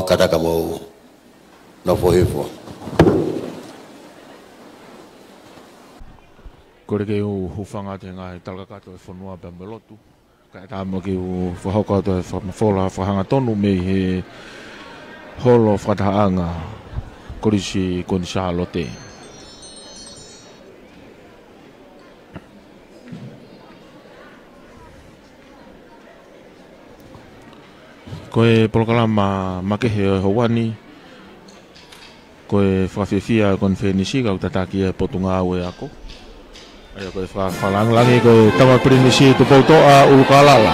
kata kamu nopo hifo. Kore ke u hufanga te ngai talaka kato e whanua Bambelotu. Ka e tāma ki u whahauka to e whamafola whahanga tonu me he holo whataanga korisi koni Charlotte. Ko e polokalama makehe o Hawani. Ko e whawhiwhia kon whenisiga o tataki e potunga au e ako. Ayo ko e whalangi ko e tama pirinisi tu pautoa ukalala.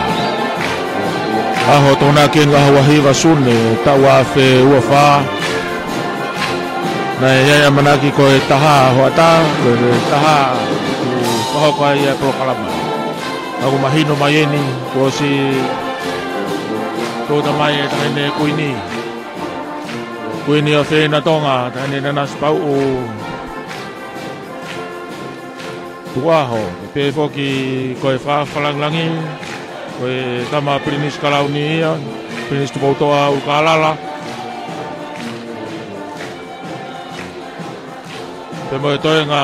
Aho tona ki ngā hawahiwa sune tawa whe uawha. Na e yaya manaki ko e taha hoata, ko e taha u whahoka i e polokalama. Ako mahino maieni ko si tōta mai e tahine kuini. Kuini o whena tonga, tahine nanas pau o tuaho. Pe foki koe whawhalanglangi, koe tama prinis kalauni ia, prinis tupautoa ukalala. Pe moe toe ngā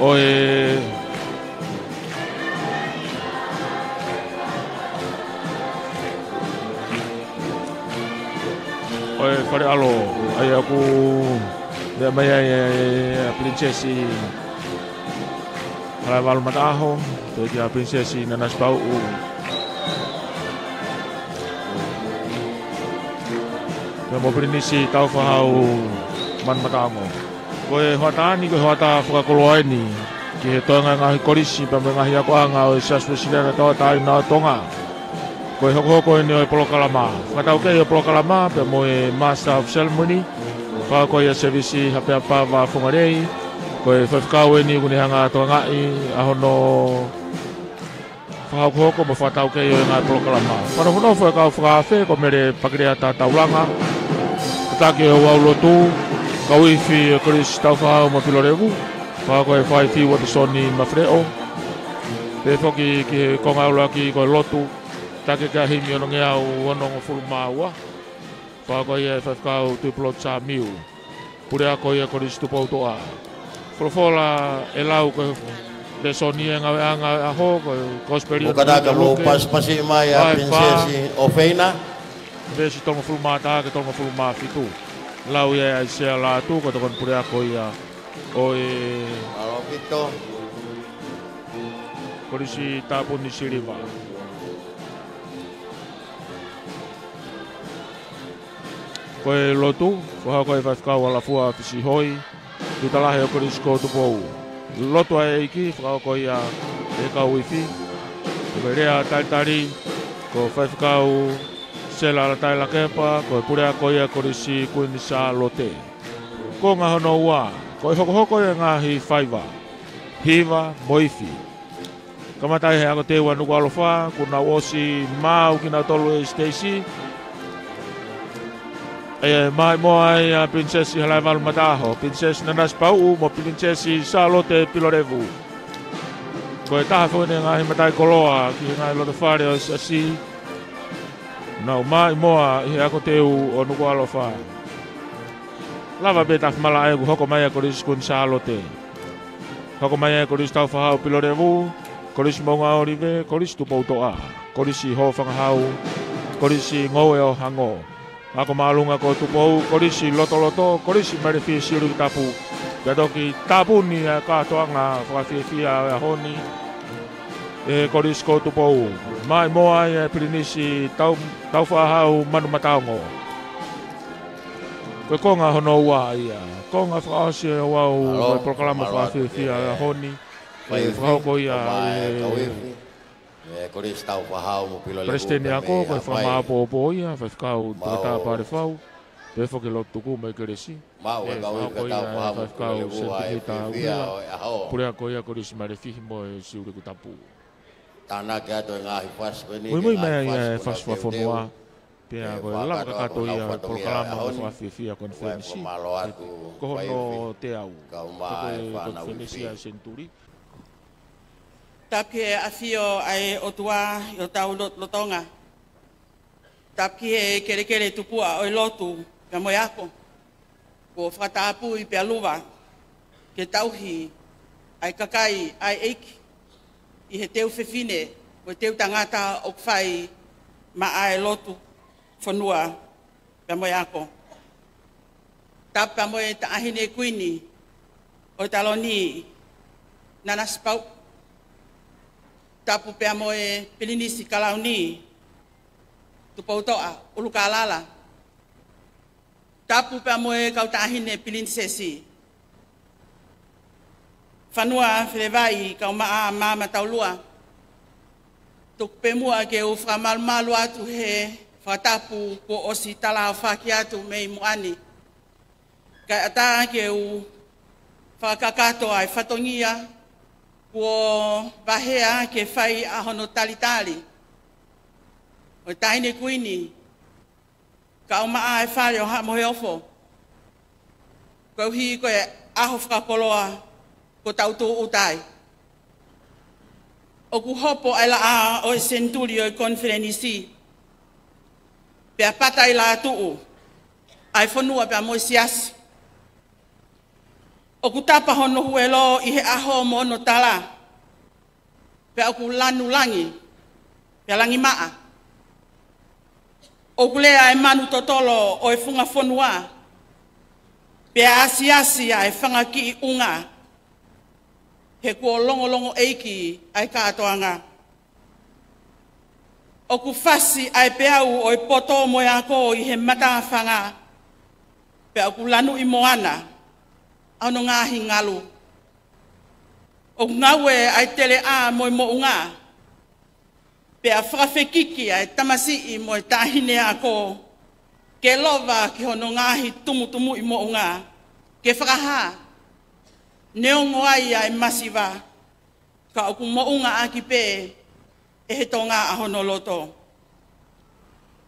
oe oe whare alo, ai aku dea mai ai a princesi Halai walu mataho, te kia princesi nanas pau u. Te mo prinisi tau whahau man matango. Koe hoatani, koe hoata whakakoloa ni, ki he toenga ngahi korisi, pa me ngahi ako anga o saswe sirena toa tai nā tonga. Koe hoko ni o polokalama. Whakatau kei o polokalama, pe mo e Master of Ceremony, whakako ia servisi hape apa wa whungarei, koe whawhikau ni kuni hanga toa ngai, ahono whakako mo whakatau kei o ngā polokalama. Whanahono whakau whakawhe, ko mere pakirea tā taulanga, katake o waulotu, kauifi Chris tau whahau ma Pilorevu, whakako e whaifi watasoni mawhreo, pe whoki ki konga ula ki koe lotu, take ka himi ono ngea o onongo fulu maua. Whako ia e whawhikau tuipulot sa miu. Pure ako ia Chris tupautoa. Wholofola e lau koe lesoni e ngawe anga aho, koe kosperi. O kadaka mo pasi mai a princesi o Feina. Vesi tongo fulu maa taake, tongo fulu maa fitu. Lau ia e sea la tu, koe tokon pure ako ia o e... Alo fito. Korisi tapuni siriva. Koe lotu, whaha koe whawhikau ala fua fisi hoi, tu talahe o korisi ko tupou. Lotu ai eiki, whaha koe ia e kau iwi, koe rea taitari, ko whawhikau sela ala taila kepa, koe purea koe ia korisi kuini Charlotte. Ko ngā hono ua, koe hoko ia ngāhi whaiva, hiva, moifi. Kamatai he ako te ua nuku alofa, kuna osi mau kina tolu e Stacy, mai moa ia princesi Halai walu mataho, princesi nanas pau mo princesi Charlotte Pilorevu. Koe taha whune ngahi matai koloa ki ngai loto whare o asi. Nau mai moa i ako te o nuku alofa. Lava be taf mala egu hoko mai a korisi kun Charlotte. Hoko mai a korisi tau whahau Pilorevu, korisi maunga orive, korisi tupautoa, korisi ho whangahau, korisi ngoe o hango. Ako maalunga ko tupou, korisi loto, korisi marifi siru ki tapu. Gadoki tapu ni katoanga whakawhiwhia honi. Korisi ko tupou. Mai moa e pirinisi tau whahau manu mataongo. Koe konga hono ua ia. Konga whakaosi e wau proklama whakawhiwhia honi. Whakauko ia Korisi tau whahau mo Pilorevu. Presteni ako, koe whamaapo ia, whawhikau tukata pare whau. Pe whoke lotuku mai keresi. Mau e kau i tau whahau mo Pilorevu a e whiwhia o e aho. Pure ako ia korisi mare fihi mo e siure ku tapu. Tāna ke ato e ngāhi whaspe ni. Mui mai ia e whaswa whanua. Pe ako e langa kakato ia polokalama o whawhiwhia kon whenisi. Koho no te au. Koho e kon whenisi a senturi. Tapi e asio ai o tua i o tau lotonga. Tapi he kere tupua o lotu ka mo yako. Ko whakatapu I pia luwa ke tauhi ai kakai ai eiki I he teu whiwhine o teu tangata o kwhai ma ai lotu whanua pia mo yako. Tapa mo e taahine kuini o taloni nanaspau. Tapu pia mo e pilinisi kalauni tupautoa ulukalala. Tapu pia mo e kautahine pilinsesi. Whanua whirewai kau maa mama taulua. Tukpemua ke u whakamalmalu atu he whatapu po osi tala whaki atu mei muani. Kai ata ke u whakakato ai whatongia kua wahea ke whai ahono talitali. O tahine kuini, ka o maa e whare o ha mohe ofo. Kau hi koe aho whakakoloa ko tautu utai. O ku hopo ai la a o e centurio e konferenisi. Pea pata I la tuu, ai whanua pea mo siasi. O ku tapa hono huelo I he aho mo ono tala. Pea o ku lanu langi, pea langi maa. O ku lea e manu totolo o e funga whanua. Pea asiasi ai whanga ki I unga. He kua longo eiki ai katoanga. O ku fasi ai peau o e poto mo ako I he mata whanga. Pea o ku lanu I moana. Ano ngahi ngalu. O ngawe ai tele a mo unga. Pea whakawhekiki ai tamasi I mo tahine ako. Ke lova ki hono ngahi tumutumu I mo unga. Ke whakaha. Neongo ai ai masiva. Ka oku mo unga aki pe. E he tonga a hono loto.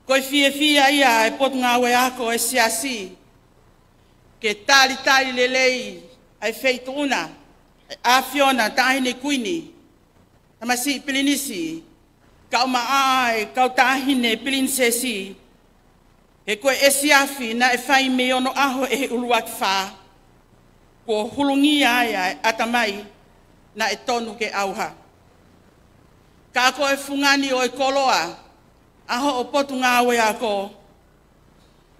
Koi fia ia e pot ngawe ako e siasi. Ke tali lelei ai feito una. A Fiona tahine kuini. Tamasi pilinisi. Kau maai, kau tahine pilinsesi. He koe esiafi na e whai me ono aho e he uluak wha. Ko hulungi ai atamai na e tonu ke auha. Ka koe fungani o e koloa. Aho o potu ngawe ako.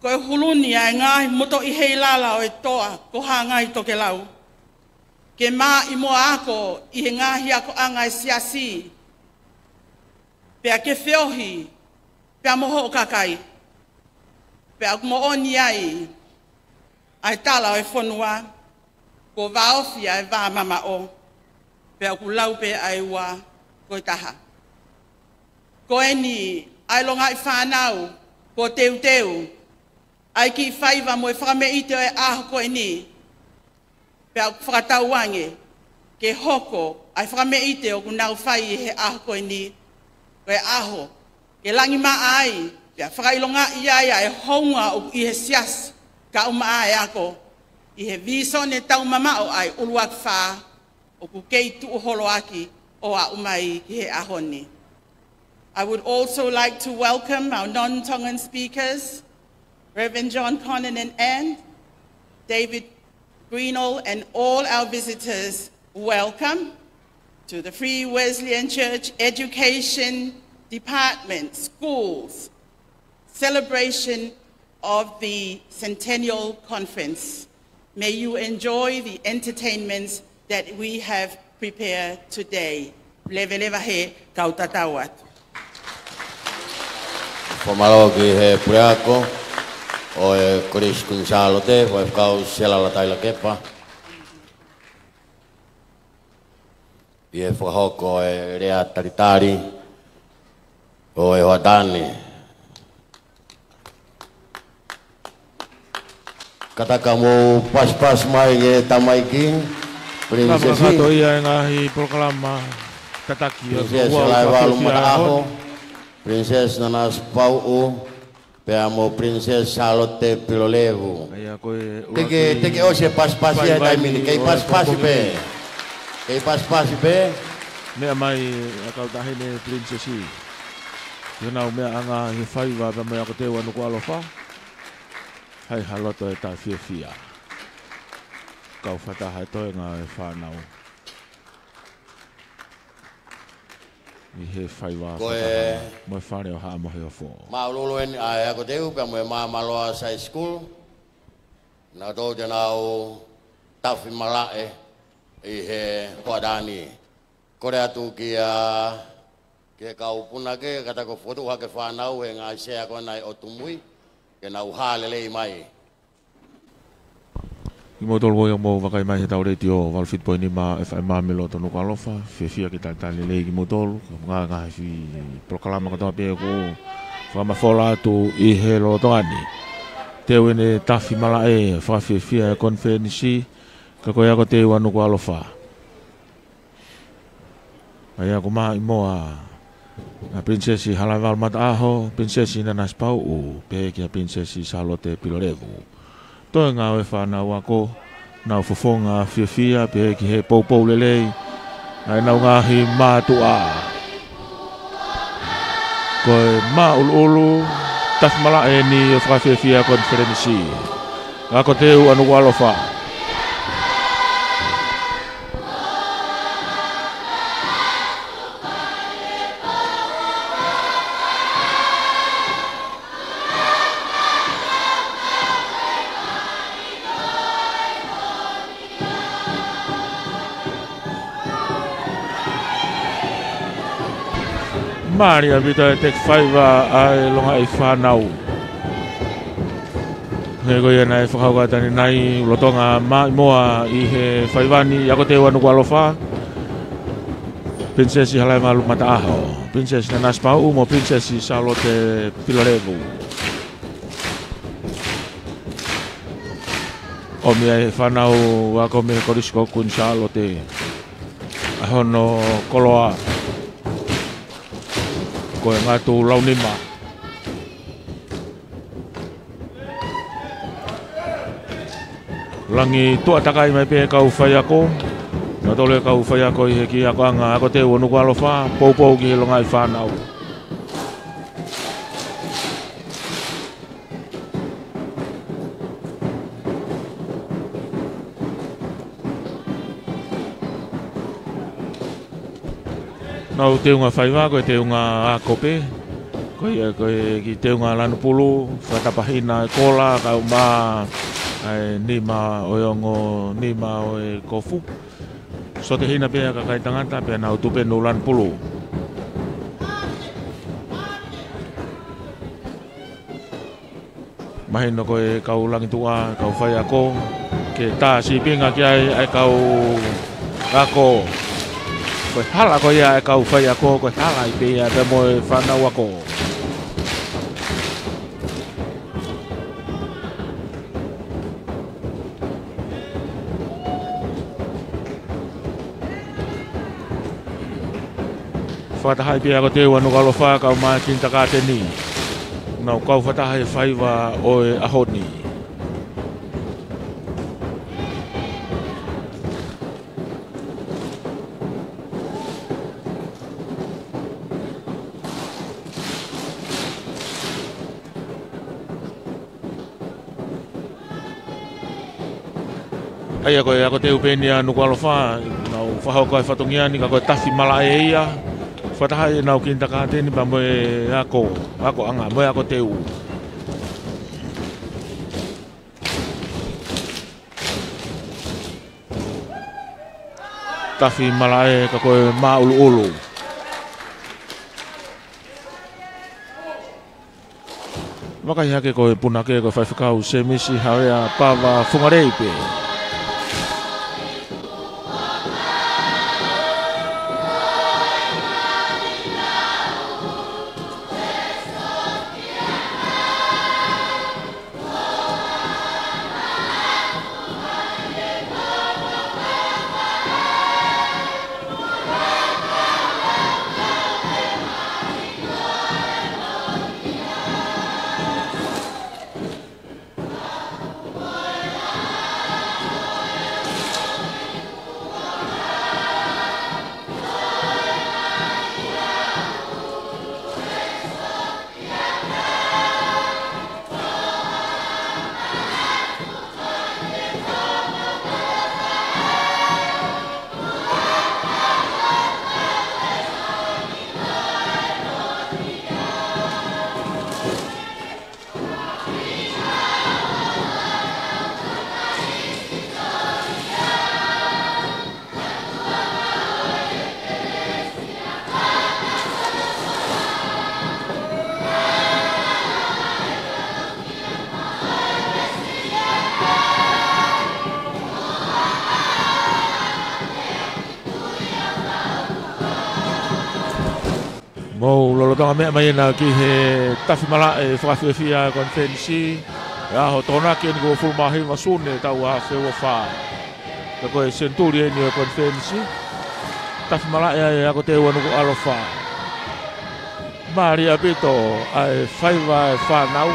Koe huluni ai ngahi moto I hei lala o e toa ko hangai toke lau. Ke maa I moa ako I he ngahi ako anga e siasi. Pea ke whiohi, pea moho o kakai. Pea mo oni ai tala o e whanua. Ko vaofi ai vā mama o. Pea ku laupe ai ua koe taha. Ko eni ai longa I whanau ko teu. Ai ki whaiva mo e whakameite o e aho ko eni. Pea ku whakatauange ke hoko ai whakameite o ku nau whai he aho ko eni. Ko e aho ke langi maa ai. Pea whakailonga ia e honga o I he sias ka uma ai ako. I he viso ne tau mamao ai uluak wha o ku kei tu holo aki o a umai ki he ahoni. I would also like to welcome our non-Tongan speakers, Reverend John Connon and Anne, David Greenall, and all our visitors. Welcome to the Free Wesleyan Church Education Department, Schools, celebration of the Centennial Conference. May you enjoy the entertainments that we have prepared today. Leve leva he kautatawat. Pomalo ki he pureako o e Chris Gonzalo te o e kau sela la taila kepa. I e whahoko e rea taritari o e hoatani. Kataka mo pas mai e tamai ki prinsesi. Kato ia ngahi proklama kataki o Prinsesi lai walu mataho. Prinsesi nanas pau pea mo prinsesi Charlotte Pilolevu. Teke o se pas ia dai mini kei pas be. Kei pas be. Mea mai akau tahine prinsesi. Kena umea anga he whaiwa pa mea ko te wanu ko alofa. Hai haloto e ta fia. Kau whataha toi ngā e whanau. I he whaiwa whataha. Moe whare o haa mohe o fō. Maululu en a ko te upa moe maa maloa sai school. Nā tō te nāu tawhi malae i he whadani. Kore atu ki a ke kau puna ke kata ko fotu ha ke whanau e ngā sea ko nai o tumui ke nau hālele i mai. I mo tolu o mo wakai mai he tau reiti o Walfit Poi ni ma FM Melo tonu ko alofa fia ki tali le ki mo tolu ngā fi proklama ko pe ko whama fola tu i he lo tongani. Te wene tafi mala e fa fia e konferensi ka ko ya ko te wanu ko alofa. Ai ako ma imoa a princesi Halaiwal Mataaho, princesi Nanas Pau'u, pe ki a princesi Charlotte Pilorevu. Toi ngā e whanau ako, nau fofonga fia pe ki he poupou lelei, ai nau ngahi mātua. Koe mā ulu, taf mala e ni o whakawhiawhia konferensi. Ako te u anu walofa. Maria vita tek whaiwa ai longa i whanau. He koe na e whakaukatani nai ulotonga moa i he whaiwani ako te wanu kualofa. Princesi Halaiwal Mataaho, Princesi Nanas Pau'u mo Princesi Charlotte Pilorevu. O mea e whanau ako me korisko kun Charlotte. Ahono koloa. Koe ngātu launima. Langi tua takai mai pe kau whai ako. Nā tole kau whai ako i he ki ako anga ako te wanu ko alofa. Poupou ki he longa i whanau. Nau te unga whaiwa, koe te unga akope, koe ki te unga lanupulu, whatapahina e kola, kau mā nima o ongo, nima o e kofu. So te hina pia kakai tangata, pia nau tupe no lanupulu. Mahino koe kau langitua, kau whai ako, ke tā si pinga ki ai kau ako. Koe hala koe ia e kau whai ako, koe hala i pia te moe whanau ako. Whatahai pia ako te wanu kalofa kau maa kinta kāteni. Nau kau whatahai whaiwa o e ahoni. Ai ako te upeni anu kualofa, nau whahau koe whatongiani ka koe tafi mala e ia. Whatahai nau kinta kāteni pa moe ako anga, moe ako te u. Tafi mala e ka koe maa ulu. Wakai hake koe punake koe whaiwhakau se misi harea pawa whungareipe. Mo lolo tonga mea mai na ki he tafi mala e whakawhiawhia konferensi. Ya ho tona ki ngo fulmahi masune tau a whewa wha. Ka koe Centurion ni o konferensi. Tafi mala e ako te wanuku alo wha. Maria Pito ai whaiva e whanau.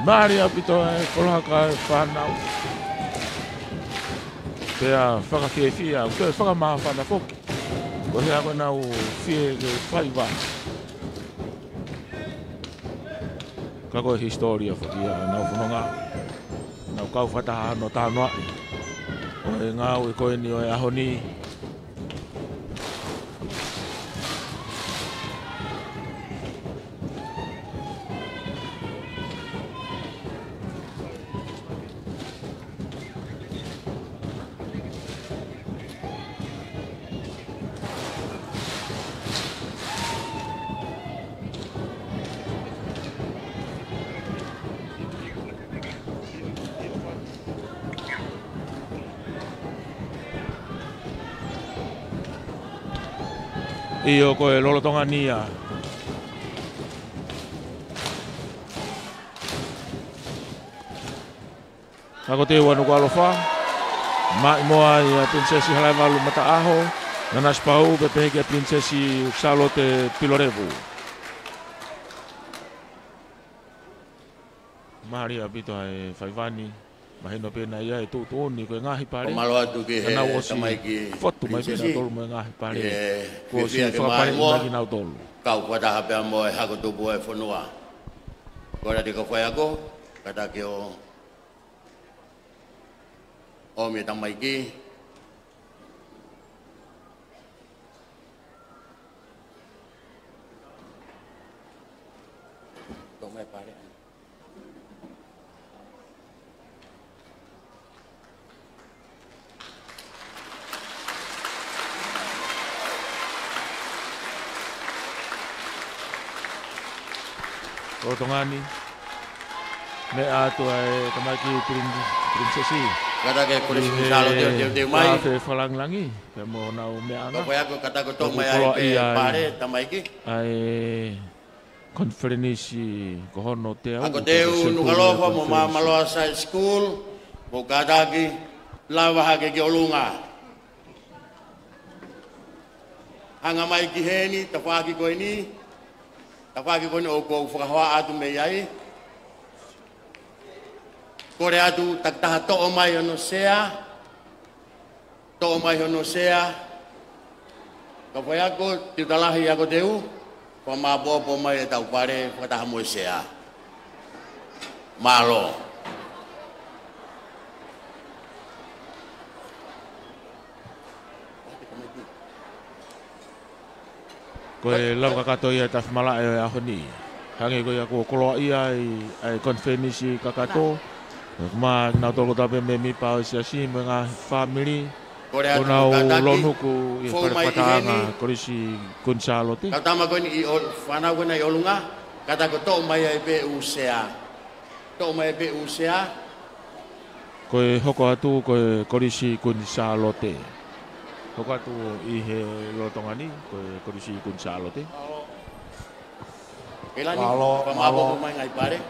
Maria Pito e kolaka e whanau. Pea whakawhiawhia, koe whakamawhana poki. Ko hea koe nau whie ke whaiwa. Ka koe historia whakia nau whanonga. Nau kau whataha no tānoa. O e ngau e koe ni o e ahoni. Iyo koe lolo tonga nia. Ako te wanu ko alofa. Mai moa i a prinsesi Halaivalu Mataaho. Nanas pau bepeheke a prinsesi Charlotte Pilorevu. Maria Pito ai whaivani. Mahino pena ia e tuuni koe ngahi pare. O malo atu ki he tamai ki fotu mai pena tolu mai ngahi pare. Ko si whakapare nagi nau tolu. Kau kua pea mo e hako tupu e whanua. Ko rati ko whai ako, kata ki o mi tamai ki. Tomai pare. O tongani me atu ai tamaki prinsesi kata ke polisi salo dia mai te falang langi ke mo nau me ana ko aku kata ko tong mai ai pare tamai ki ai konferensi ko hono te aku teu nu kalofa mo maloa sa school mo kata ki lava ha ke olunga hanga mai ki heni tafaki ko ini Tapaki ko ni o ko whakahoa atu me iai. Kore atu taktaha to'o mai ono sea. To'o mai ono sea. Ka whai ako, tiutalahi ako teu. Kua mabopo mai e tau pare, whakataha mo sea. Malo. Koe lau kakato ia taf mala e ahoni. hangi ko ya ko koloa ia ai konfenisi kakato ma na tolo tape me mi pa si mga family Kuna ulonu ku i patanga korisi Gonzalo te. Kata ma ko ni fana ko na yolunga kata ko to mai be usea. To mai be usea. Ko hoko atu ko korisi Gonzalo te. Hoko atu i he lotongani ko korisi Gonzalo te. Elani pamabo mai ngai pare.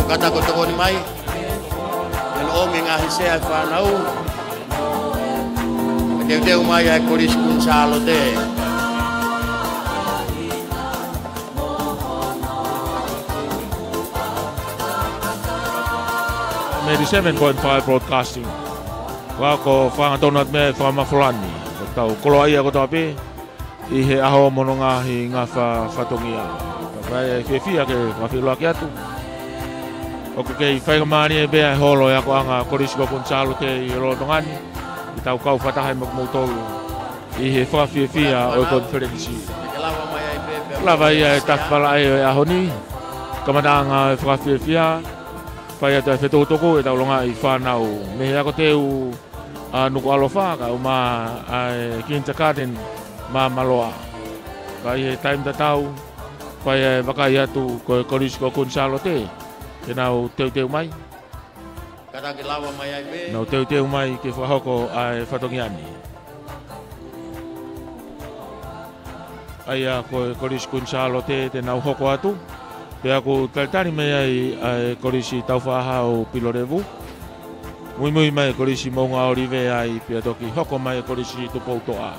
Kata ko to ni mai el omi ngahi se fa nau deu mai ai koris Gonzalo te 87.5 broadcasting. Wako whanga tonat me whama fulani. Tau kolo ai ako tapi i he aho mononga hi ngā whatongia. Kai whiwhia ke mawhiloa ki atu. Oku kei whaiga maari e bea holo e ako anga Korisiko Gonzalo te i rotongani. I tau kau whatahai makmautolu. I he whawhiwhia o konferensi. Lava ia e tawhala e aho ni. Kamatanga e whawhiwhia. Pai atu e whetotoko e taulonga i whanau. Me ako teu nuku alofa ka uma kindergarten ma maloa. Kai e time tatau. Pai e wakai atu ko Korisiko Gonzalo te. Ke nau teu mai. Kata ke lawa mai ai be. Nau teu mai ke whahoko ai whatongiani. Ai a ko Korisiko Gonzalo te nau hoko atu. Pe aku taltani mai ai korisi tau whahau Pilorevu. Mui mai korisi maunga orive ai pia toki hoko mai korisi tupoutoa.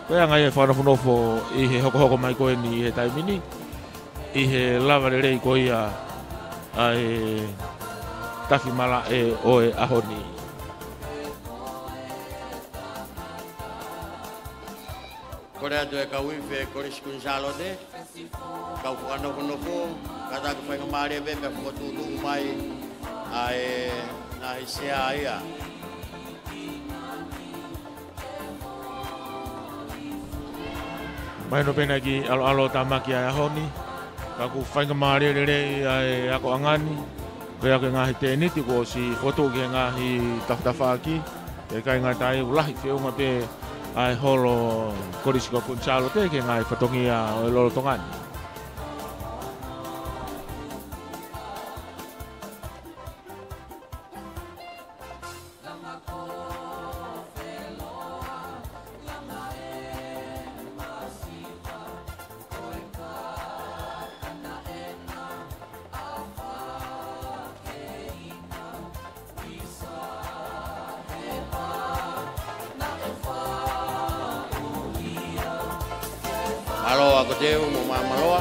Pe angai e whanawhanofo i he hoko mai koe ni he taimini. I he laware rei ko ia ai tafi mala e oe ahoni. Kore atu e kauife Korisiko Gonzalo te. Kau whanawhanofo, kata ka whainga maare be me whakotutu mai ai na hisea ia. Mai no pena ki alo tamaki ai ahoni. Kaku whainga maare rei ai ako angani. Kaya ke ngahi tēni tiko si foto ke ngahi tawhaki. E kai ngai tai ulahi whiunga pe ai holo Korisiko Gonzalo te ke ngai whatongia o lolo tongani. Maloa ko teu mo maloa.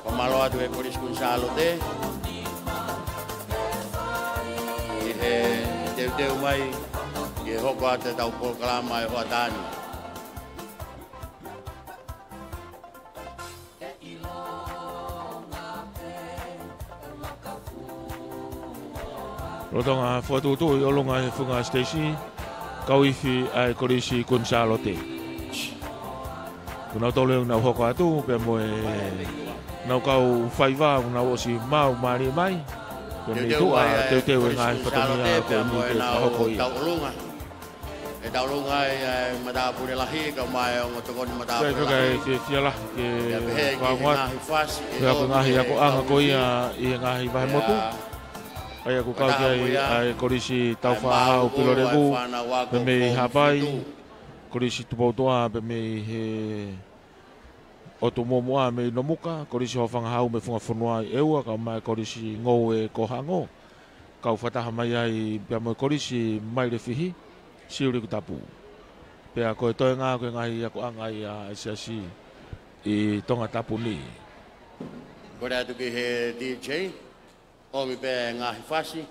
Pamaloa tu e Korisiko Gonzalo te. I he teu mai i he hoko ate tau polkalama e hoa tani. Rotonga whatutu i olonga e whunga Stacey. Kauifi ai Korisiko Gonzalo te. Kuna tole nau hoko atu pe mo nau kau whaiva nau osi mau mari mai. Pe me tua teu ngai whatongia ko ni te hoko ia. E taulunga e madapure lahi ka mai o ngotokoni madapure lahi. Kai fiala ke whangat. Pe aku ngahi ako anga ko ia i ngahi vahe motu. Ai aku kau kia ai korisi tau whahau Pilorevu. Pe me hapai. Korisi tupoutoa pe me he o tu momoa me no muka korisi ho whangahau me whunga whunua i eua ka mai korisi ngou e kohango kau whataha mai ai pia mo korisi mai re whihi siuri ku tapu pia koe toi ngā koe ngahi ako angai a siasi i tonga tapu ni Korea tu ki he DJ. O mi pe ngahi fasi.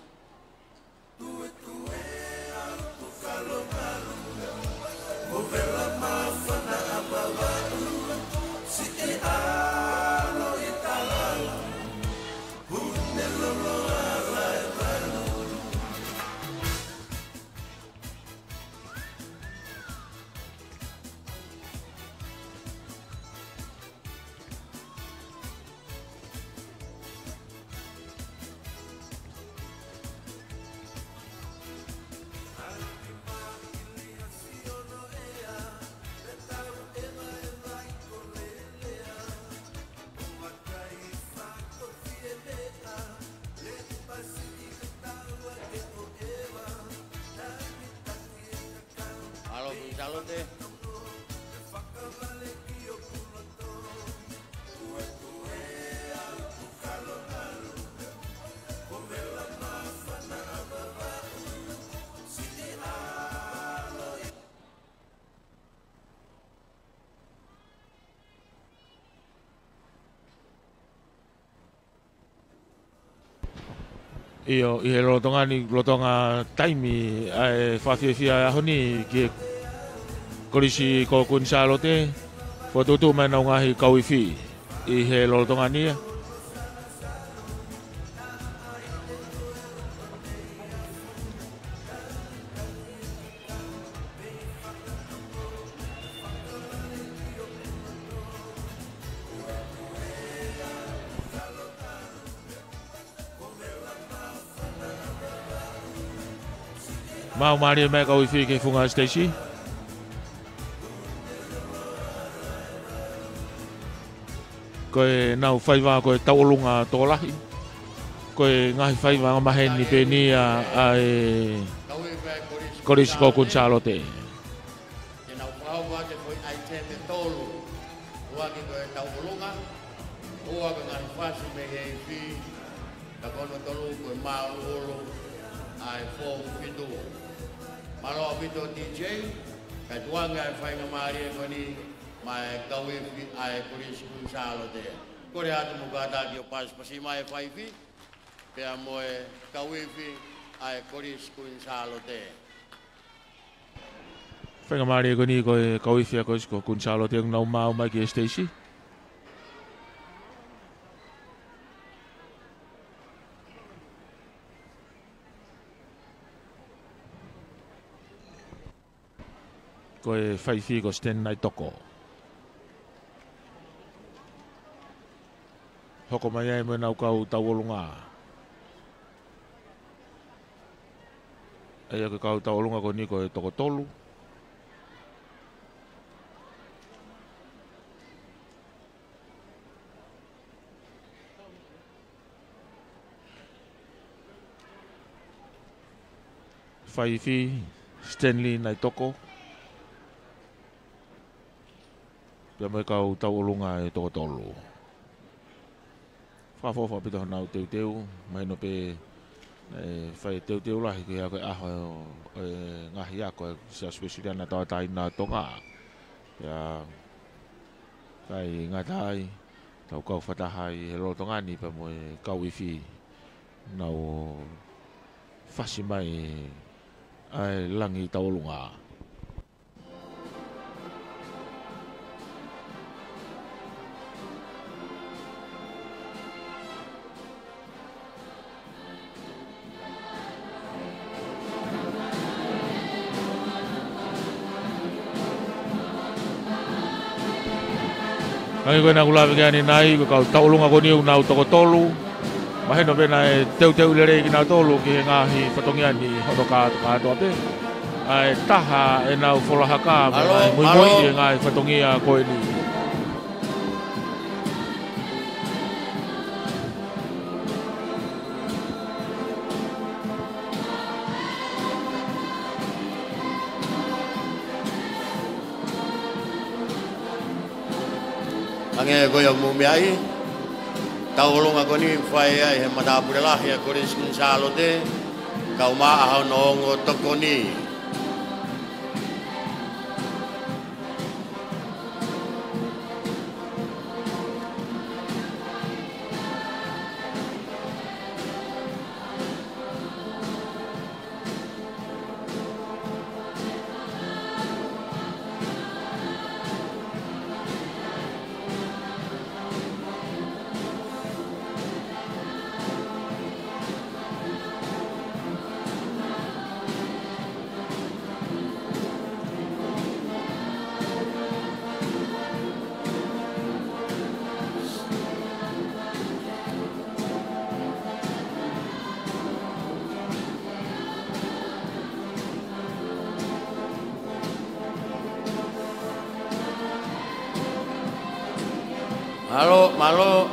Iyo i he lotonga taimi ai whawhiawhia honi ki korisi ko kunsalo te whatutu mai nau ngahi kauiwhi i he lotonga nia. Mau mari mai kau ifi ke funga Stacy. Koe nau whaiwa koe taulunga tōlahi. Koe ngahi whaiwa ngamahen ni peni ai korisi ko kunsalo te. Nau whaua te koe ai te me tōlu. Ua ki koe taulunga. Ua ke ngahi whasi me he ifi. Ka kono tolu koe mau ulu. Ai fōu whitu. Malo pito DJ, kay tuwang ay fay nga mari ko ni may kawin ay kuris kunsalo te. Korea tu muka tadi pas pasi may fay fi, kaya mo kawin ay kuris kunsalo te. Fay nga mari ko ni ko kawin fi kuris kunsalo te ang naumau may kay Stacy. Koe whaiwhi ko sten nai toko. Hoko mai ai mo nau kau tauolunga. Ai ke kau tauolunga ko ni ko toko tolu. Whaiwhi Stanley nai toko. Pia mai kau tauolunga e toko tolu. Whafofa pito hanau teu mai no pe whai teu lahi ki a koe aho ngahi a koe sia spesialiana tawa taina tonga. Pia kai ngatai tau kau whatahai he lotongani pa mo kau iwi nau whasi mai ai langi tauolunga. Ngai koe nā kulawe kia ni nai, ko kau taulunga ko niu nau toko tolu. Maheno pena e teu lere ki nau tolu ki he ngahi whatongiani hono kātoa pe. Ai taha e nau wholahaka, mui e ngahi whatongia koe ni. Ange ko yung mumiai, taulong ako ni fai ay matapurilah ya kuris kunsalo te, kau maahaw noong toko ni. Malo.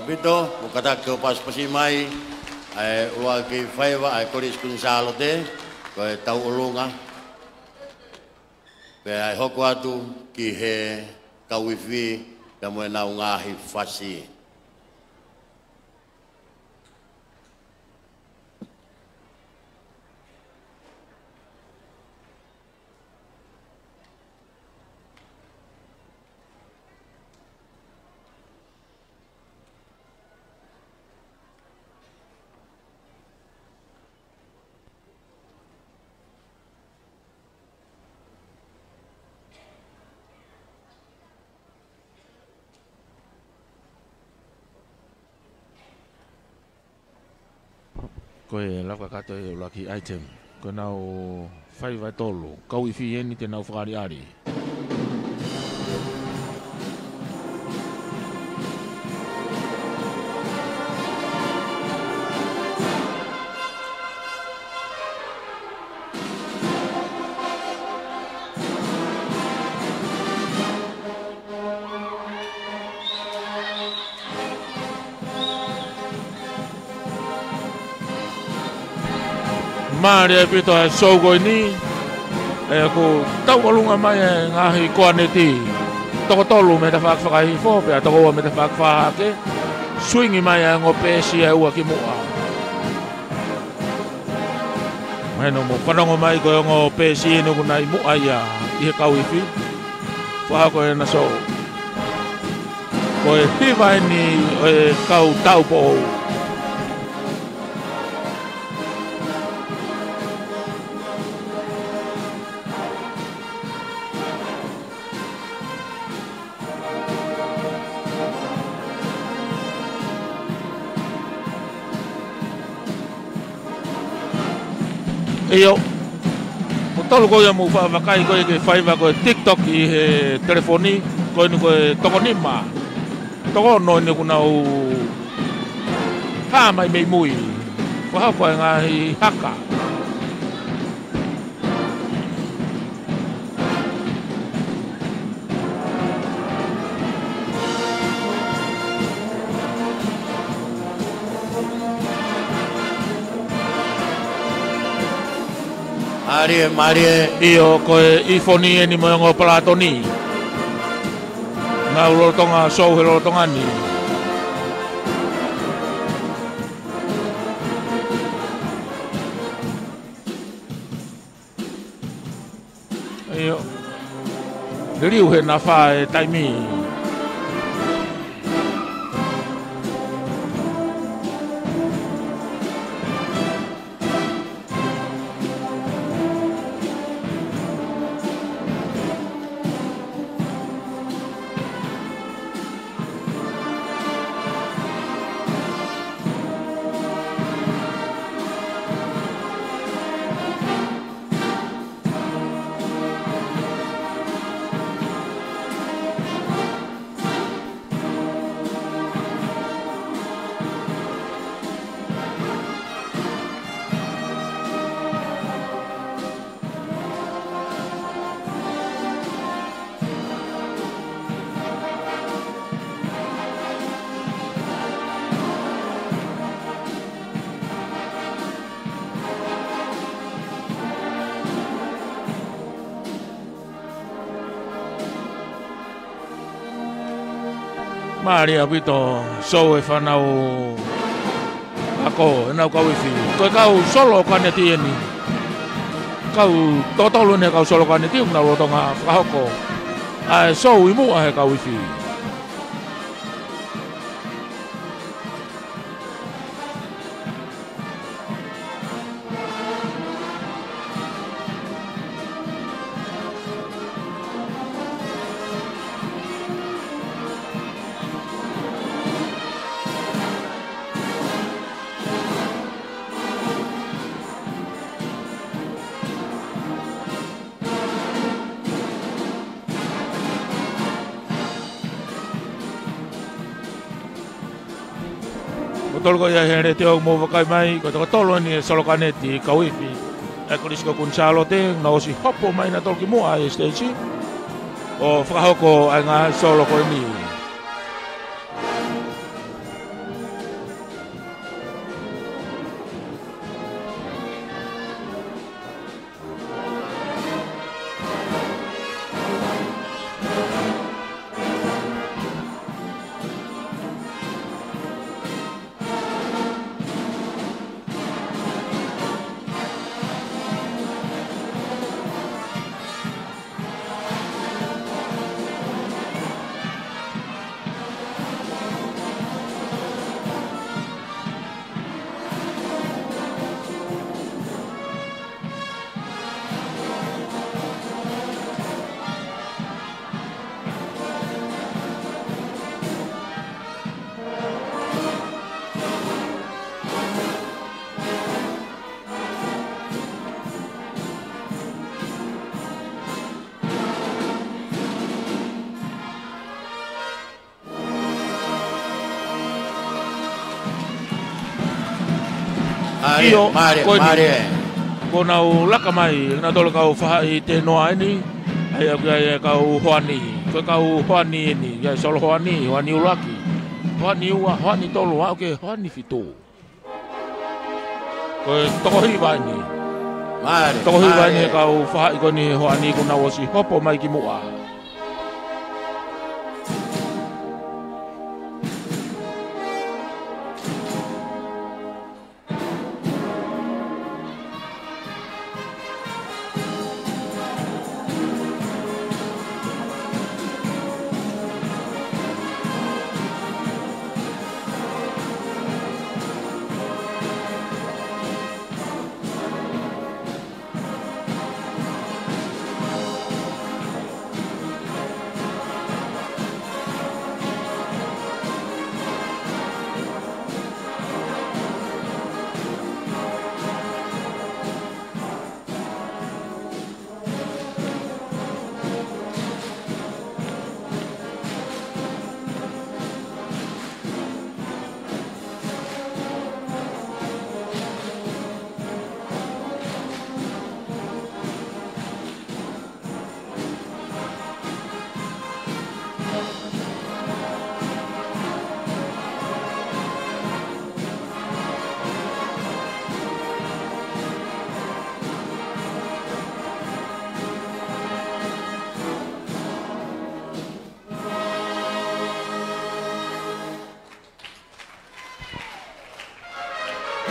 Pito, mukata ke pas pasimai, ay uwagi faiva ay koris kun salote, ko tau ulunga. Pe ay hokwatu ki he kawifi kamu na ngahi fasi. Koe laka kato e laki item. Koe nau whai vai tolu. Kau I whi eni te nau whakari ari. Mare e pito e sougoi ni e ko tau alunga mai e ngahi koaneti toko tolu me ta whakawhakahi fo pia toko me ta whakawhake swingi mai e ngo pesi e ua ki mua no mo whanongo mai ko ngo pesi e nuku nai mua ia I he kau iwi whahako e na so ko e hiwai ni e kau tau po Iyo, tolu ko yang mufa makai ko ke faiva ko TikTok I he telefoni ko ni ko toko nima toko no ni kuna u ha mai mai mui ko ha ko ngai haka Marie iyo ko I foni ni mo ngo platoni na ulo tonga so helo tonga ni iyo riu he na fa e taimi Mari apito so e whanau ako nau kau iwi. Koe kau solo kaneti eni. Kau totolu ne kau solo kaneti una rotonga whakahoko. Ai so imu ahe kau iwi. Tolko ia here te o mo wakai mai ko to tolo ni solo kaneti ka wifi e ko risko kun chalo te no si hopo mai na tolki mo ai stage o whakahoko ai ngā solo ko ni Iyo, mare. Ko nau laka mai, na tolo kau whahai te noa ini, ai kau hoani, koe kau hoani ini, ia solo hoani ulaki, hoani ua, hoani tolo, hoani fito. Koe toko hiwa ini, toko hiwa ini kau whahai ko ni hoani ko na wasi hopo mai ki mua.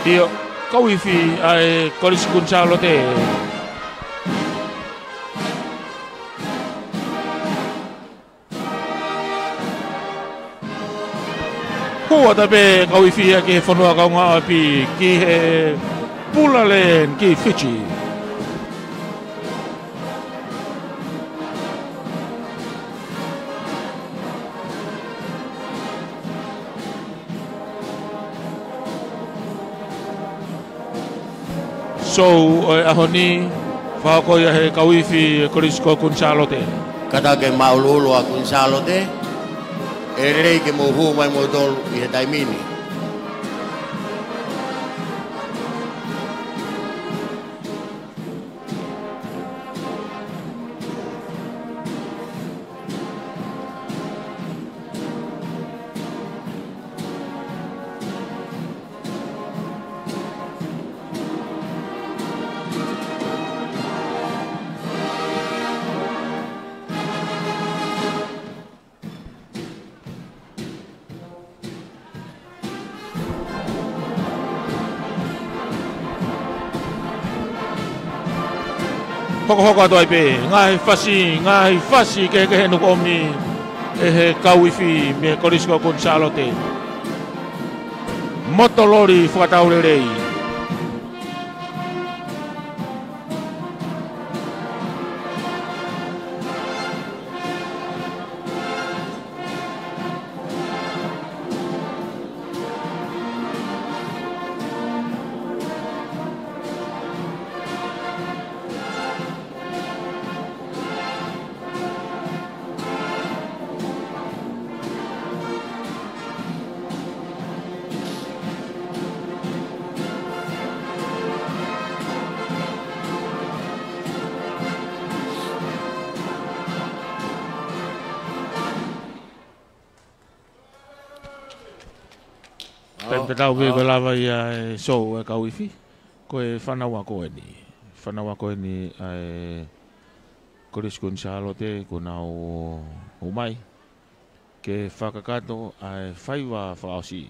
Iyo, kau iwi ai korisi kun chalo te. Hua tape kau iwi ke whanua kau ngā api ki he Pulalen ki Fiji. So, ahoni, whako ia he kauiwi korisko kun Charlotte. Kata ke maululu a kun Charlotte, e rei ke mo hu mai mo tolu i he taimini. hoko atoi pe ngai fasi ke henu komi he kauifi me Corisco Gonzalo te motolori whakataurerei Tau ke lava ia so e kauifi ko e whanawa ko ni ai Corisco Gonzalo te ko na o mai ke whakakato ai whaiwa whaosi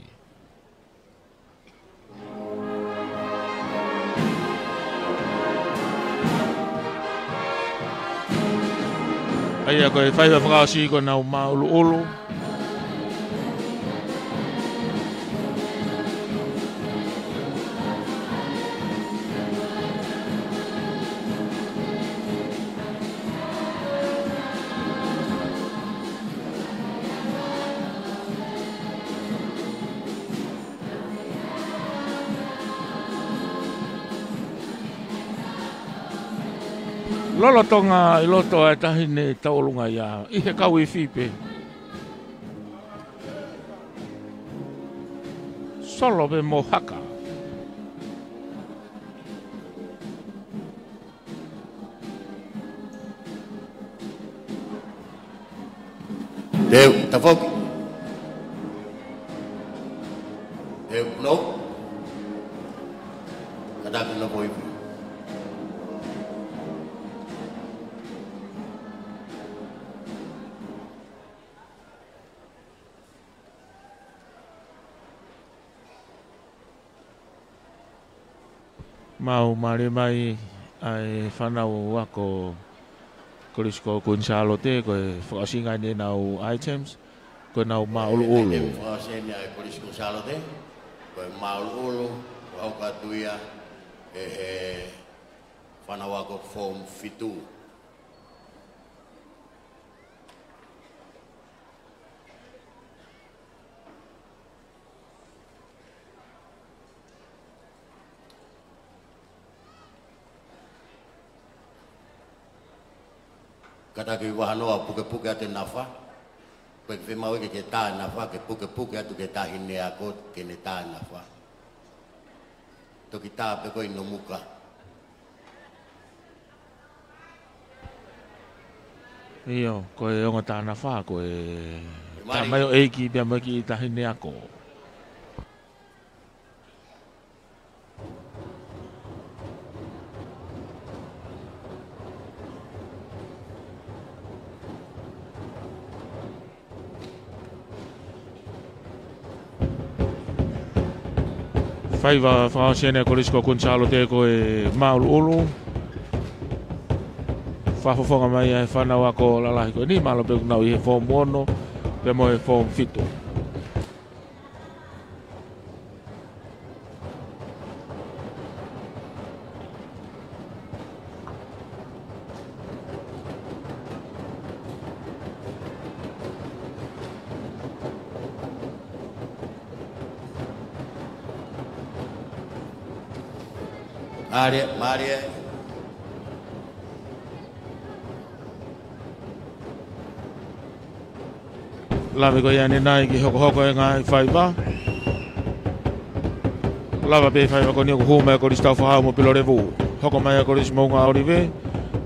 ai ko e whaiwa whaosi ko na o maulu olo Lolo tonga I loto e tahine taolunga ia I he kauifi pe solo pe mo haka Deu, tá fogo? Deu, não? Cadê que não foi? Mau mare mai ai whanau ako Corisco Gonzalo te ko e whakasinga ni nau items ko nau maulu ulu. Whakasinga ai Corisco Gonzalo te ko e maulu ulu ko hau katuia e whanau ako form fitu. Kata ke wahanoa puke ate nafa, koe ke mau ke tā nafa, ke puke atu ke tā hine ako ke ne tā nafa. Toki tā pe koe no muka. Iyo, koe onga tā nafa, koe tā mai o eiki pia mai ki tā hine ako. Whaiwa whaosene Corisco Gonzalo te ko e maulu ulu. Whafofonga mai e whanau ako lalahi ko ni malo pe kunau I he form 1 pe mo e form fitu. Maria. Lave ko ia nai ki hoko e ngai whaiwa. Lava pe whaiwa ko ni ko huma ko ristau whahau mo pilo revu. Hoko mai ko ris maunga orive.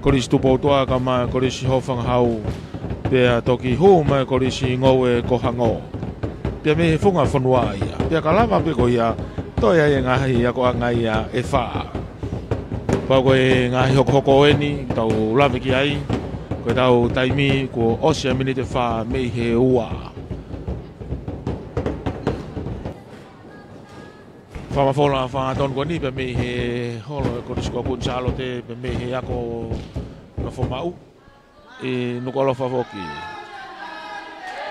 Ko ris tupo toa ka mai ko ris hofang hau. Pea toki huma ko ris ngau e ko hango. Pea me he funga whanua ia. Pea ka lava pe ko ia. Toia e ngahi ia ko angai ia e whaa. Pau koe ngahi hoko e ni, tau lawe ki ai, koe tau taimi ko osia minute wha mei he ua. Whamawhola wha ton ko ni pe mei he holo e Corisco Gonzalo te pe mei he ako no fomau e no kolo favoki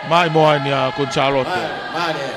mai moa ni a Gonzalote Mare.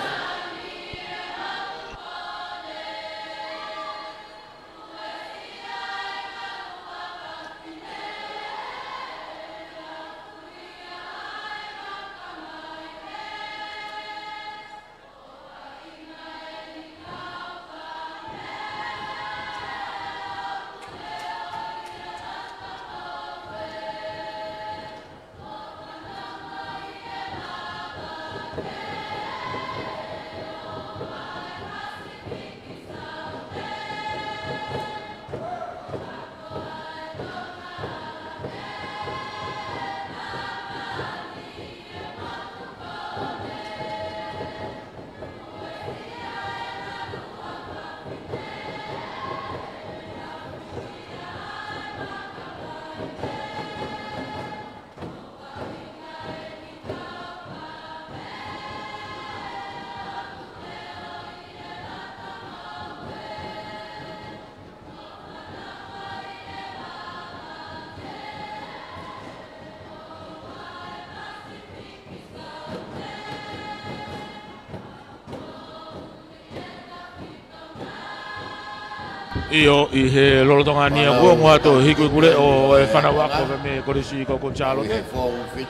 Io i he lolotonga nia buongo ato hiku kule o e whana wako me korisi ko Gonzalote.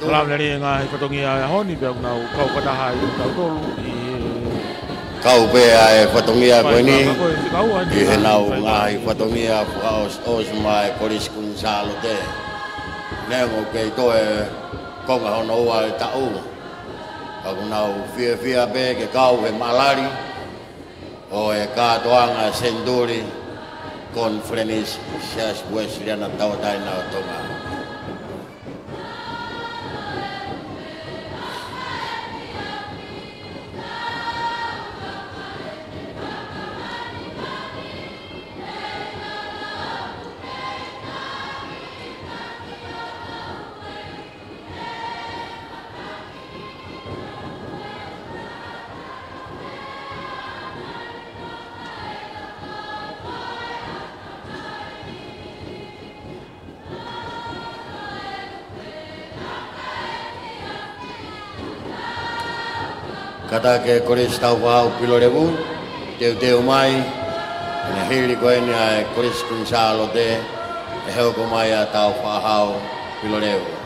Lam neri ngā hi whatongia honi pia kuna kau kataha i tau tolu i Kau pea e whatongia koe ni i he nau ngā hi whatongia os mai korisi Gonzalote. Nengo kei toe konga hono ua e tau. Kaku nau fia pe ke kau he malari o e kātoanga senduri Conference Sias Wesleyana tau taina o tonga. Kata ke koris tau wahau pilorebu, teu mai, ina hili koe ni ai koris Gonzalote, e heo ko mai a tau wahau pilorebu.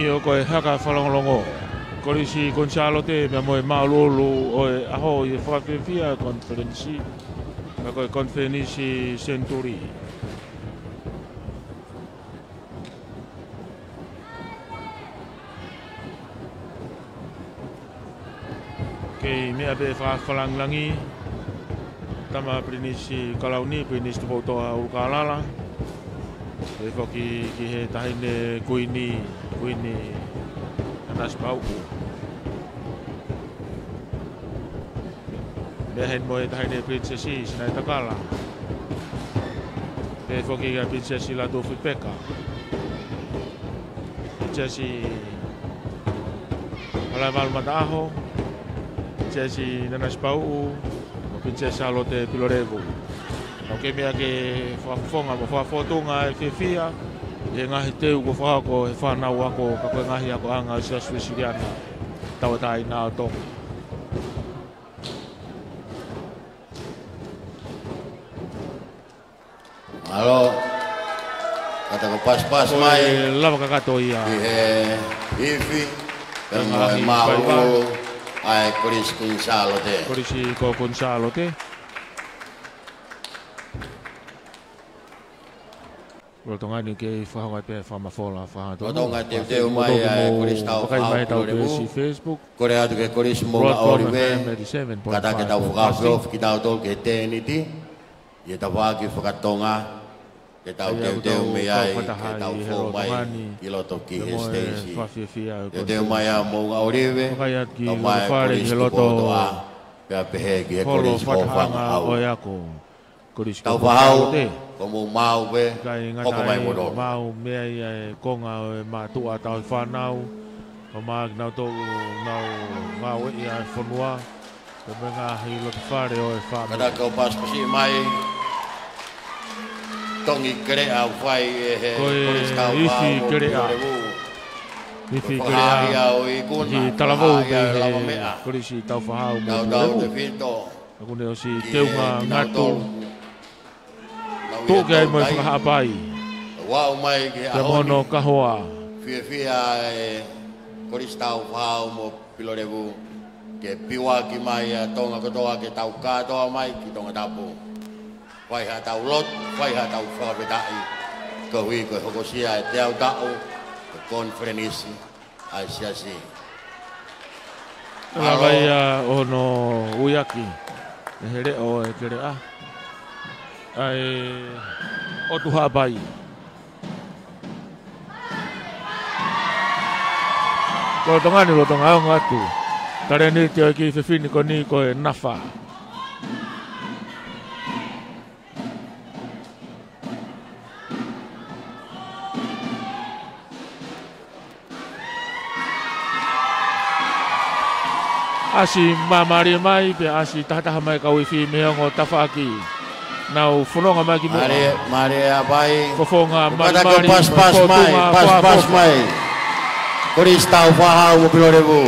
Io koe haka whalongolongo. Korisi Gonzalote mea moe maululu o e aho i whakawhiwhia konferensi. Mea koe konferensi Centuri. Kei mea be whawhalanglangi. Tama prinisi kalauni, prinisi tupotoa urukalala. E whaki ki he tahine kuini anas pau. Behen moe tahine prinsesi sinai takala. E whaki ka prinsesi la dofi peka. Prinsesi Halaival Mataho. Prinsesi Nanas Pau. Prinsesi Charlotte Pilorevu. Ke mea ke whafonga mo whafotunga e whiwhia e ngahi teu ko whako e whanau ako ka koe ngahi ako anga o Sias Wesleyana tawatai nā o tonga. Alo, kata ko pas mai lava ka kato ia i he hiwi e ngahi mahu ai koris Gonzalote. Korisi ko Gonzalote. Rotonga ni ke whahonga pe whamafola whahato. Rotonga te mai Koris tau mai tau pe si Facebook. Kore atu ke Koris mo la oriwe. Kata ke tau whakawhio ki tau tol ke teniti. Ia tau whaki whakatonga. Ke tau teu me ai ke tau who mai i loto ki he stesi. Ke teu mai a mo la oriwe. Tau mai Koris ki bodo a. Pea pehe ki he Koris mo whanga au. Tau whahau. Komo mau be, koko mai moro. Mau mea ia e konga o e mātua tau i whanau. Ko maag nau tō nau ngau e ia e whanua. Ko me ngā hi loki whare o e whanau. Kada kau paspasi mai. Tongi kerea whai e he Koris tau ifi kerea. Ifi kerea. Hi talavou be he Korisi tau whahau. Tau tau te whito. Aku neo si keunga ngatu. Tōke ai mai whakahapai. Wau mai ki ahoni. Mono kahoa. Whia e Koris tau whao mo Pilorevu. Ke piwa ki mai a tonga kotoa ke tau kātoa mai ki tonga tapu. Wai ha tau lot, wai ha tau whakapetai. Ko hui ko hokosia e te au tau. Ko konferenisi ai siasi. Rawai a ono uiaki. E here o e kere a. Ai o tuha bai. Ko tongani lo tonga o ngatu. Tare ni te ki fefini ko ni ko e nafa. Asi mamari mai pe asi tata mai ka wifi me ngo tafaki. Nau fononga mai ki mo. Mare abai. Fofonga mai mai. Pas mai. Koris tau whahau mo Pilorevu.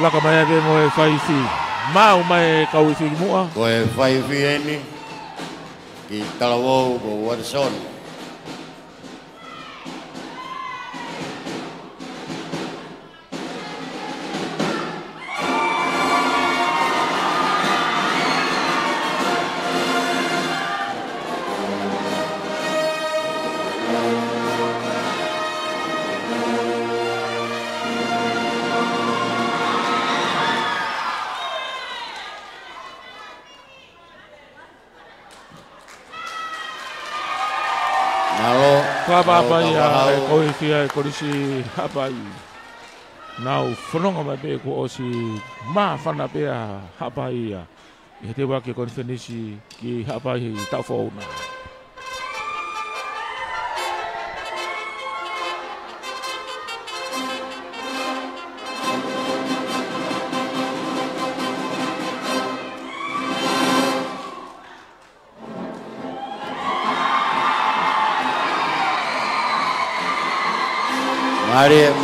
Laka mai be mo e whaifi. Mau mai kauifi ki mua. Ko e whaifi eni. Ki talawou ko Watson. Papai a kauifi a Korisi hapai. Nau whanonga mai pe ko o si maa whana pe a hapai a. I te wake konferenisi ki hapai tau whauna.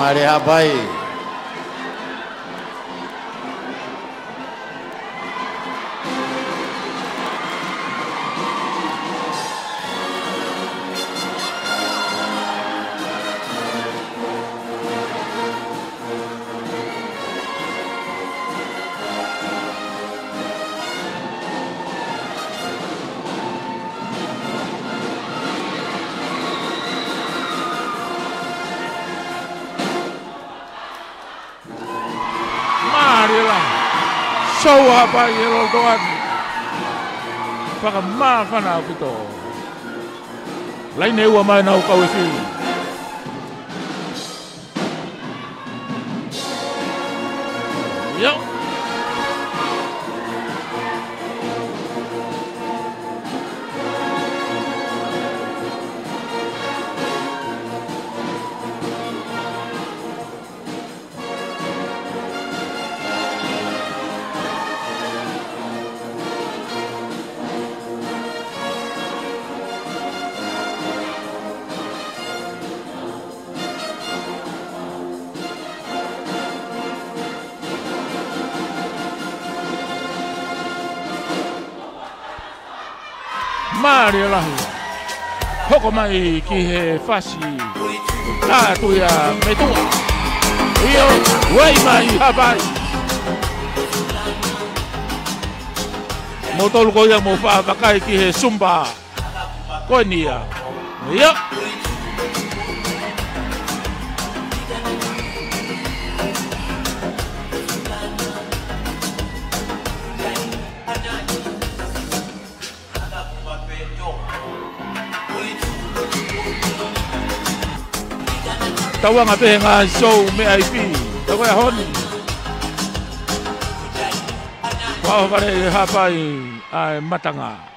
Mari abai. Sau apa yang Tuhan pakai makan apa itu lain ewa main au kau isi yo Mari lahi. Hoko mai ki he fasi. Tatu ya metua. Iyo, wai mai habai. Motol ko yang mo fa pakai ki he sumba. Ko niya. Iyo. Tawa nga nga show me IP. Tawa ya honi. Wao pare hapai ai matanga.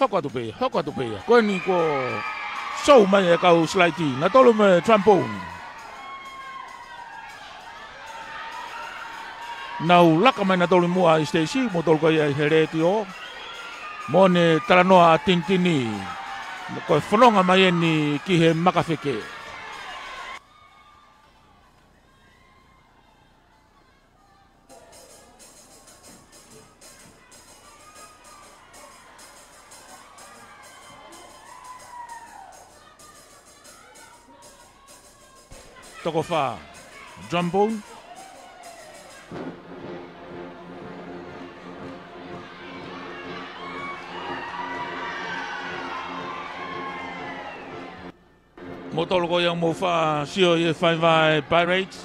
Hoko atu pe. Ko ni ko show mai e kau slide na tolo me trombone. Nau laka mai na tolo mua i stage mo tolo ko ia hereti o. Mo ne taranoa tintini. Ko fononga mai ni ki he makafeke. Toko fa trombone. Motolo ko yang mo fa sio ye vai Pirates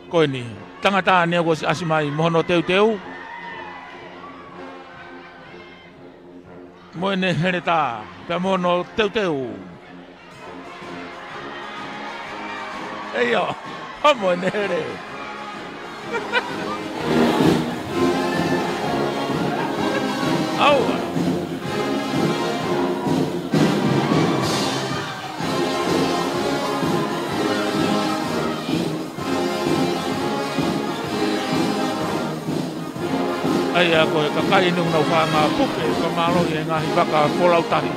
ko ni tangata ne ko asimai mono teu mo ne hereta pe mono teu Eyo, vamos nere. Aua. Ai ako kakai nung naufanga puke kamalo ye ngahi baka folau tahi.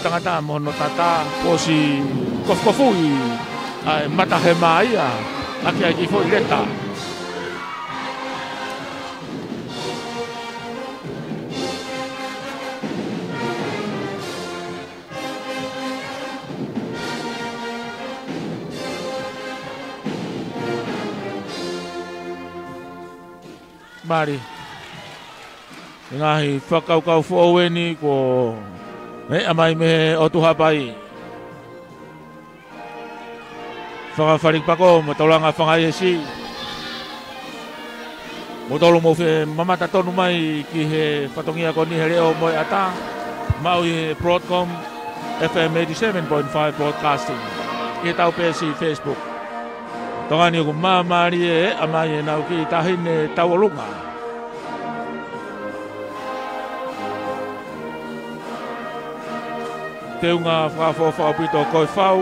Tangata mo no tata posi kofui ai mata he mai a aki ai foi leta mari ngahi whakau fuaweni ko amai me o tuha pai whakafarik pako mo taulanga whangai si mo tolo mo fe mamata tonu mai ki he whatongia ko ni he reo mo ata mau i Broadcom FM 87.5 broadcasting ki tau pesi Facebook tongani ko mamari e amai e nau ki tahine tauolunga teunga whakawhawhawapito koe whau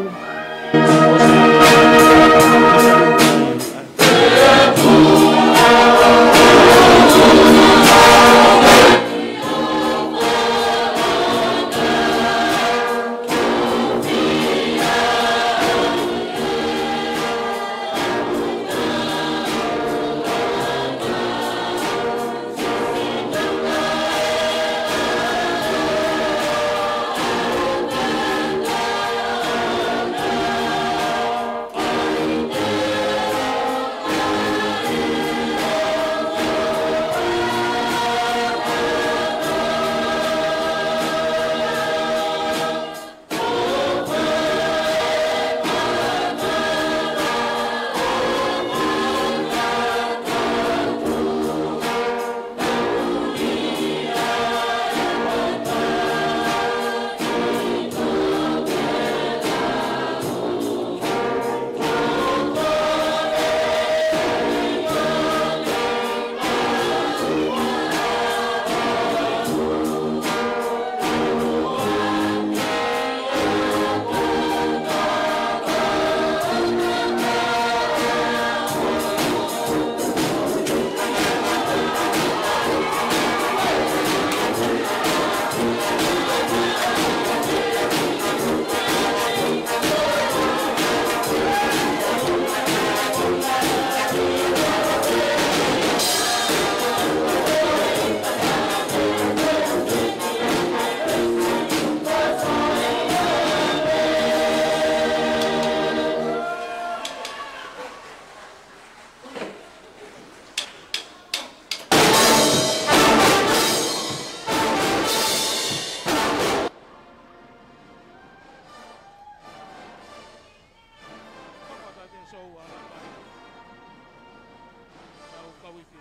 wifi.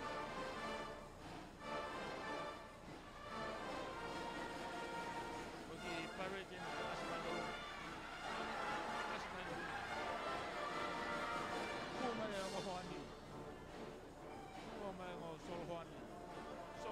Bagi parade yang asmado. Asmado. Kuma yang mohoni. Kuma yang solhoni. So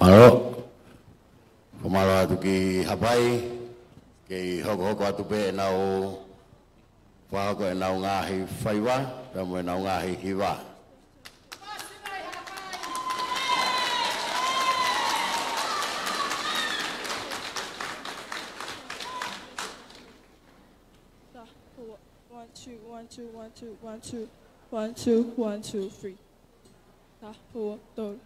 Halo, kumalo atu ki hapai, ki hoko atu pe nau, wahako nau ngahi whaiwa, tamu nau ngahi hiwa. One, two, one, two, one, two, one, two, one, two, one, two, three. Four, two.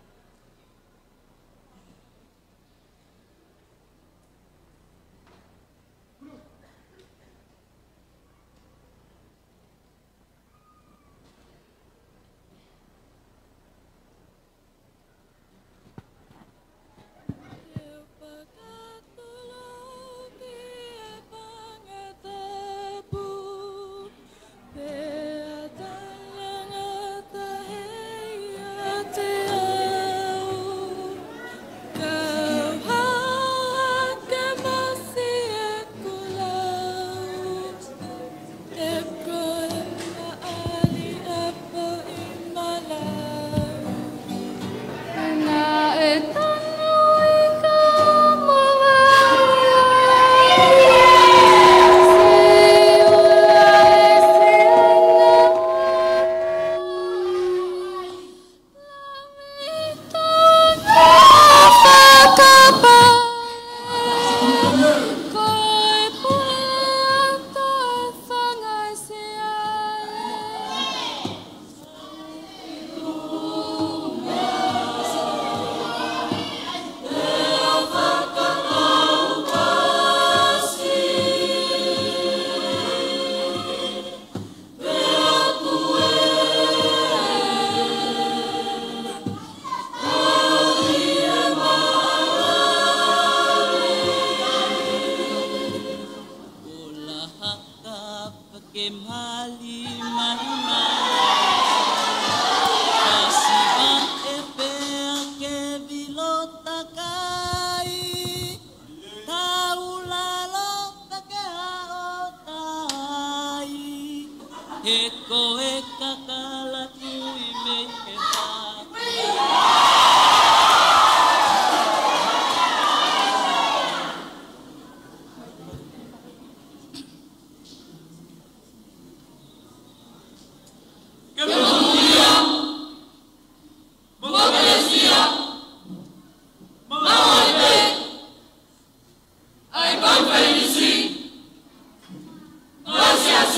Gracias.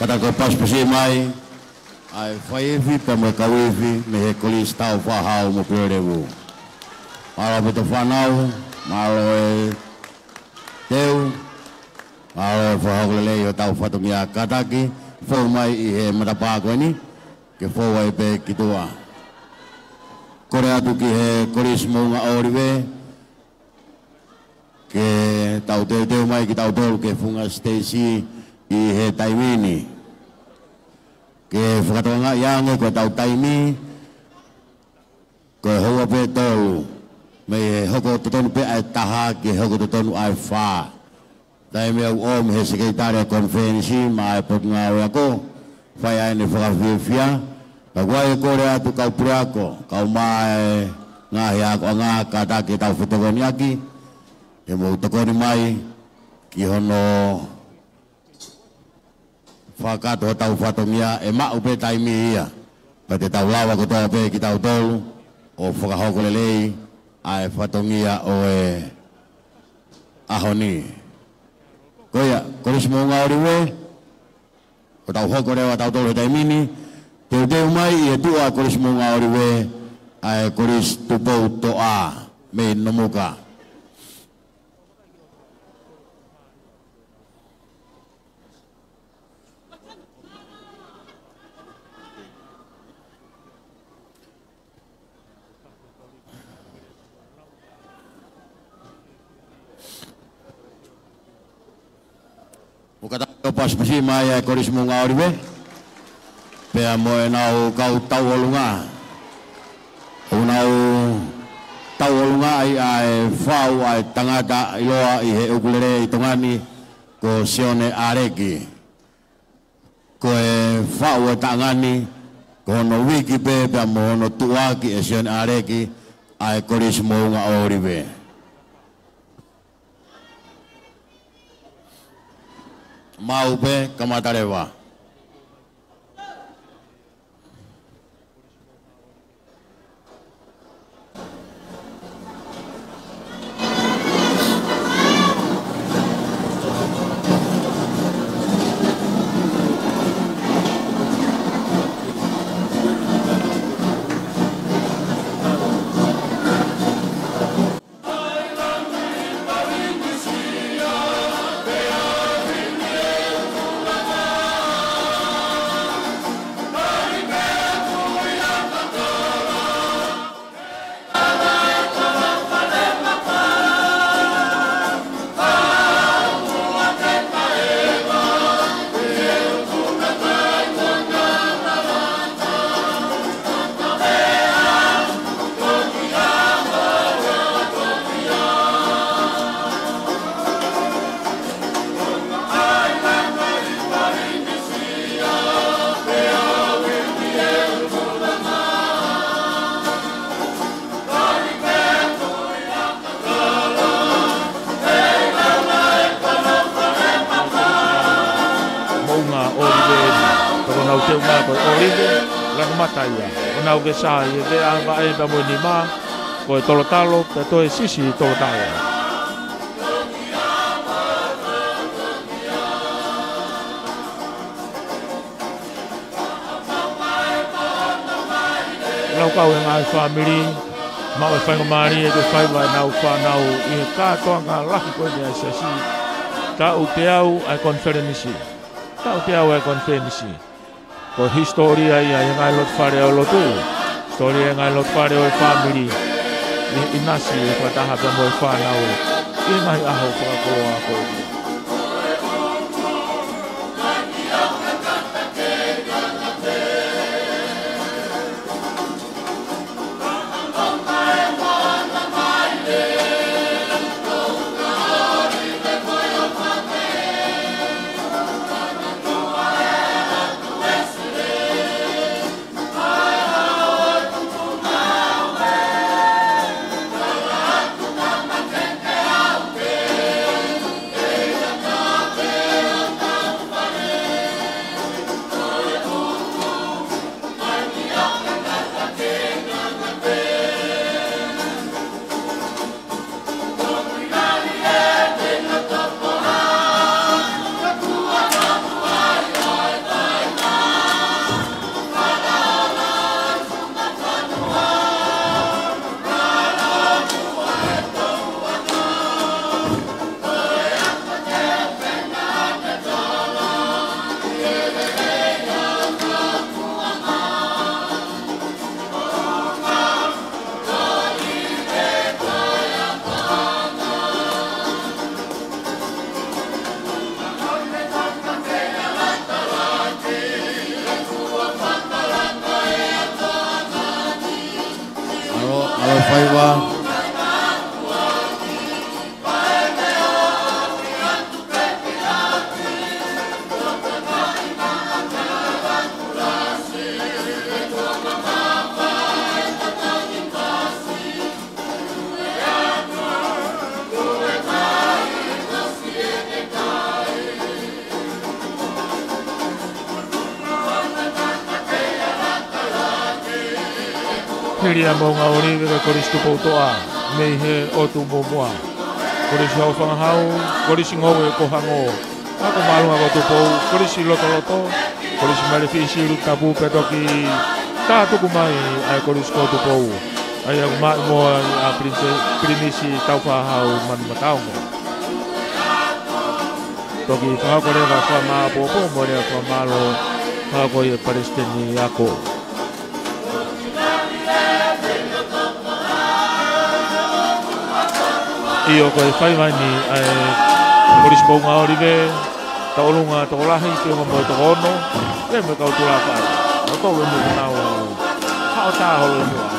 Kata ko pas pasimay ay faivi pamakawivi me kolis tau fahau mo perebu. Malo beto fanau, malo teu, malo fahau lele yo tau fatumia kataki, fo mai ihe matapako ni ke fo wai pe kitua. Korea tu ki he kolis mo nga orive ke tau teu mai ki tau tolu ke funga Stacy ihe taimini ke whakatoanga iange ko tau taimi ko hoa pe tolu me hoko totonu pe ai taha ke hoko totonu ai wha taimi au om he sekretaria konferensi ma ai potngawe ako whai ai ne whakawhiwhia ka guai kore atu kau purako kau mai ngahi ako ngā kata ke tau whetokoni aki ke mo tokoni mai ki hono whakato tau whatongia e mau pe taimi ia pa te tau lawa ko toa pe ki tau tolu o whakahoko lelei ai whatongia o e ahoni koia koris mo ngā oriwe ko tau hoko rewa tau tolu he taimini teu teu mai e tua koris mo ngā oriwe ai koris tupou toa me nomuka o kata pas pasi mai ai koris mo ngā oriwe pea mo e nau kau tau olunga o nau tau olunga ai ai whau ai tangata iloa i he ukulere i tongani ko Sione Areki ko e whau e tangani ko hono wiki pe pea mo hono tuaki e Sione Areki ai koris mo nga oribe. Mau be kamatarewa. Nau ke sa ye ke anga e ba mo ni ma ko tolo talo pe to sisi tolo talo nau ka we ngai family ma o fa ngari e ke fai vai nau fa nau i ka to anga la ko ni sa si ta u te au ai conference ta u te au ai conference ko historia ia ngai lot fare o lo tu historia ngai lot fare o family ni nasi e fa ta ha pe mo fa na o i ngai a ho fa ko a ko Piria mo nga ori ke koristu potoa me he o tu moa korisi au whangahau korisi ngowe ko hango ako malunga ko tu pou korisi loto loto korisi malefisi rutapu petoki ta tuku mai ai korisi ko tu pou ai aku mak mo a primisi tau whahau man mataungo toki whakore ka whama popo mo rea whamalo whakoi e Palestini ako iyo ko fai mai ni polis bonga orive ta olunga to lahi te mo to ono e me ka utula pa to we mo na o ha ta ho lo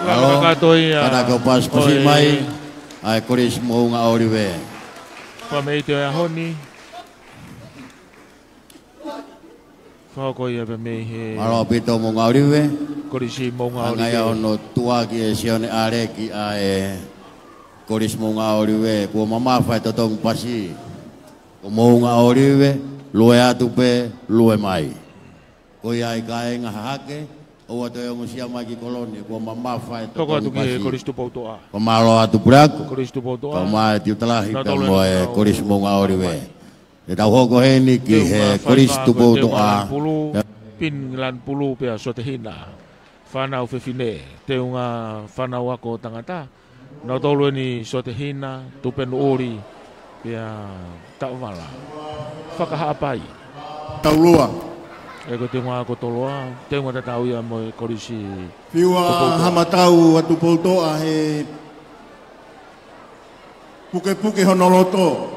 Lama katoi Kada ko pas pasimay. Ay koris mo nga oriwe. Pameito ya honi. Koko ia pemehe. Malo pito mo nga oriwe. Korisi mo nga oriwe. Ngaya ono tua ki sione areki ae. Koris mo nga oriwe. Ko mama fai totong pasi. Ko mo nga oriwe. Lue atu pe lue mai. Ko ia ikae nga hake. O ato yung siya magi koloni ko mamafa ito toko atu ki koris tu pautoa pamalo atu brak koris tu pautoa pama tiu telah hitam moe koris mo ngaoriwe eta hogo heni ki he koris tu pautoa pin lan pulu pe sotehina fana ufefine te unga fana wako tangata na tolo ni sotehina tupen ori pia tawala fakahapai taulua eko te ngā kotoloa, te ngā tatau ia mo korisi. Whiua hamatau atu poutoa he puke honoloto.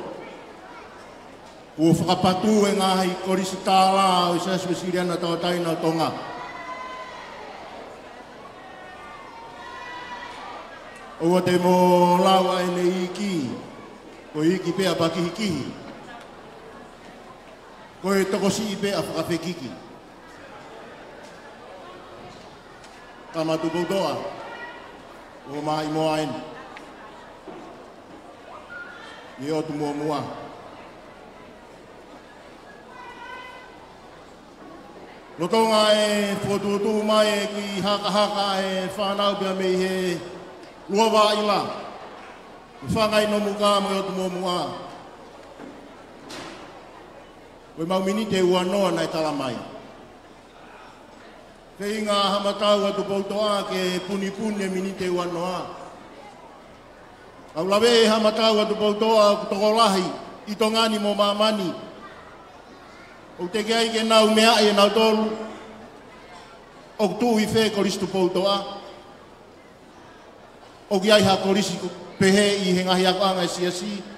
Ua whakapatu e ngahi korisi tāla o isa spesiriana tawatai na tonga. Ua te mo lawa e ne iki, ko iki pea pakihikihi. Koe toko si ipe a whakawhekiki. Kamatu poutoa. O mai moa en. I o tu mua. Lotonga e whotutu mai e ki haka e whanau pia mei he luawa ila. Whangai no muka mo i o tu mua. Koe mau minite ua noa nai talamai. Kei ngā hamatau atu poutoa ke puni minite ua noa. Au lawe hamatau atu poutoa tokolahi i tongani mo mamani. O te kei ke nau mea e nau tolu. O tu i whe koristu poutoa. O ki ai ha korisi pehe i he ngahi ako anga e siasi.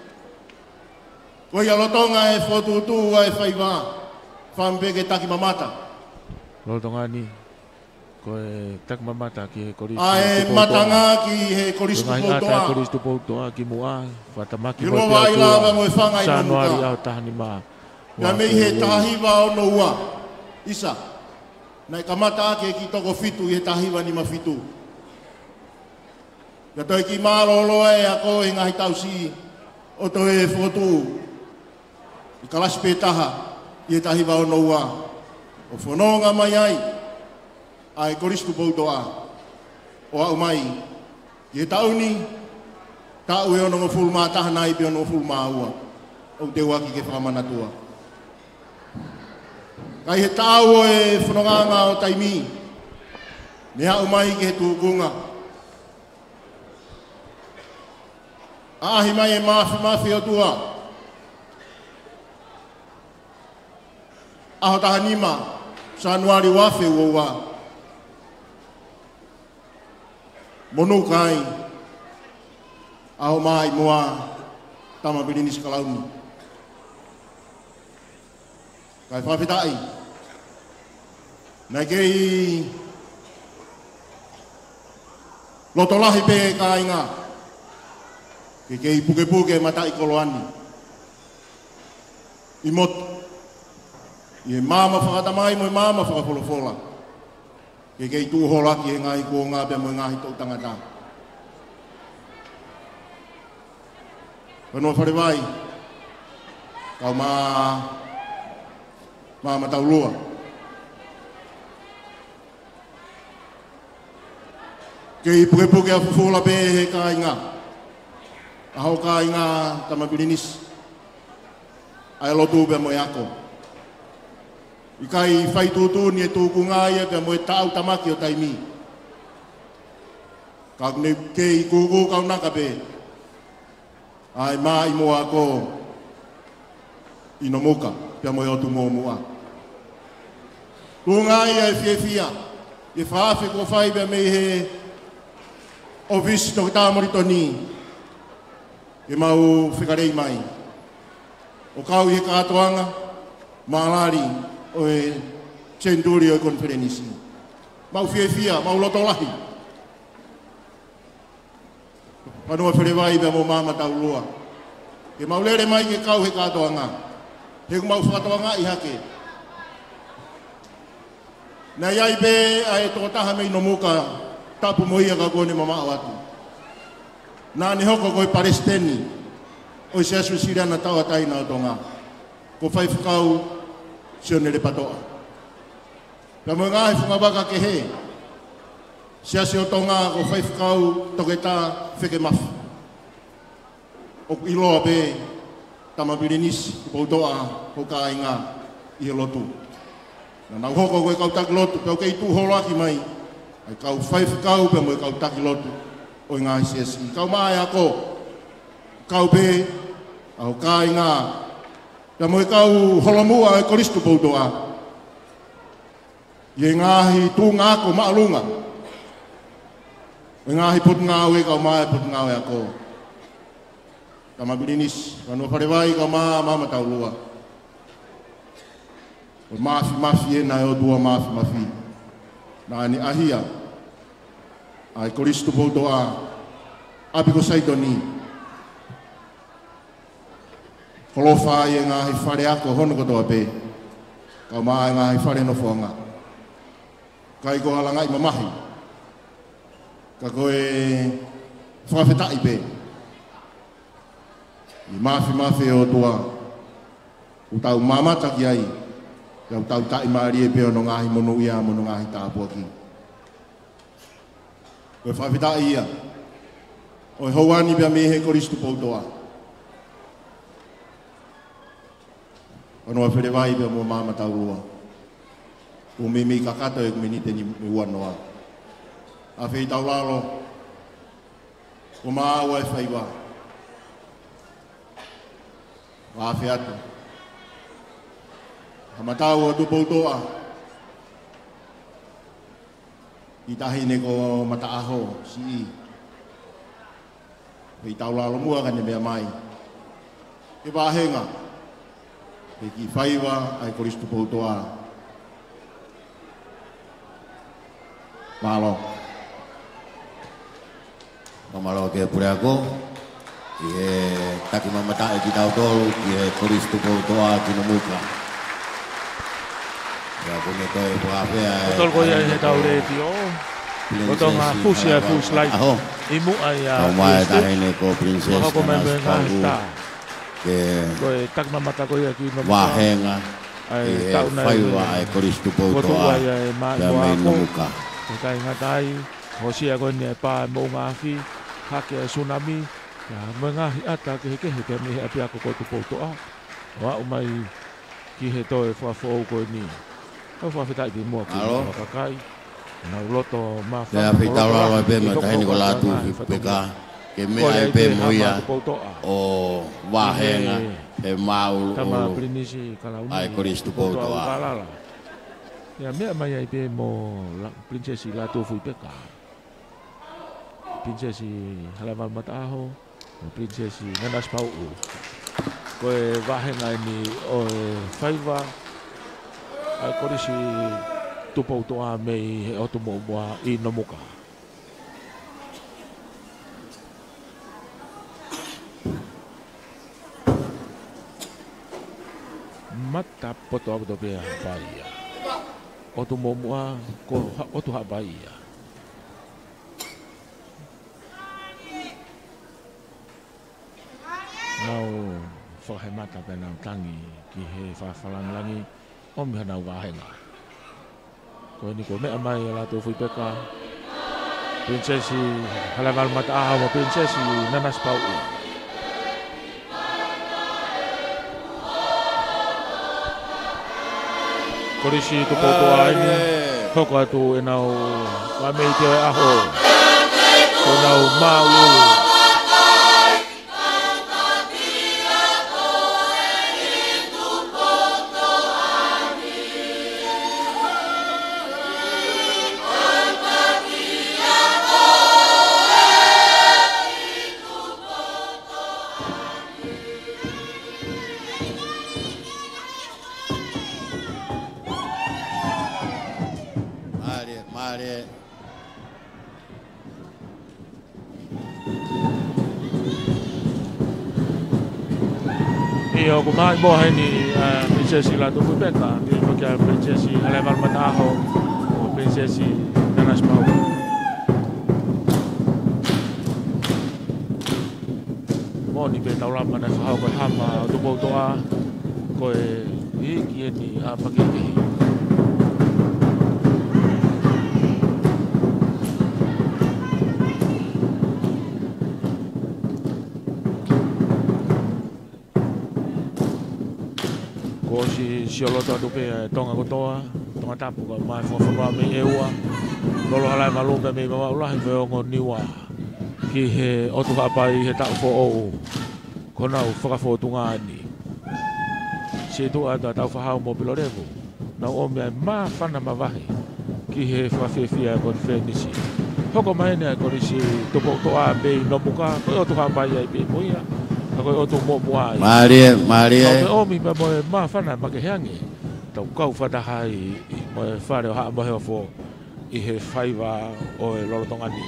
Koe ia lotonga e whotutu e whaiva, whampeke taki mamata. Lotonga ni, koe taki mamata ki he koristu poutoa. A e matanga ki he koristu poutoa. Ngai ata koristu poutoa ki mua, whatamaki mo pia tua. Ilova mo e whangai no muka. Sanuari au tahani maa. Ia mei he tahiwa o no ua. Isa, nai kamata ake ki toko fitu i he tahiwa ni mafitu. Ia toi ki maroloa e ako e ngahi tausi o to e whotu. I kalasi pētaha, i e tahiwa o noua. O whanonga mai ai, ai koristu poutoa. O au mai, i e tauni, tau e ono ngo fulma taha nai pe ono fulma ua. O te waki ke whamanatua. Kai he tau e whanonganga o taimi, ne au mai ke he tūkunga. Ahi mai e mafi o tua. Aho taha nima, sanuari wafe uowa. Monu kai, aho mai moa, tama bilinis kalauni. Kai whawhetai, nai kei lotolahi pe ka inga, kei puke matai koloani. I motu. I mama whakatamai mo i mama whakapolofola. Kei tūhola ki e ngai kua ngā pia mo i ngahi tau tangata. Whanua wharewai, kau mama tau lua. Kei puke a fufola pe he ka inga. Aho ka inga tamabilinis. Ai lotu pia mo i ako. I kai whai tūtū ni e tūku ngāia pia mo e tāu tamaki o taimi. Ka ne kei kūku kau naka pe. Ai mai mo ako ino moka pia mo e otu mō mua. Tū ngāia e whia. E whaafe ko whai pia mei he ofisi toki tāmori toni. E mau whikarei mai. O kau i he kātoanga, maalari, o e Centurio e Conferenisi. Mau whia, mau lotolahi. Panua whirewai bea mo mama tau lua. Ke maulere mai ke kau he katoanga. He kumau whakatoanga i hake. Na iai be ai tō taha mei no muka tapu moia ka kone mama awatu. Nā ni hoko koe Palestini. O se asu siriana tau atai na o tonga. Ko whai whakau sio nere patoa. Pea mo ngāhi whungabaka ke he. Se asu o tonga ko whai whakau toke tā wheke mafu. O iloa be tamabilinisi ko poutoa ko ka inga i he lotu. Na nau hoko koe kau taki lotu, peo kei tū holoaki mai. Ai kau whai whakau pea mo kau taki lotu o i ngāhi siasi. Kau mai ako, kau be, au ka inga. Pea mo kau holomua e koristu poutoa. I ngāhi tū ngāko maalunga. O ngāhi putu ngāwe kau mai putu ngāwe ako. Tamabilinis, kanu wharewai kau mama tau lua. O mafi e na o dua mafi. Na ni ahia. Ai koristu poutoa. Abi ko saitoni. Kolofa e ngahi whare ako hono kotoa pe. Kau maa ngahi whare no whonga. Kai ko halanga i mamahi. Ka koe whawhetai pe. I mafi e o tua. Utau mamata ki ai. Kau tau tai maari e peo no ngahi mono ia mono ngahi tāpua ki. Koe whawhetai ia. O hauani pia me he koristu poutoa. Anoa wherewai pia mua mama taurua. O me mei kakato e kumenite ni uanoa. A whei tau lalo. O maaua e whaiwa. A whe atu. Hamatau o tu poutoa. I tahi ne ko mataaho si i. Hei tau lalo mua kane mea mai. E wāhenga. Hei ki whaiwa ai koristu poutoa. Malo. Mamalo ke pure ako. Ki he taki mamata e ki tau tolu. Ki he koristu poutoa ki no muka. Ya kone toi puapea e... Kotol ko ia he tau reti o. Kotol ngā fusia fus lai. Imu ai a... Kau mai tahine ko princess Maka ko membe ngā hita. Ke... Koe tak mamata ko ia ki no muka. Wahenga. Ai E tau nai. whaiwa e koristu poutoa. Kotua ia e maa Pea mei no muka. Ko kai ngatai. Hosia ko ni e pā mō ngāwhi. Hake e tsunami. Ya mo ngāhi ata ke he pea mihe api ako ko tu poutoa. Wa umai ki he toe whafou ko ni. Kau whawhetai ki mua ki whakakai. Nau loto mawha. Pea whitau lalo e pe me tahini ko latu peka. Ke mea e pe moia o wahenga e maulu Tama ulu. prinisi kalauni. Ai koristu poutoa. Kalala. Ya mea mai ai pe mo prinsesi latu fui peka. Prinsesi halamal mataho. Prinsesi nanas pau. Koe wahenga ni o whaiwa. Ai korisi tupou toa mei he oto mo mua I no muka. Mata poto abdo pe hapaia. Oto mo mua ko oto hapaia. Mau whahemata pe nau tangi ki he whawhalang langi. Om hana wahenga. Ko ni ko mea mai la tu fui peka. Prinsesi halamal mata wa prinsesi nanas pau. Korisi tu poto ai. Hoko atu e nau wa mei te aho. Ko nau mau. Mare. Io kumai mo ni prinsesi la tu beka ni pakai prinsesi level mataho prinsesi Nanas Pau. Mo ni be tau lama na hau ko hama tu bo toa ko e ni a pakai. Si olo to pe tonga ko toa tonga tapu ko mai fo me ewa lolo ala malu pe me ma ulah ve ngo niwa ki he otu ka pai he ta fo o ko na u fa fo tunga ni si tu ada ta fa ha mo pilo revo na o me ma fa na ma vahe ki he fa fe fia ko fe ni si hoko mai ne ko si to po to a be no buka ko otu ka pai ai pe mo ia ko otu mo ai Maria o mi pa mo ma fa na ma ke hangi tau kau whata hai mo e whare o haa mohe o fo I he whaiwa o e lorotongani.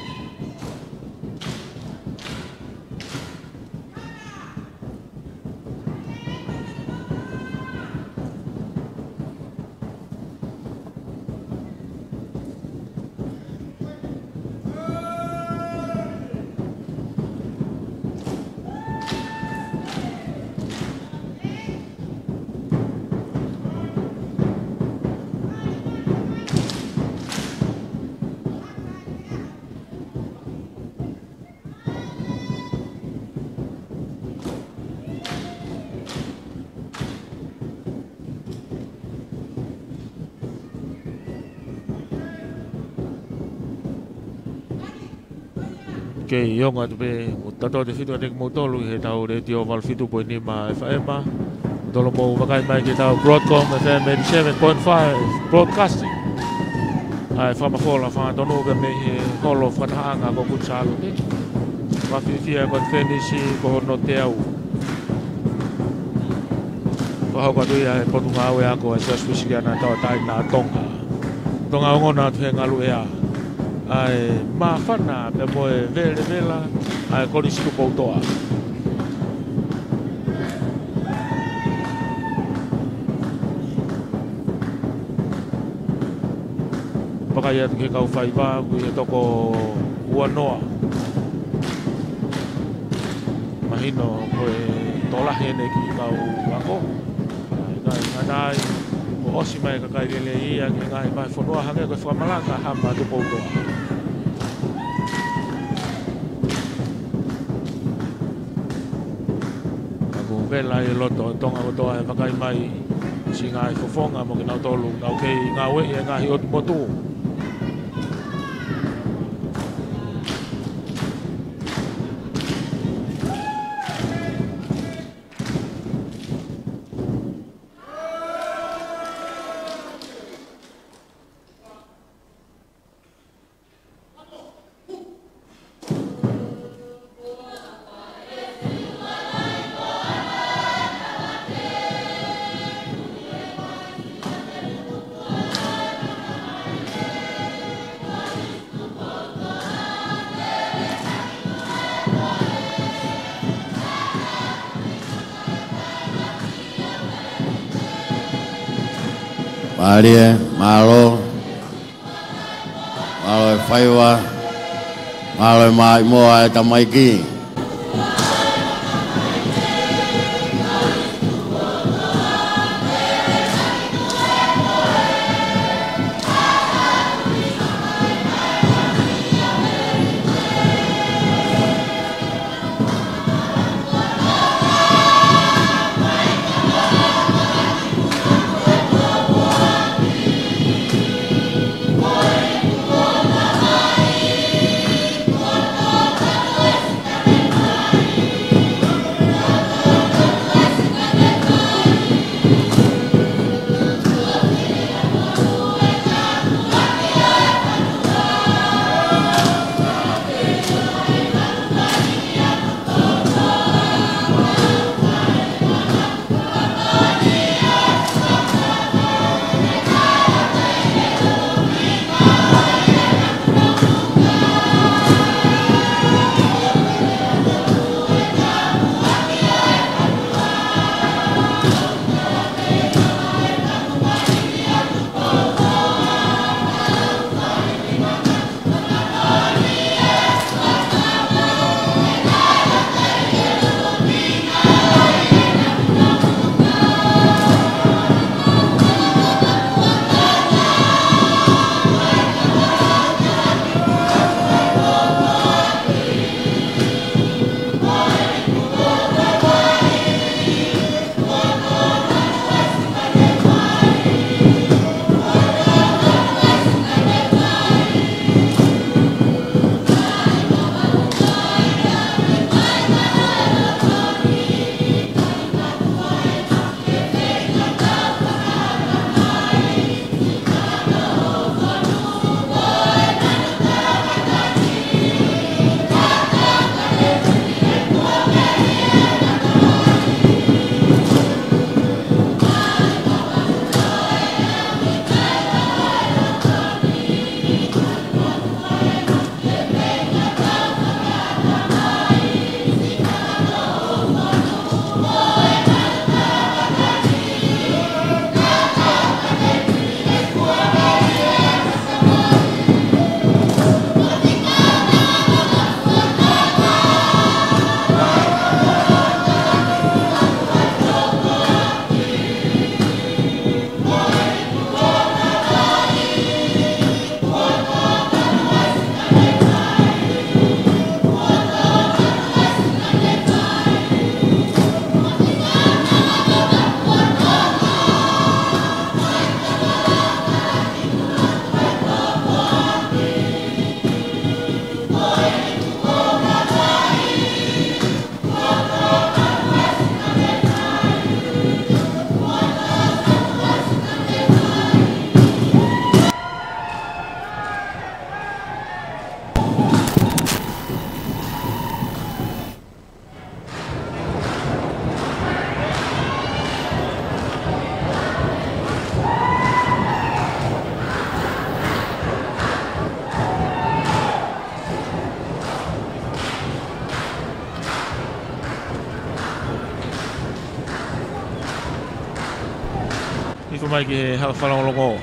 Ke ionga te pe o tato te fitu anek motolu he tau re tio mal fitu po ni ma FM tolo mo makai mai ke tau Broadcom FM 87.5 broadcasting ai fa ma fola fa tonu ke me he kolo fa hanga ko kutsalo ni fa fia ko fenisi ko no te au fa ko tu ya po tu ngau ya ko sa spesial na tau tai na tonga ngona te ngalu ya ai mafana pe moe vele vela ai kolisi ku poutoa pakaya ke kau fai ba ku e toko ua noa mahino ko e tola hene ki kau ako ai ngai o osi mai ka kai lele ia ke ngai mai fonua hange ko fa malanga hamba tu poutoa vela e loto tonga o toa e wakai mai si ngai fofonga mo ke nau tolu ngau kei ngau e ngai o motu Maria, malo e whaiwa, malo e mai moa e tamaiki. mai ki ha whalongolongo.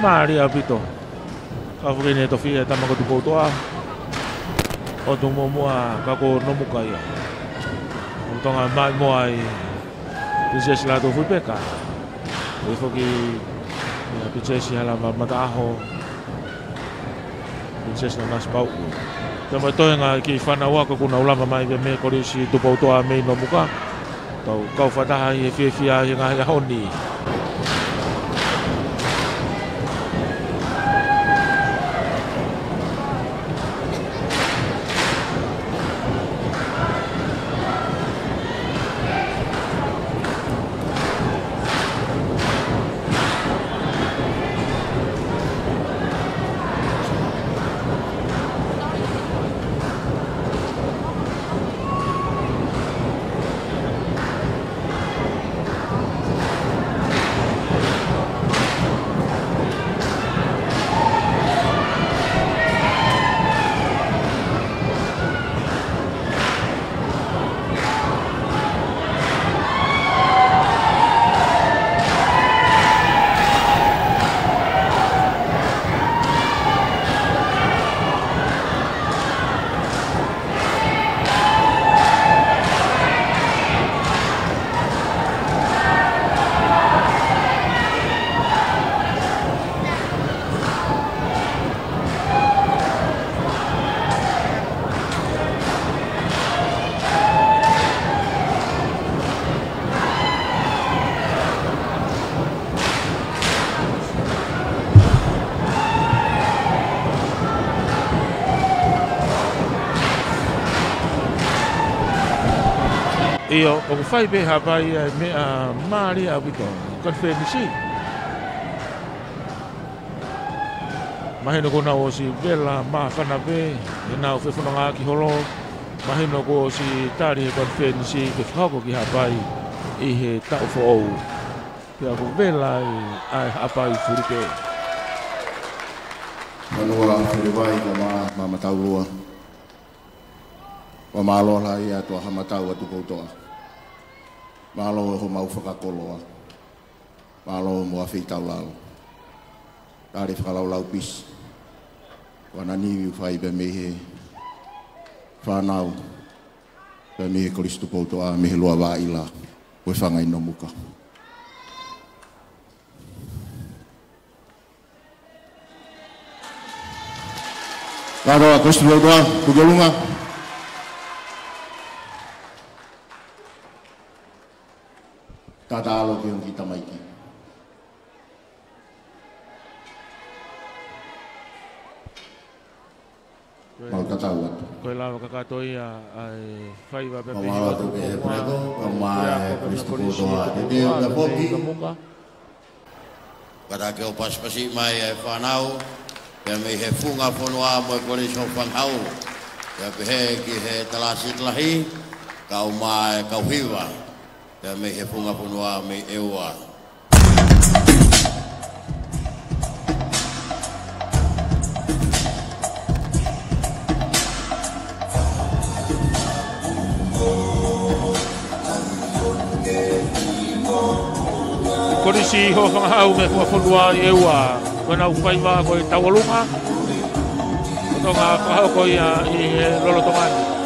Maria Pito. Ka whakene to whia tamako tu koutoa. O tu mua kako nomuka ia. O tonga mai moa i Princess Lato Fuipeka. E whoki Princess hala mataho. Princess na nas pau. Tama toenga ki whanau ako kuna ulama mai me korisi tu koutoa me nomuka. Tau kau whataha i e whia i ngā honi. Io o fai be hapai me a Maria Pito. Kan fenisi. Mahino ko na o si Bella ma kana be na o fefono nga ki holo. Mahino ko si Tari kan fenisi ke fako ki hapai I he tau fo o. Pia ko Bella ai hapai furike. Manua furiwai ka ma taurua. Wa malo la ia to ha matau atu koutoa. Malo ho mau whakakoloa. Malo mo awhitau lalo. Tare whakalau lau pis. Wana niwi whai be mehe whanau. Be mehe koristu koutoa mehe lua waila. Ue whangai no muka. Karoa koristu koutoa, kujalunga. Tata alo ke yung kita maiki. Mau tatawat. Koe lawa kakatoi ai whai wa pepe. Mau tu ke prego, mau Kristo kotoa. Jadi udah popi. Kada ke o paspasi mai e whanau. Ke me he funga whanua mo e kore so whanau. Ke he ki he talasi tlahi. Kau mai kau hiwa. Ke me he funga whanua me eua. Korisi ho whangahau me whanua I eua. Kona uwhaiwa koe tawalunga. Tonga whahau koe I lolo tongani.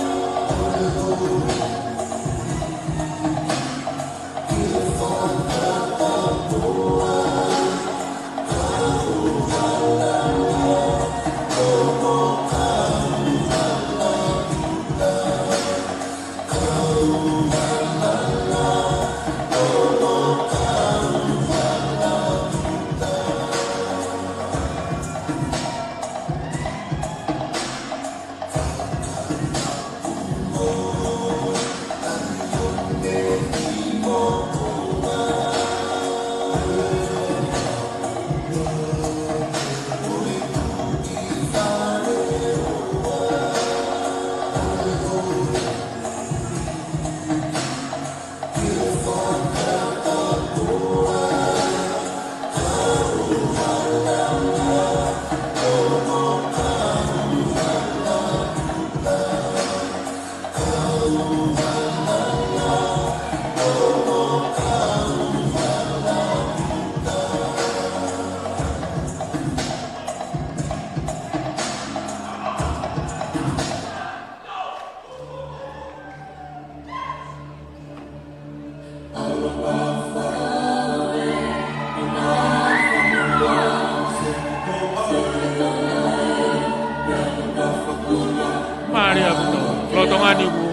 mani ku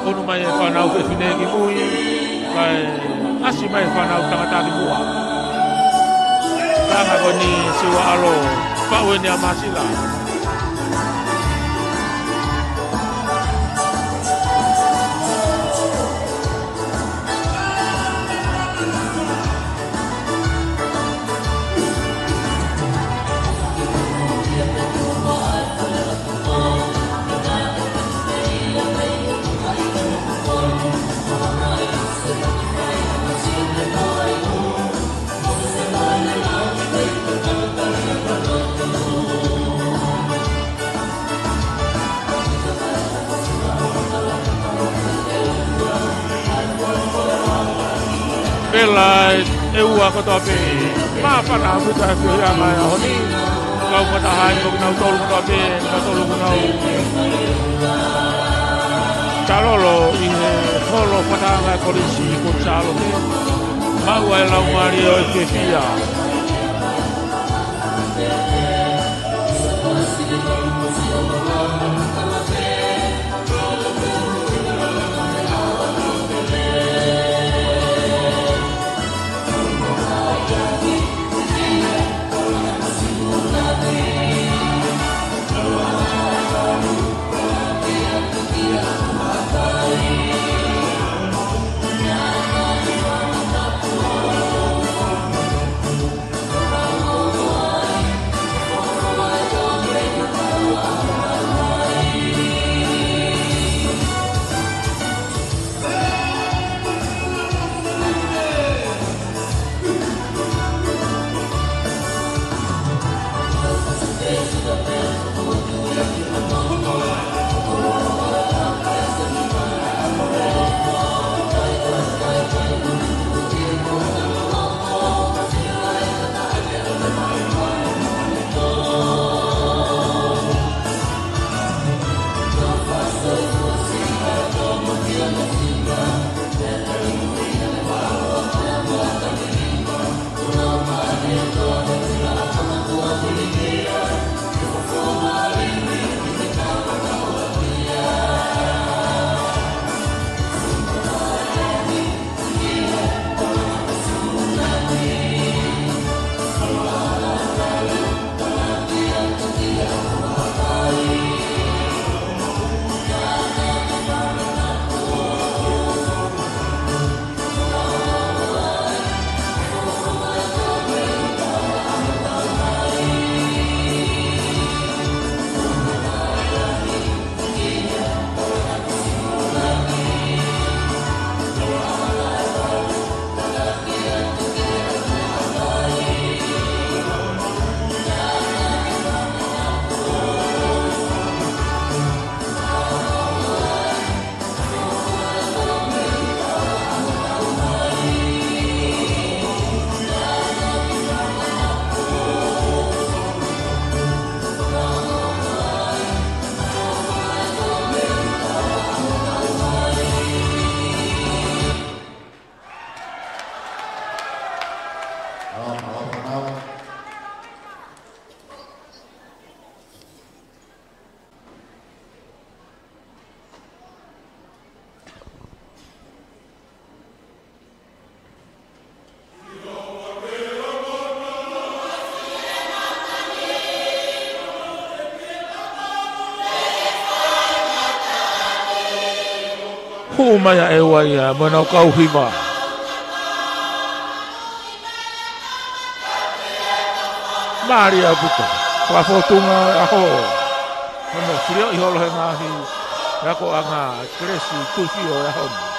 onu mai e whanau whewhine ki mui kai asi mai whanau tangata ki mua tanga ko ni siwa alo pa'we ni a masila Pela e ua ko tope ma pana puta fi ya mai honi kau kata hai ko nau tolu tope na tolu nau calolo i holo patanga ko risi ko chalo ke ma wa la mario e fia Humaya e waia mana kau hima. Maria buka. Kwa fotunga aho. Mana frio i holo henga hi. Rako anga kresi tufi o aho.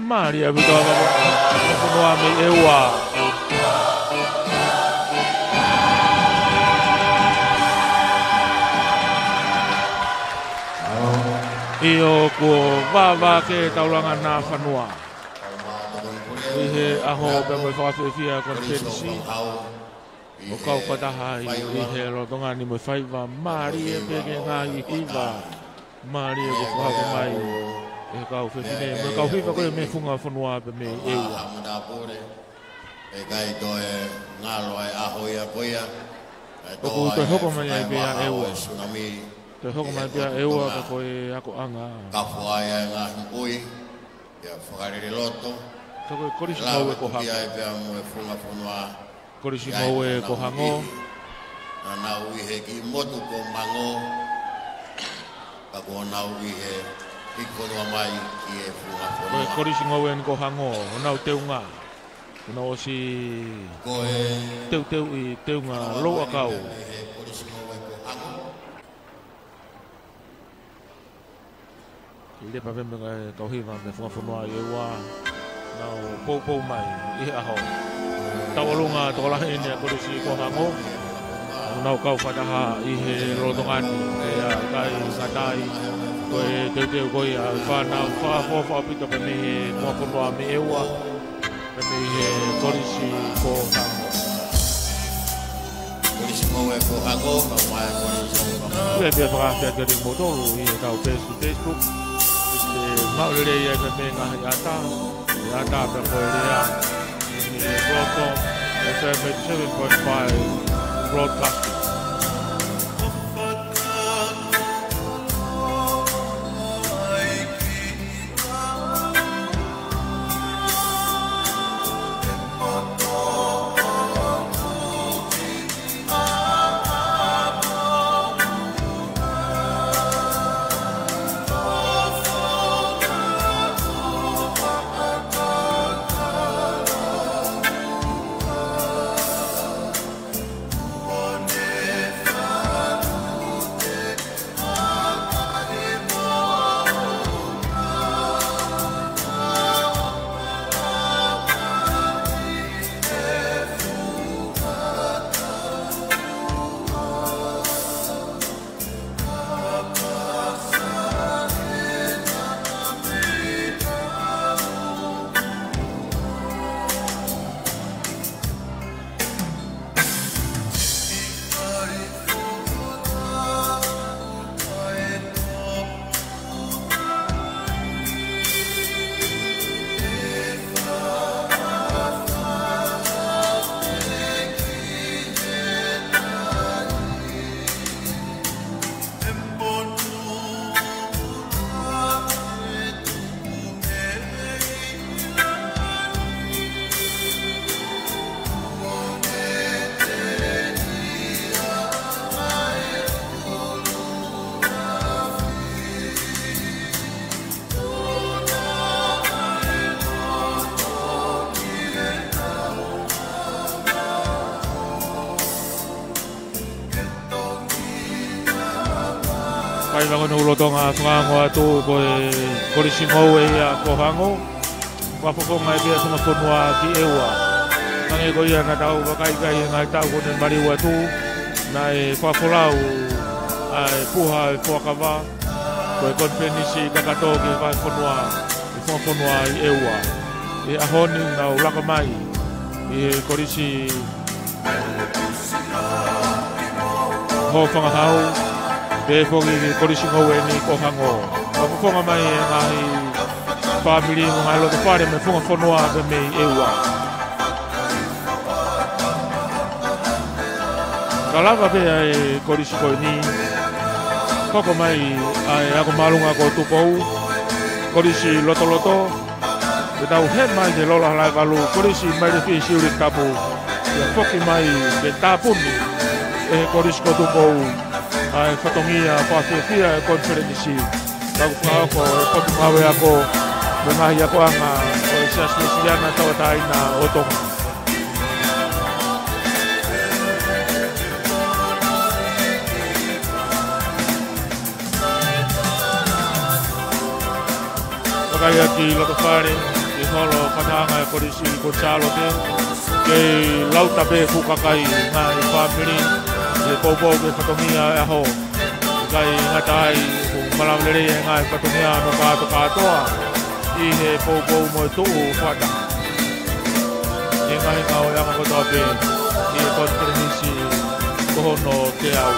Maria vitoa whapunua me eua. Io ko vava ke taulanga na whanua. Ihe aho pe mo whawhiwhia konferensi. O kau whataha i he rotonga ni mo whaiva Mari e peke ngā i hiva. Mari e ko whahako mai e kau whewhine. Mo kau hiva koe me whunga whanua pe me eua. E kai toe ngalo ai aho ia koia. O ko te hoko mai ai pea eua. Tsunami. Te hoko mai pea eua ka koe ako anga. Ka whaia ngā himpui. Ia whakarere loto. Ka koe korisi mau e ko hako. Ia e pea mo e whunga whanua. Korisi mau e ko hango. Na nau i he ki motu ko mango. Ka ko nau i he ki whanua mai ki e whunga whanua. Koe korisi mau e ko hango. O nau teu ngā. O nau osi teu i teu ngā loa kau. Ile pa vembe kau hiva me whunga whanua i eua. Nau pou mai i aho. Tawalunga tokolahi ine korisi ko hango. Nau kau whataha i he rotongani. Kea kai ngatai. Koe teu koe a whanau whawhawhawhapita pe me he mua whanua me eua. Pe me he korisi ko hango. Korisi mau e ko hango. Ka mai korisi ko hango. Kue pia whakawhia te ringo tolu i he kau Facebook. Maurere ia me me ngahi ata. Ata pe koe rea. Roto, 77.5 broadcasting. Pai wango no lotonga whangango atu koe korisi mau e a ko hango. Wapokonga e pia suna whanua ki eua. Nange ko ia na tau wakai ngai tau kone mariu atu. Na e whakolau ai puha e whakawa. Koe konfenisi kakato ki whanua i eua. E ahoni na ulaka mai. I korisi ho whangahau. Pe fongi korisi ngau e ni ko hango. Ako fonga mai e ngai family ngai lo te whare me fonga whanua pe me eua. Kalava pe e korisi ko ni. Koko mai ai ako malunga ko tupou. Korisi loto. Pe tau he mai te lola halai walu. Korisi mai te fi siuri tapu. Ia foki mai te tapuni. E korisi ko tupou. Ai whatongia whawhiwhia e konferenisi. Kau whaako e potungawe ako. Me ngahi ako anga o e siasmesiana tawataina o tonga. Wakai aki loto whare. E holo patanga e korisi Gonzalo te ke lauta be fukakai ngai family e popo ke fatomia e ho kai ngatai ku malamere ngai fatomia no katoa i he popo mo tu fata e ngai ngau ya ko to be i kontremisi kono te au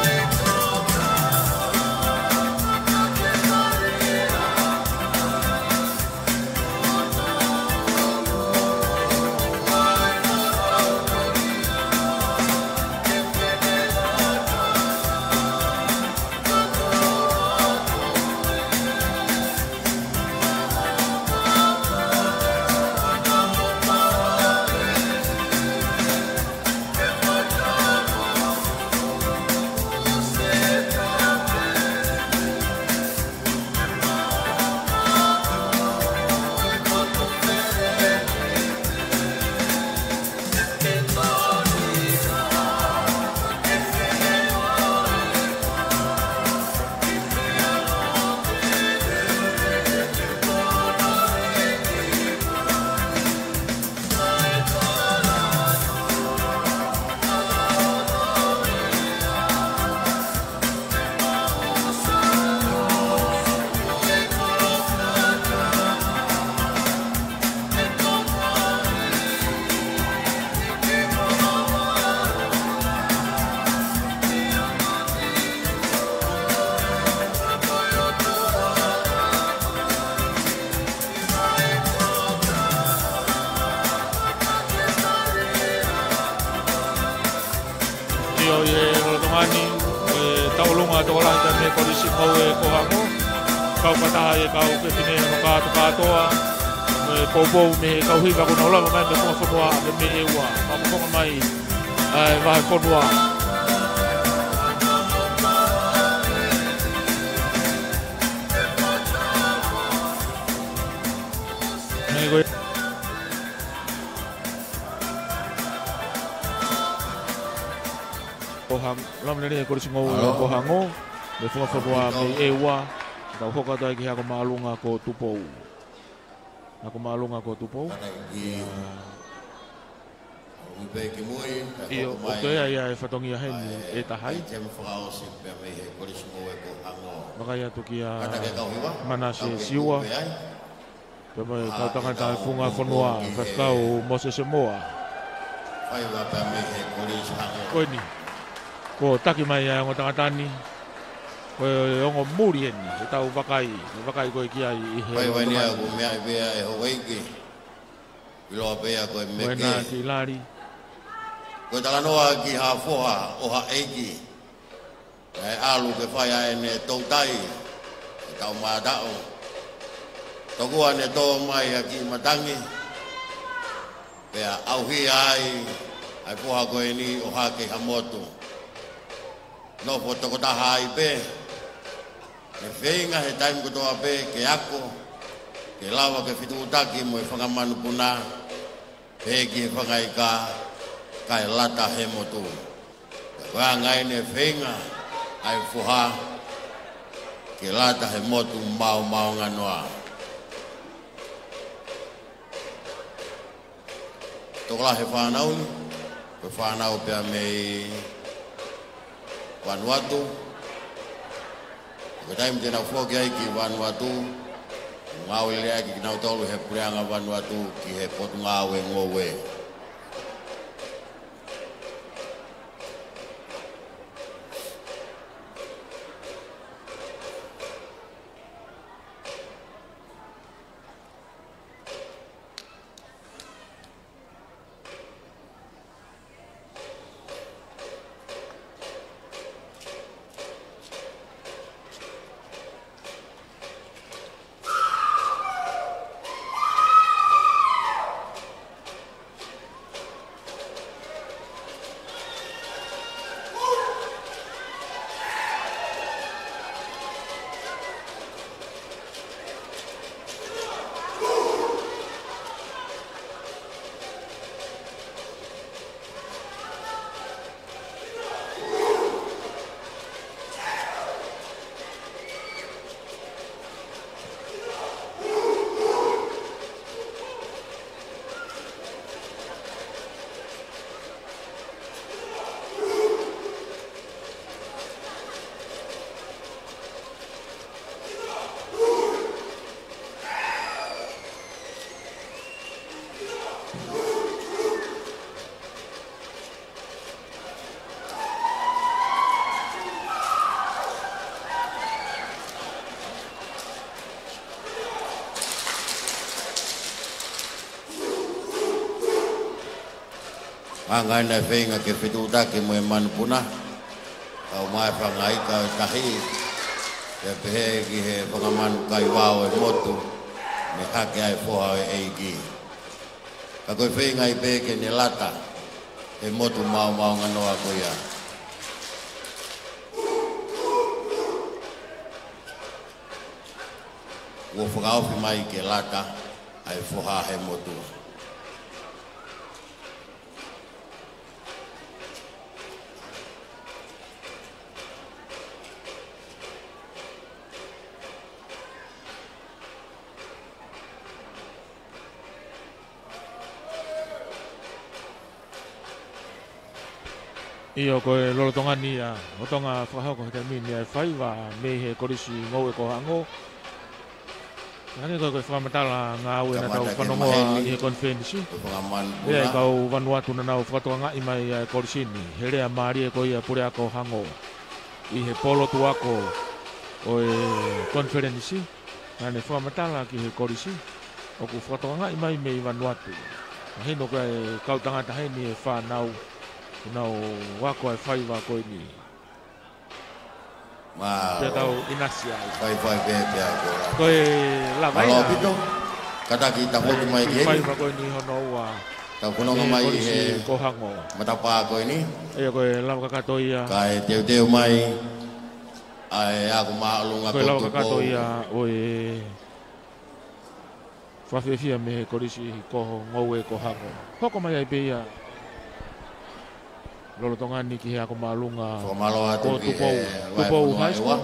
taulunga to la ta me korisi ko e ko hamo kau kata e kau ke tine no katoa me popo me kau hi ka ko no la me ko fonua me e wa ma ko mai ai va fonua me go Pohang lam nene ko singo ko hango me fo me ewa da hoka da ki ha ko malunga ko tupo ako malunga ko tupo io okay ai fatongi hen e tahai makaya to kia manase siwa pema ka tanga ta funga fonua faskau moses moa ko ni ko taki mai ya ngo tangatani ko ngo murien e tau vakai ko kia i he vai ni a me ai be e ho weki lo be a ko me ke na kilari ko tala noa ki ha foha o ha eki ai alu ke fai ai ne tau tai tau ma dao to ko ane to mai aki matangi pe au hi ai foha ko ni o ha ke hamoto no foto ko ta hai be e venga he time ko to be ke ako ke lawa ke fitu taki mo fanga manu puna pe ki fanga ika kai lata he motu wa ngai ne venga ai fuha ke lata he motu mau nganoa to la he fanau ni ko fanau pe me Vanuatu, ko time tena foki ai ki Vanuatu, ngau le ai ki nau tolu he pureanga Vanuatu ki he pot ngau e ngowe. Angai na whenga ke whituta ke moe manu puna. Kau mai whangai ka tahi. Te pehe ki he whangamanu kai wao e motu. Me hake ai whoha e eiki. Ka koe whenga i peke ne lata. E motu mau nganoa koia. Ua whakaofi mai ke lata. Ai whoha he motu. Iyo koe lolo tonga nia, o tonga whakahau ko te mini ai whaiwa me he korisi ngau e ko hango. Hangi koe koe whakamatala ngā ue na tau whanongoa i he konfenisi. Ea i kau Vanuatu na nau whakatoa i mai ai korisi ni. He rea maari e koe ia pure ako hango. I he polo tu ako o e konferenisi. Ngane whakamatala ki he korisi. O ku whakatoa i mai me i Vanuatu. Hino koe kau tangata heni e whanau. Nau wako ai whaiwa koe ni. Pia tau inasi ai. Whai pēpea koe. Koe la vaina. Malo pito. Kataki ta hoki mai ki heni. Whaiwa koe ni hono ua. Tau kunonga mai he. Kohango. Matapā koe ni. Ea koe lau kakatoia. Kai teu mai. Ai aku maalunga koe lau kakatoia oe. Whawhiawhia me he korisi koho ngau e kohango. Hoko mai ai peia. Lolo tonga ni ki he ako maalunga ko tupou high school.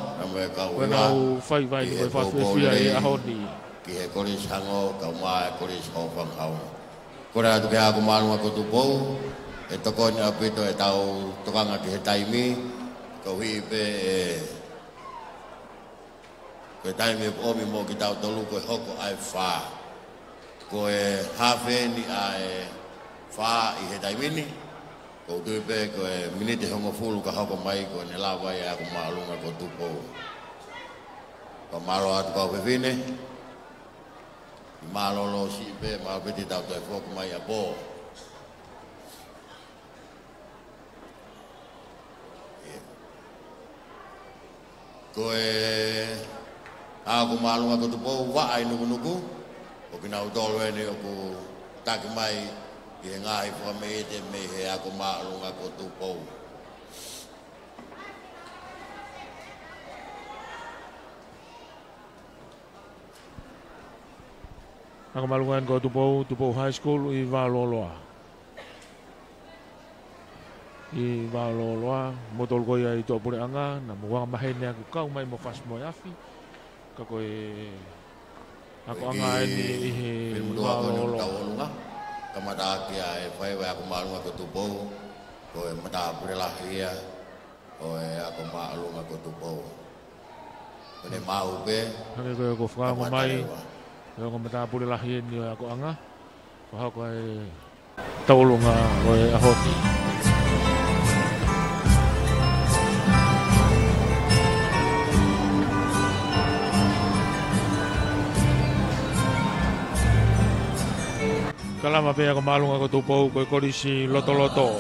Koe nau whaiwai ni koe whawhiawhia e ahoni. Ki he koris hango, kau maa koris hofang hau. Kore atu ke ako maalunga ko tupou. E toko ni apito e tau tokanga ki he taimi. Kau hipe e... Koe taimi e omi mo ki tau tolu koe hoko ai wha. Koe hawhe ni ai wha i he taimi ni. Ko tui pe ko e minite hongo fulu ka hoko mai ko ne lawa ia ko maalunga ko tupo. Ko malo atu ka whewhine. Malo lo si pe ma peti tau te foko mai a po. Ko e ako maalunga ko tupo wa ai nuku nuku. Ko kina utolo ene o ko taki mai. Ia ngai whamete me he ako maalunga ko tupou. Ako maalunga ko tupou high school i Valoloa. I Valoloa, motol ko ia i tō pure anga, na muwanga mahene aku kau mai mo fas mo yafi. Ka koe ako anga ni i he Valoloa. Kamata kia e whaiwa ako maalunga ko tupou. Ko e mata pure lahia. Ko e ako maalunga ko tupou. Ko ne mahu pe. Hake koe ko whakaango mai. Ko ko mata pure lahia ni ako anga. Ko hako e taulunga o e ahoti. Kalama pe ako maalunga ko tupou koe korisi loto.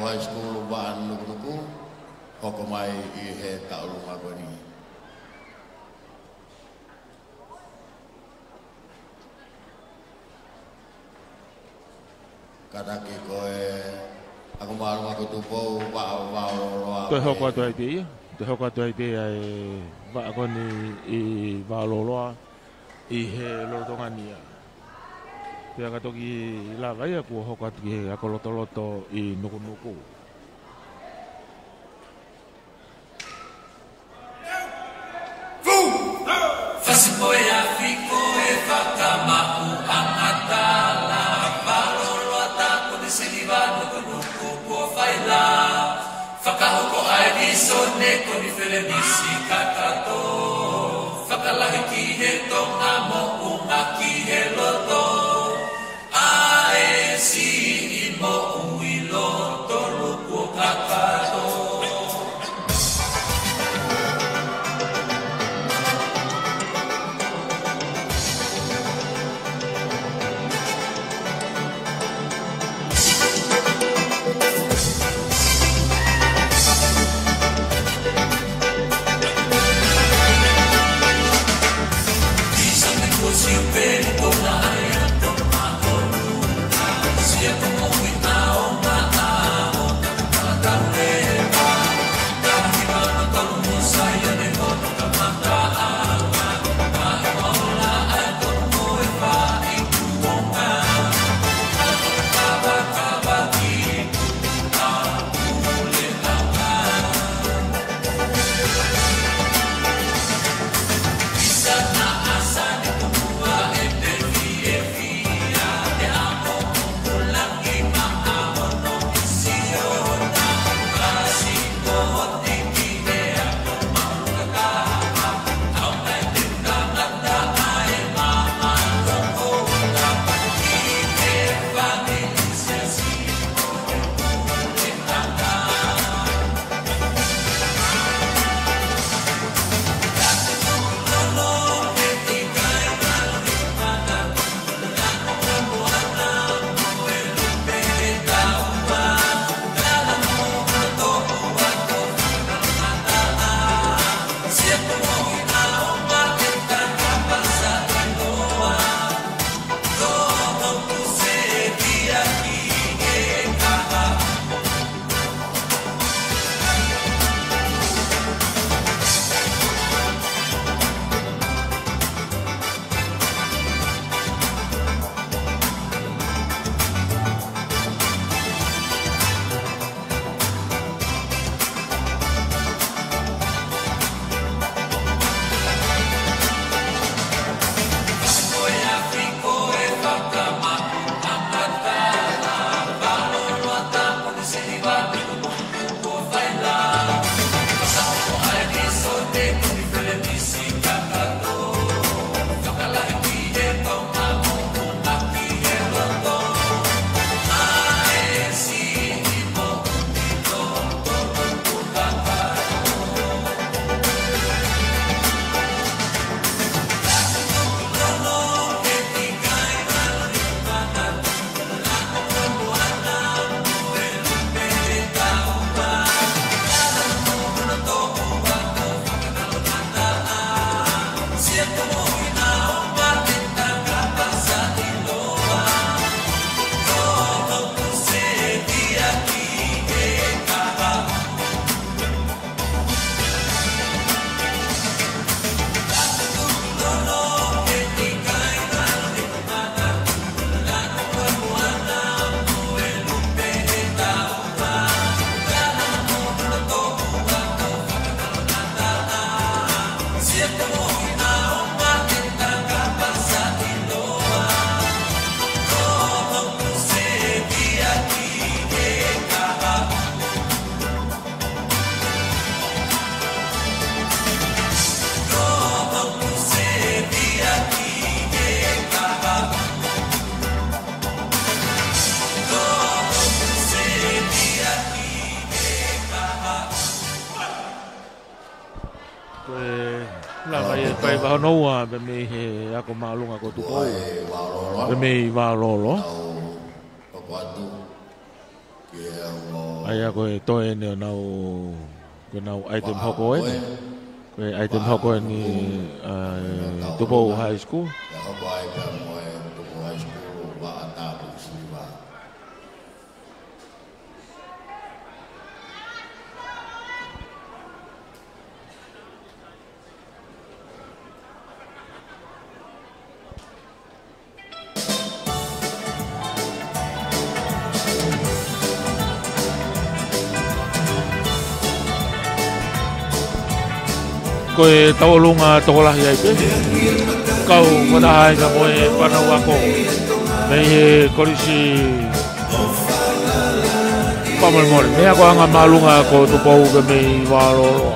high school baan nuku oko mai I he taulunga koni. Kadaki koe aku malu aku tupo wa Toi hoko atu ai pia. Toi hoko atu ai pia wa koni I wa loloa I he lotongania. Pia katoki la vai aku hoko atu ki ako loto I nuku. Fasipoya fiko e whakamau angatala Palolo atako ni silivano kunuku ko whaila Whakahoko ai ni sone ko ni whelenisi kakato Whakalahi ki he tonga mo unga ki he loto Ae si I mo ui loto luku kakato Pai ba noa be me he ako malunga ko tupo. Be me va lolo. Ko atu. Ai ko toe ne nau item hoko e. Ko item hoko ni Tupo High School. Koe taulunga tokolahi ai pe kau matahai ka moe panau ako mei he korisi pamalmore mei ako anga malunga ko tupou ke mei waloroa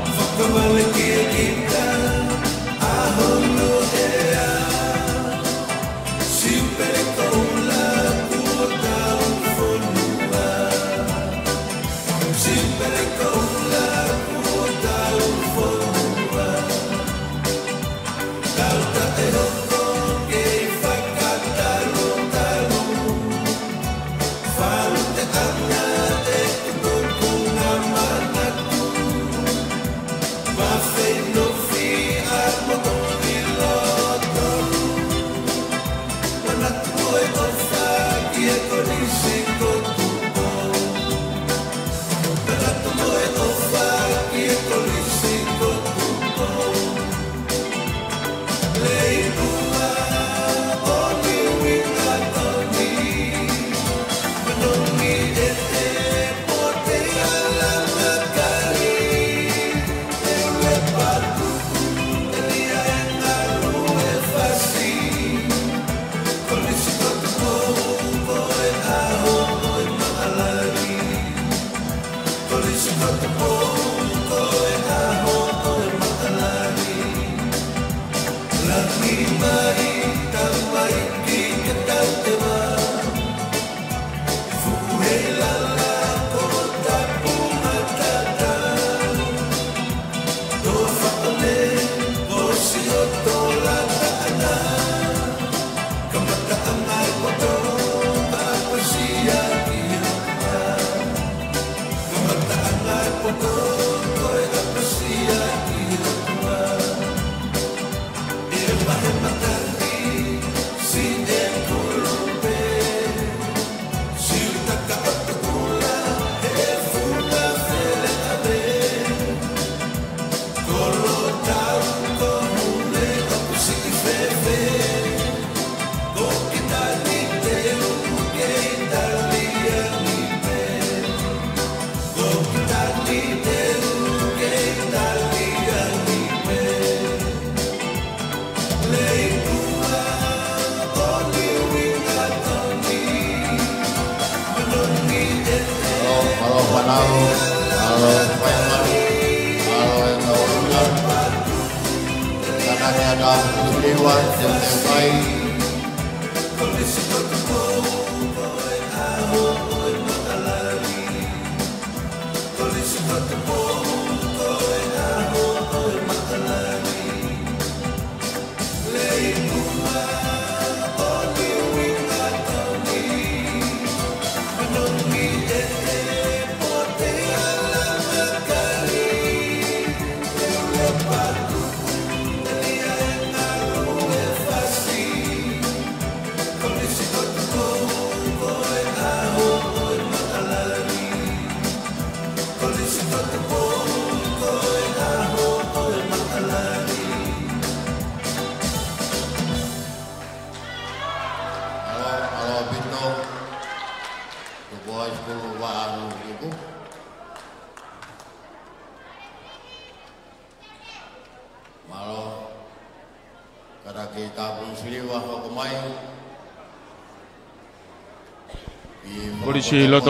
Korisi loto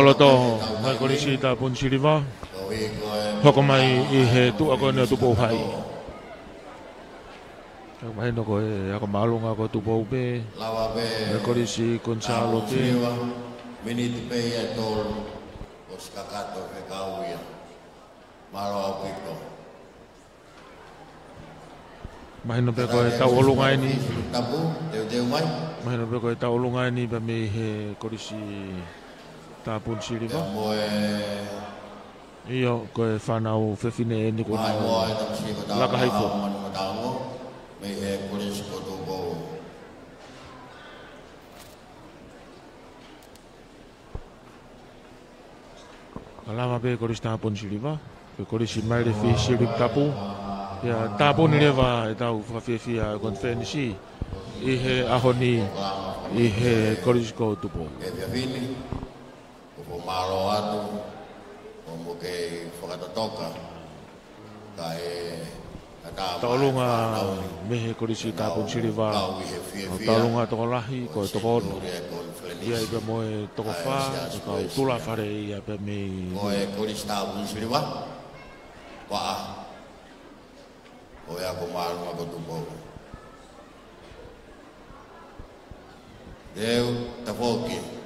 mai korisi ta pun siriva hokomai I he tu ako ne tu pohai mai no ko ako malunga ko tu po be korisi Gonzalo pe minit pe ya tol oskakato ke kauya malo apito mai no pe ko ta olunga ni tabu deu mai mai no pe ko ta olunga ni ba me he korisi tapun siriva. Iyo koe whanau whewhine e niko nao laka haifo. Kalama pe koris tapun siriva. Pe koris i maire fi sirip tapu. Ya tapun i lewa e tau whawhiawhia kon whenisi. I he ahoni i he koris ko tupo. E whiawhini, upo maro atu, mo ke whakatatoka, ka e taulunga mehe korisi tapun siriva taulunga tokolahi ko tokono ia iba moe tokofa ko tula fare ia pe me moe korisi tapun siriva wa o ya ko malu ko tupo Deu tapoki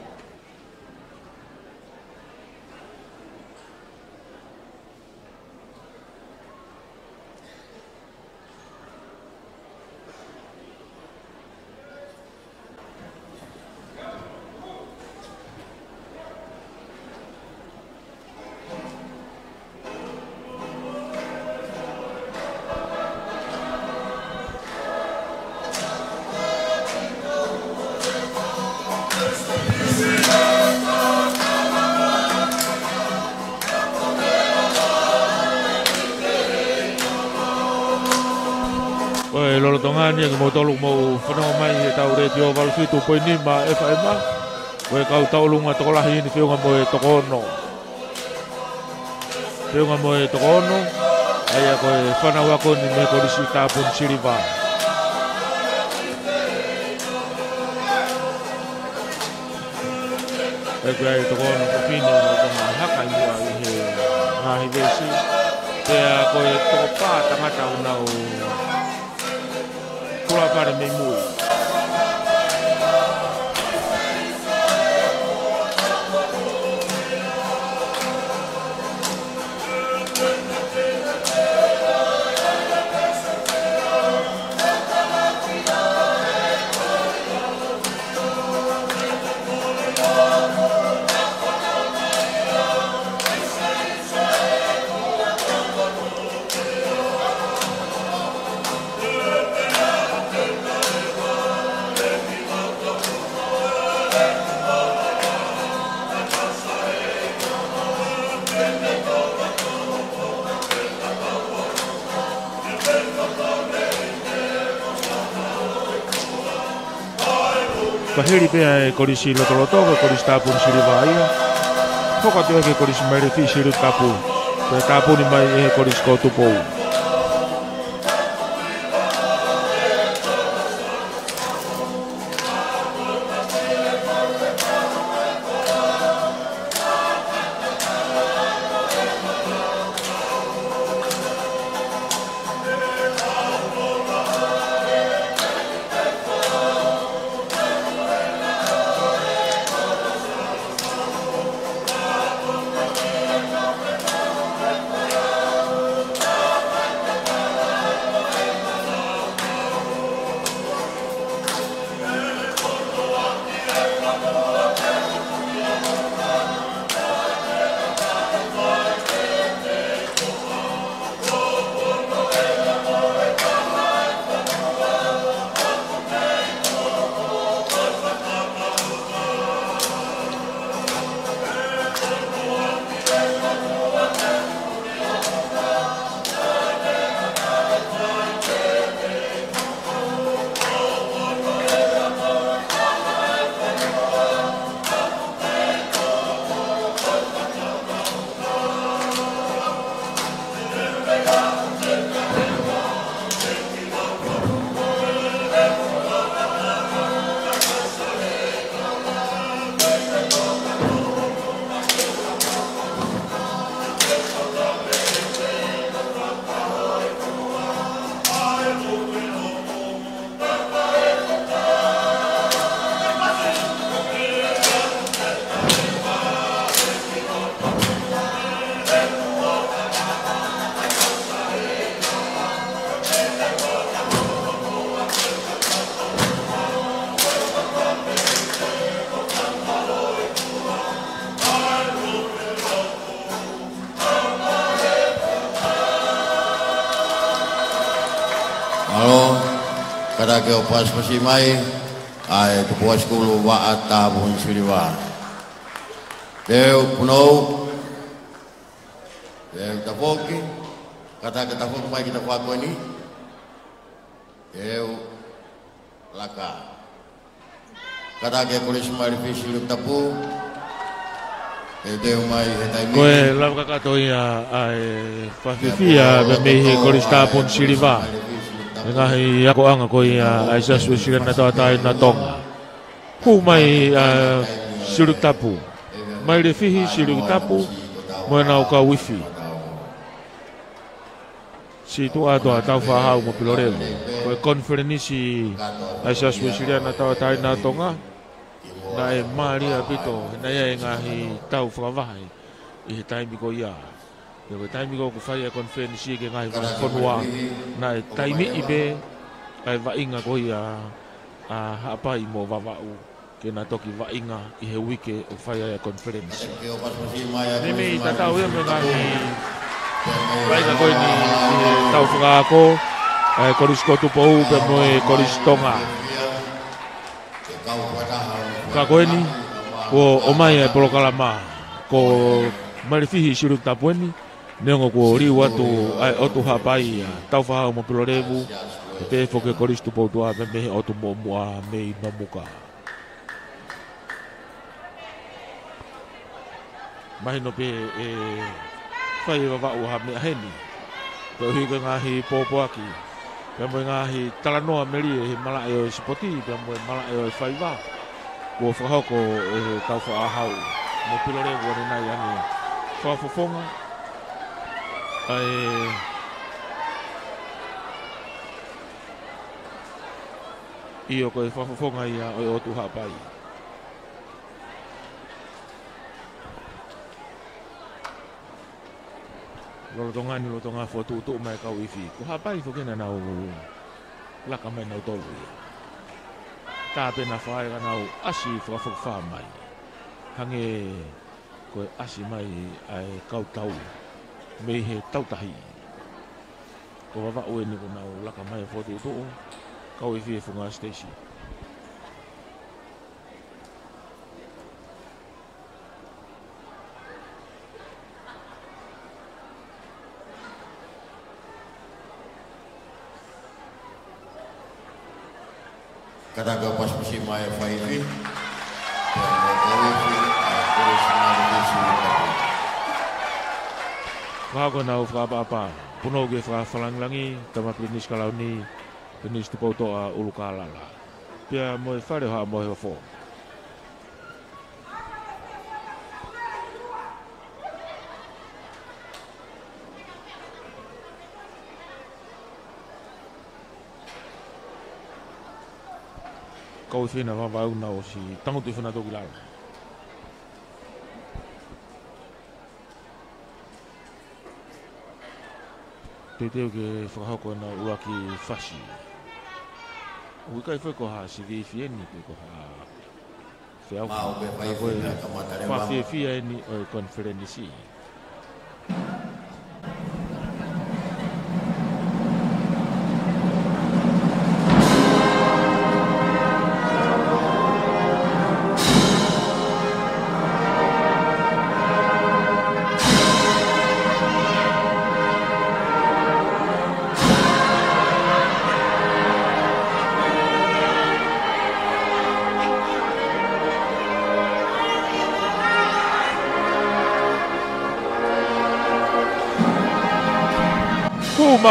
Tongani yang mau tolong mau fenomai he tau radio valfitu poini ma FM we kau taulunga tokolah ini fio ngamoe tokono aya koe fana wako ni me korisi tapun siriva koe tokono fini ma haka mua he ngahi vesi koe topa tangata unau Kula para me mui. Paheri pea e korisi lotoloto ko korisi tapun siriva ia. Foka te ke korisi maire fi sirip tapu. Pe tapun mai e korisi ko tupo. Kada ke opas pasimai ai tu puas kulu wa atabun siliwa. Deu punou. Deu tapoki. Kata ke tapok mai kita kuat ini. Deu laka. Kata ke kulis mai fisil tapu. Deu mai hetai mi. Koe lau kakatoia ai fafifia bemehi kulis tapun siliwa. Ngahi ako anga ko ia ai sa susiran na tatai na tonga. Humai siluk tapu. Mai le fihi siluk tapu mo na ka wifi. Si tu ato atau fahau mo pilorel. Ko konferensi ai sa susiran na tatai na tonga. Na e mari apito na ia ngahi tau fravai. I tai mi ko ia. Yo taimi ko fai a konferensi ke ngai konua na taimi ibe ai vainga ko ia a apa i mo vavau ke na toki vainga i he wike o fai a konferensi nimi tatau ia me ngai vai ka ko ni tau fuga ko korisko tu pou pe mo koristonga ka ko ni ko o mai e polokalama ko marifihi suruk tapueni Nengo ko riu atu ai otu hapai tau whahau mo pilorevu te foke koristu poutua me mehe otu mo mua mei mamuka. Mahino pe whai wawau ha me aheni pe hui ke ngahi popoaki pe mo ngahi talanoa meri he malai o sipoti pe mo malai o whaiwa ko whahoko tau whahau mo pilorevu ane nai ane whafofonga ai io ko whafofonga ia o tu hapai lo tonga foto tu mai ka wifi ko hapai fo kena nau la ka mai nau tolu ta pena fai ka nau asi fa mai hange ko asi mai ai kau tau me he tautahi ko wa o ni ko na la ka mai foto to ka o fi funga station Kada ka pas musim mai faifi Wago na ufra apa puno ge fra falangi tama klinis kalau ni klinis tu poto a ulukala la pia mo fare ha mo fo kau fina va va una o si tango tu fina to gilala Teteu ke whakahoko na uaki whasi. Ui kai whai ko ha si vi fieni ko ha whiau whawhia ni o konferensi.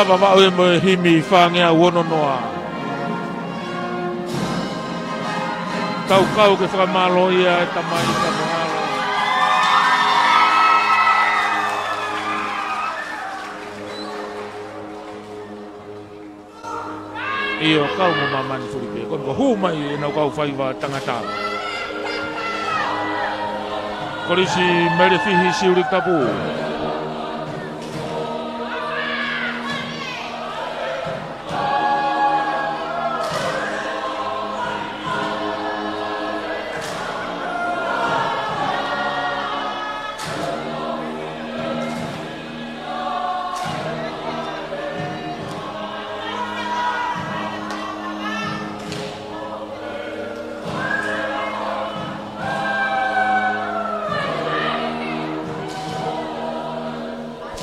Mama o mo himi whangea wono noa. Kau ke whakamalo ia e tamai ka mohalo. Iyo kau mo mamani furipe. Kon ko humai e nau kau whaiwa tangata. Korisi mere fihi siurik tapu.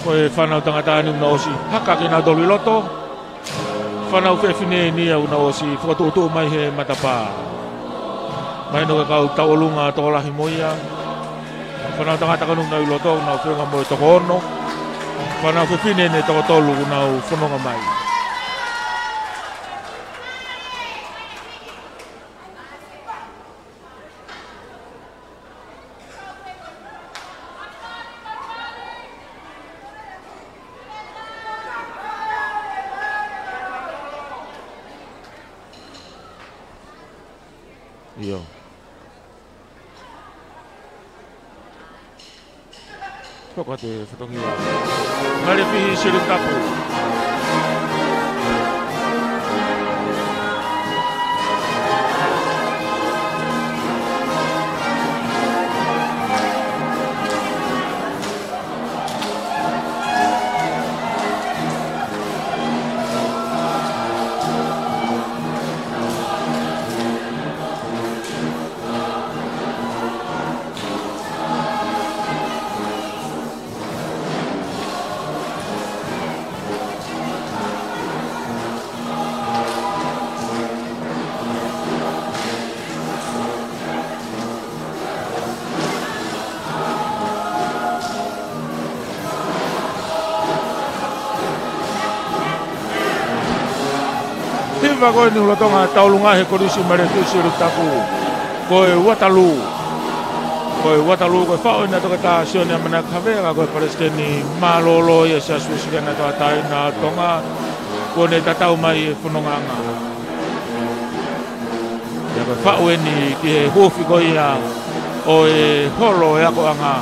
Koe whanau tangata ni una osi haka ki nā dolu loto. Whanau whewhine ni au una osi whakatutu mai he matapa. Mai no kau taolunga tolahi moia. Whanau tangata kanu na loto una whenga moe toko ono. Whanau whewhine ne toko tolu una whanonga mai. Yo. Kok ate fotongi. Mari pihi sirin tapu. Hiva koe ni ulatonga taulunga he korisi mare tusi rutaku. Koe Watalu. Koe Watalu koe whao ina toka tā sione a mana kawera koe pareske ni malolo ia sa suisika na toa tai na tonga. Koe ne tatau mai e whanonganga. Ia koe whao e ni ki he huofi koe ia o e holo e ako anga.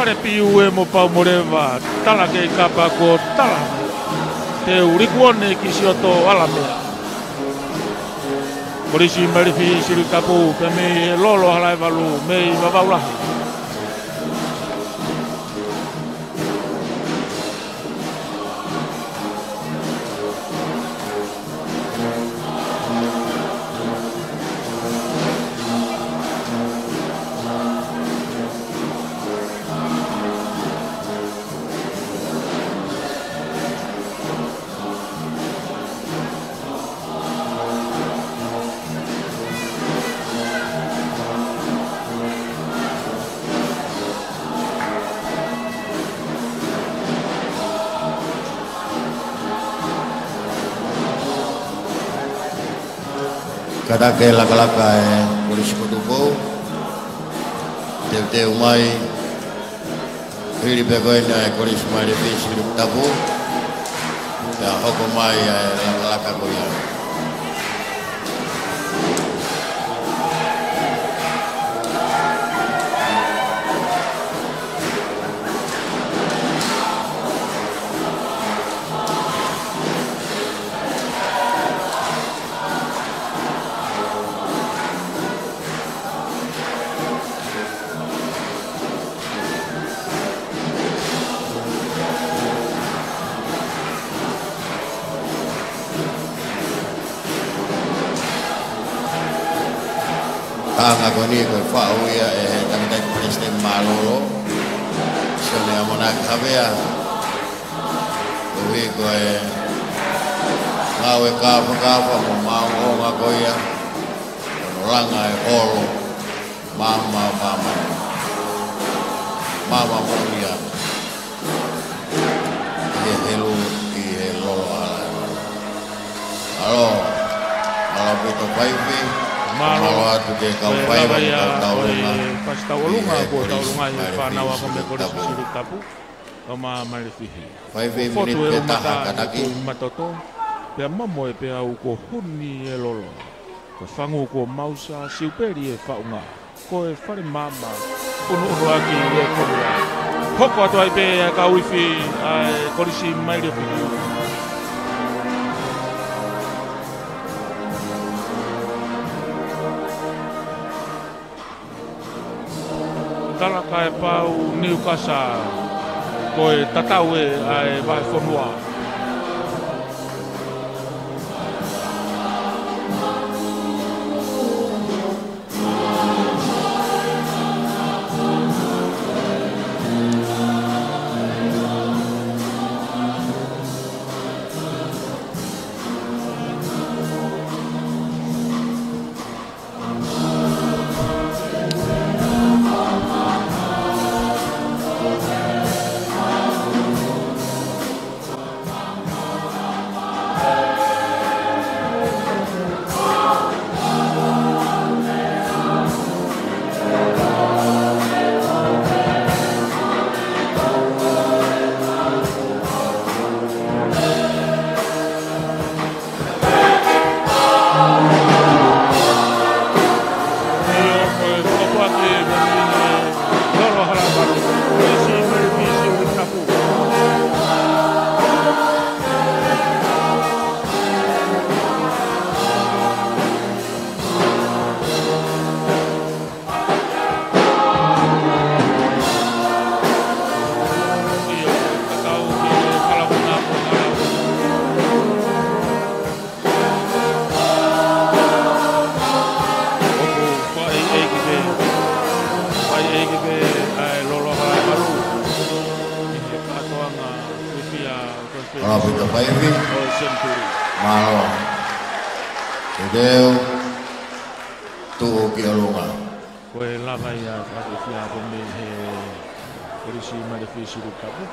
Pare piu e mo pau morewa, tala ke kapa ko tala. Te urikuone ki si oto alamea. Morisi marifi siru tapu, pe me lolo halai walu, me i wawaulahi. Kada ke laka-laka polisi kutubo te umai hiri peko ina polisi mari visi tabu ya hokomai laka-laka koya Tanga koni ko fauia tangtai presiden malolo. Sone amona kabea. Wi ko ngawe kafa mau ngakoya. Langa holo mama mulia. Hello halo beto paipi malo atu ke kau paipi taulunga pas taulunga ko taulunga pa nawa kami ko suri tapu kama malifihi paipi minit peta kadaki matoto pe mamo pe au ko huni elolo ko fangu ko mausa siuperi e faunga ko e fare mama unu aki e ko hoko atu ai pe ka wifi ko risi mai le Talaka e pau Newcastle ko e tatau e vai fonua. Malo, Deo, tu kiolunga. Koe lava ia whakawhia ko me he orisi marewhisi rukapu.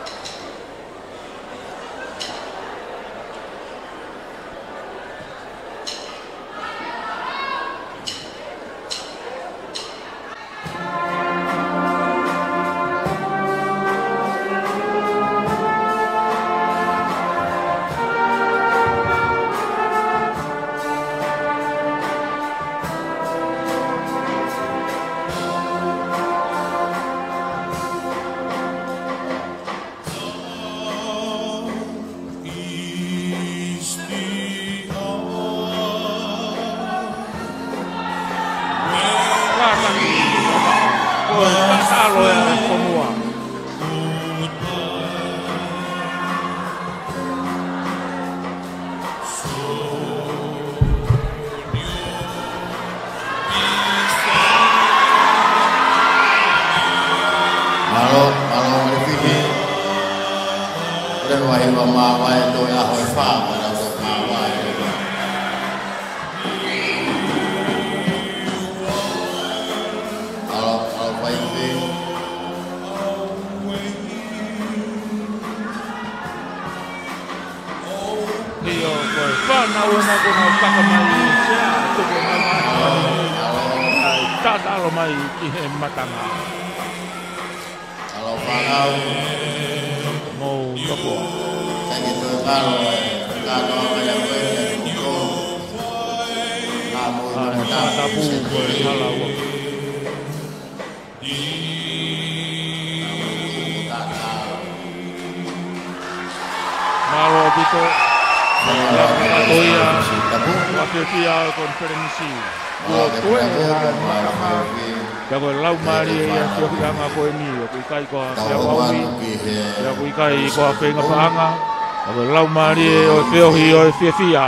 Ko a whenga paanga, a lau maari o whiohi o e whiawhia.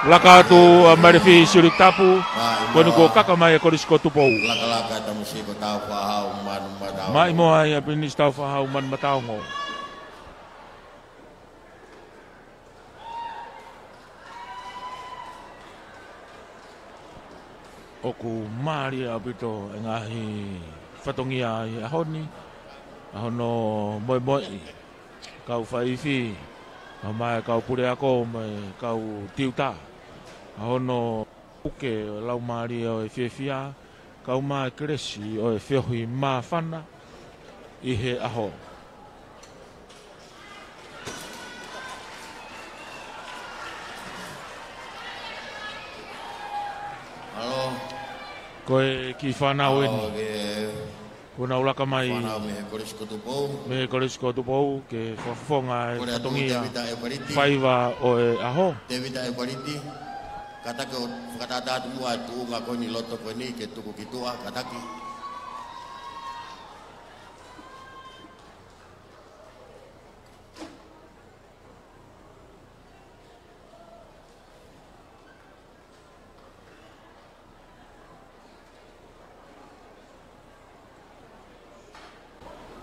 Laka tu marifi sirik tapu. Koni ko kakamai ko risko tu pou. Laka tamu si ko tau fahau man matau. Mai mo ai apinis tau fahau man matau ngo. Oku Maria apito ngahi fatongia ahoni. Ahono moi kau faifi. Mai kau pure ako mai kau tiuta. Ahono uke lau Maria o fiafia. Kau mai kresi o fehui mafana ihe aho. Halo. Koe ki whanau eni. Kuna ulaka mai. Me korisko tupou ke whafonga e patongia. Whaiva o e aho. Devita e pariti. Katake o whakatata mua tu ngā koni loto koni ke tuku kitua kataki.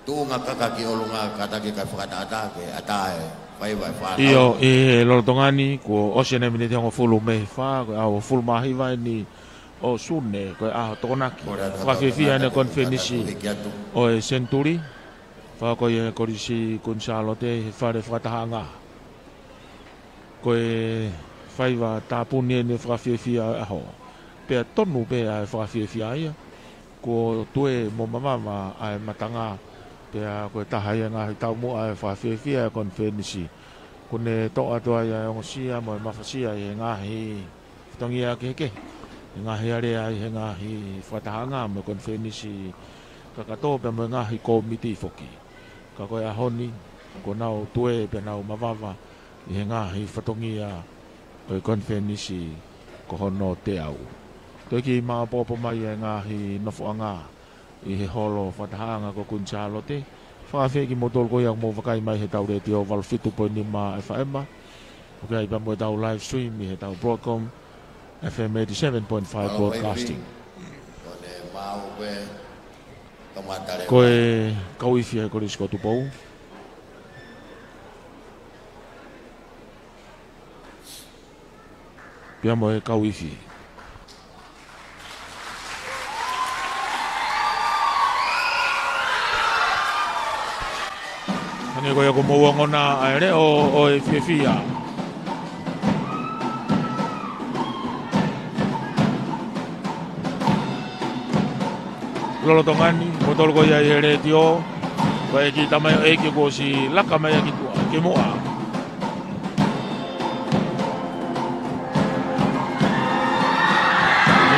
Tu ngā kakaki o lunga kataki ka whakatata ke atae. Iyo e lorotongani ko osene mini te fulu me fa au fulu mahiva ni o sune ko a tokonaki fa fifia ne konfenisi o e senturi fa ko ye korisi kunsalo te fa re fatahanga ko e faiva tapuni ne fa fifia aho pe tonu pe a fa fifia ia ko tue mo mama a matanga pe ko tahaya nga tau mo a fa fifia konfenisi kone toa toa ya o sia mo mafasia e ngahi tongia keke ngahi area e ngahi fatahanga mo konfenisi kakato pe mo ngahi komiti foki ka ko ya honi ko nau tue pe nau mavava e ngahi fatongia o konfenisi ko hono te au toki ma popo mai e ngahi nofoanga i he holo fatahanga ko kunsalo te whakawheki mo tolko yang mo wakai mai he tau reti o Valfitu po ni ma FM. Ok, iba mo tau live stream i he tau Broadcom FM 87.5 broadcasting. Koe kauifi e korisko tupou. Pia mo e kauifi. Ni ko ya ko mo ngona aere o e fifia. Lolo tongani botol ko ya ere tio ko e ki tamai e ki ko si laka mai ki tu ke moa.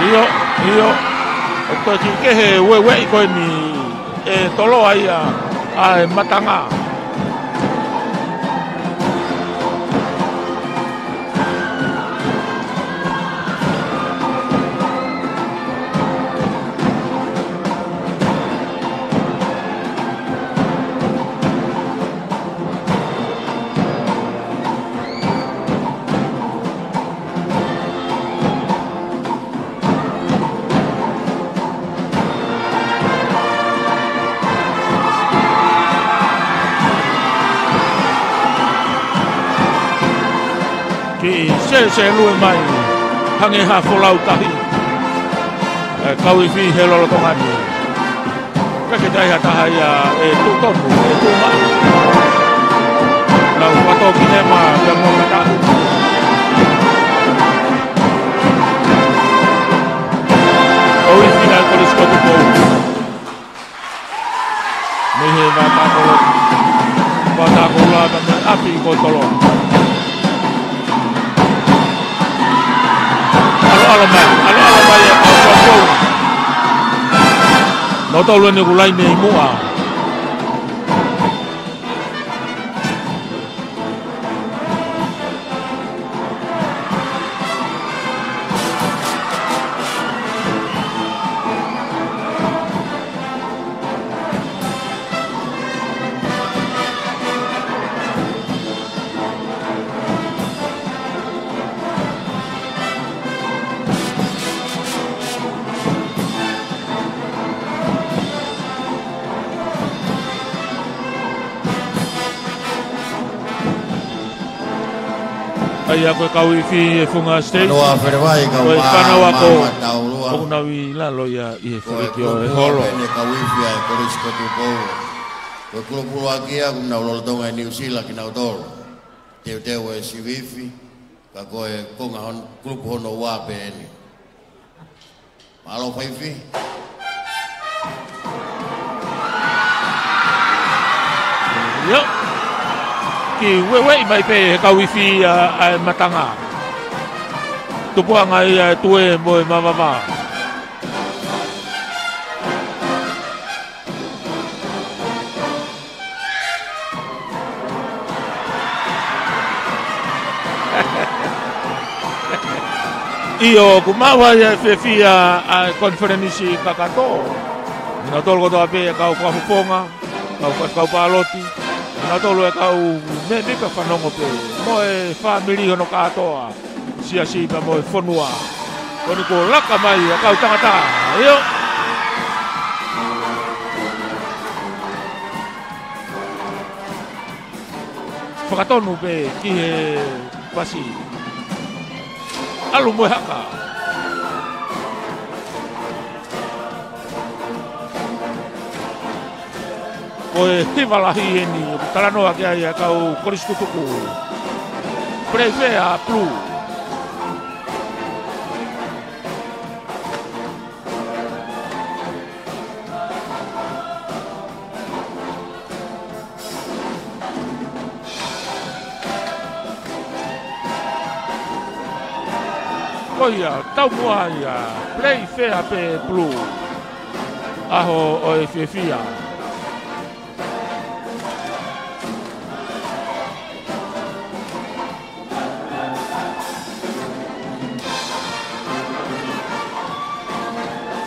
Iyo ko ki ke he we ko ni e tolo ai a matanga. Se lue mai hange ha folau tahi kauifi he lolo tongani kake tai ha tahaya e tutonu e tuma lau pato kinema ya mo matahu kauifi na korisko tupo mehe vatako la api kotolo Alo mai ya ko. No tolo ni gulai nei mua. Ai ako kawifi e funga stage. Noa fervai ka Oi panawa ko. taulua. Ko na wi la lo ya I ferikio e holo. Ne kawifi ai korisko tu ko. Ko klubu lagi aku na lo tonga New Zealand kina utol. Teu e si wifi. Ka ko e konga hon klubu hono wa peni. Malo wifi. Yo. Ki wewe mai pe ka wifi a matanga. Tupuanga I tue mo mama. Io kumawa ya fefia a konferensi kakato. Ina tolgo to ape ka ko fonga, ka paloti. Ina tolgo ka me ka fanongo pe. Mo e family hono katoa. Sia ba mo fonua. Oni ko laka mai ka tangata. Io Fakatonu pe ki pasi. Alu mo haka. Oe tivalahi eni, talanoa kia ia kau koriskutuku. Prefea plu. Koia, tau mua ia, play fair pe blue. Aho o e fefia.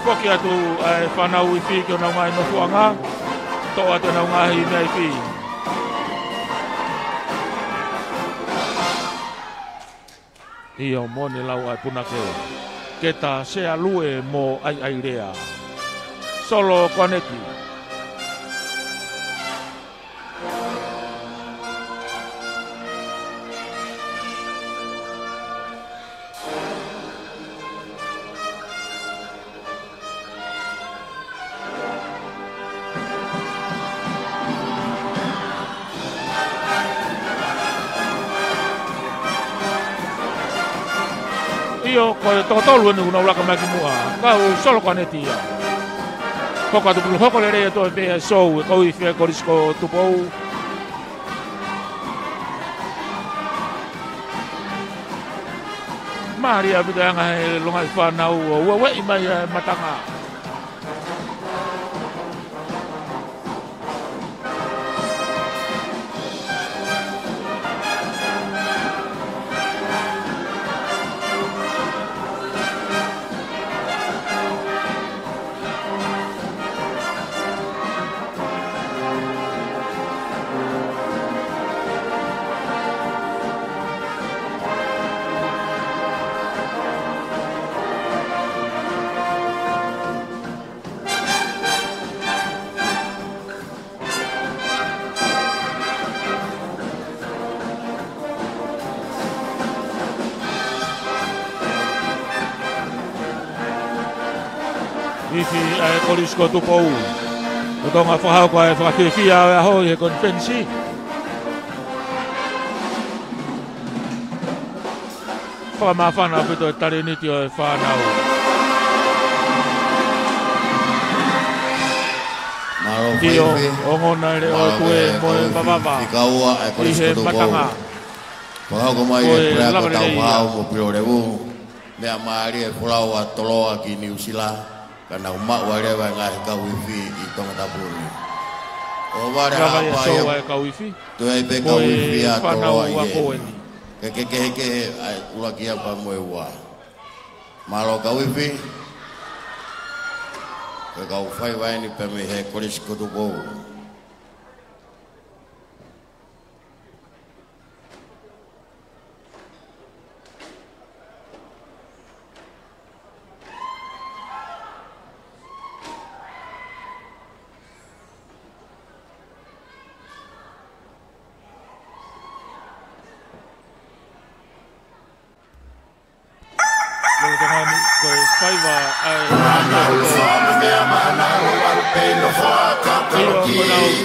Koki atu whanau I fi ki o nau ngai no fuanga. Tō atu nau ngahi nei fi. Ia o mone lau ai punake. Ke ta sea lue mo ai airea. Solo koneti. Io ko totolu ni una ulaka maki mua. Kau solo koneti ia. Koko tu bulu hoko le re to be so ko I fe korisko tu po. Maria bidanga e longa fa na o we mai matanga. Ifi korisko tu pou. O tonga whahau koe whakawhiwhia e aho I he konfensi. Whamawhana pito e tariniti o e whanau. Tio, o ngona ere o tue mo e mamawa. I he matanga. Whahau ko mai e prea ko tau hau mo piro rewu. Mea maari e pulau a toloa ki New Zealand. Kana umak warewa ngahi ka wifi I tonga tapuni. O ware hapa ia ka wifi. Tu ai pe ka wifi a toloa I ke ula kia pa moe wa. Malo ka wifi. Ke ka ufai waini pe me he korisko tu pou. tengani ko faiva ai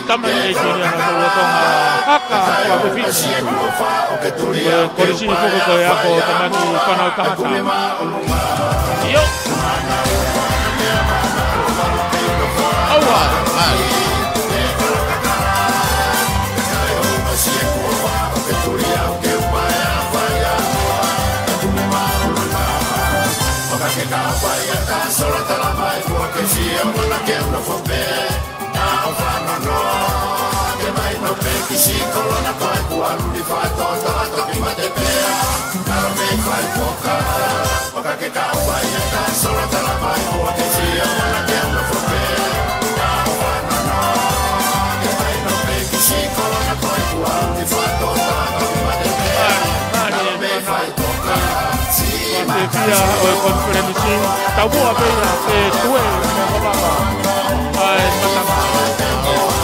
tama e sini ana ko tonga haka ko be fisi ko risi ko ko ya ko tamani pana tata yo awa Via konferensi tabu apa ya tue mengapa ai matama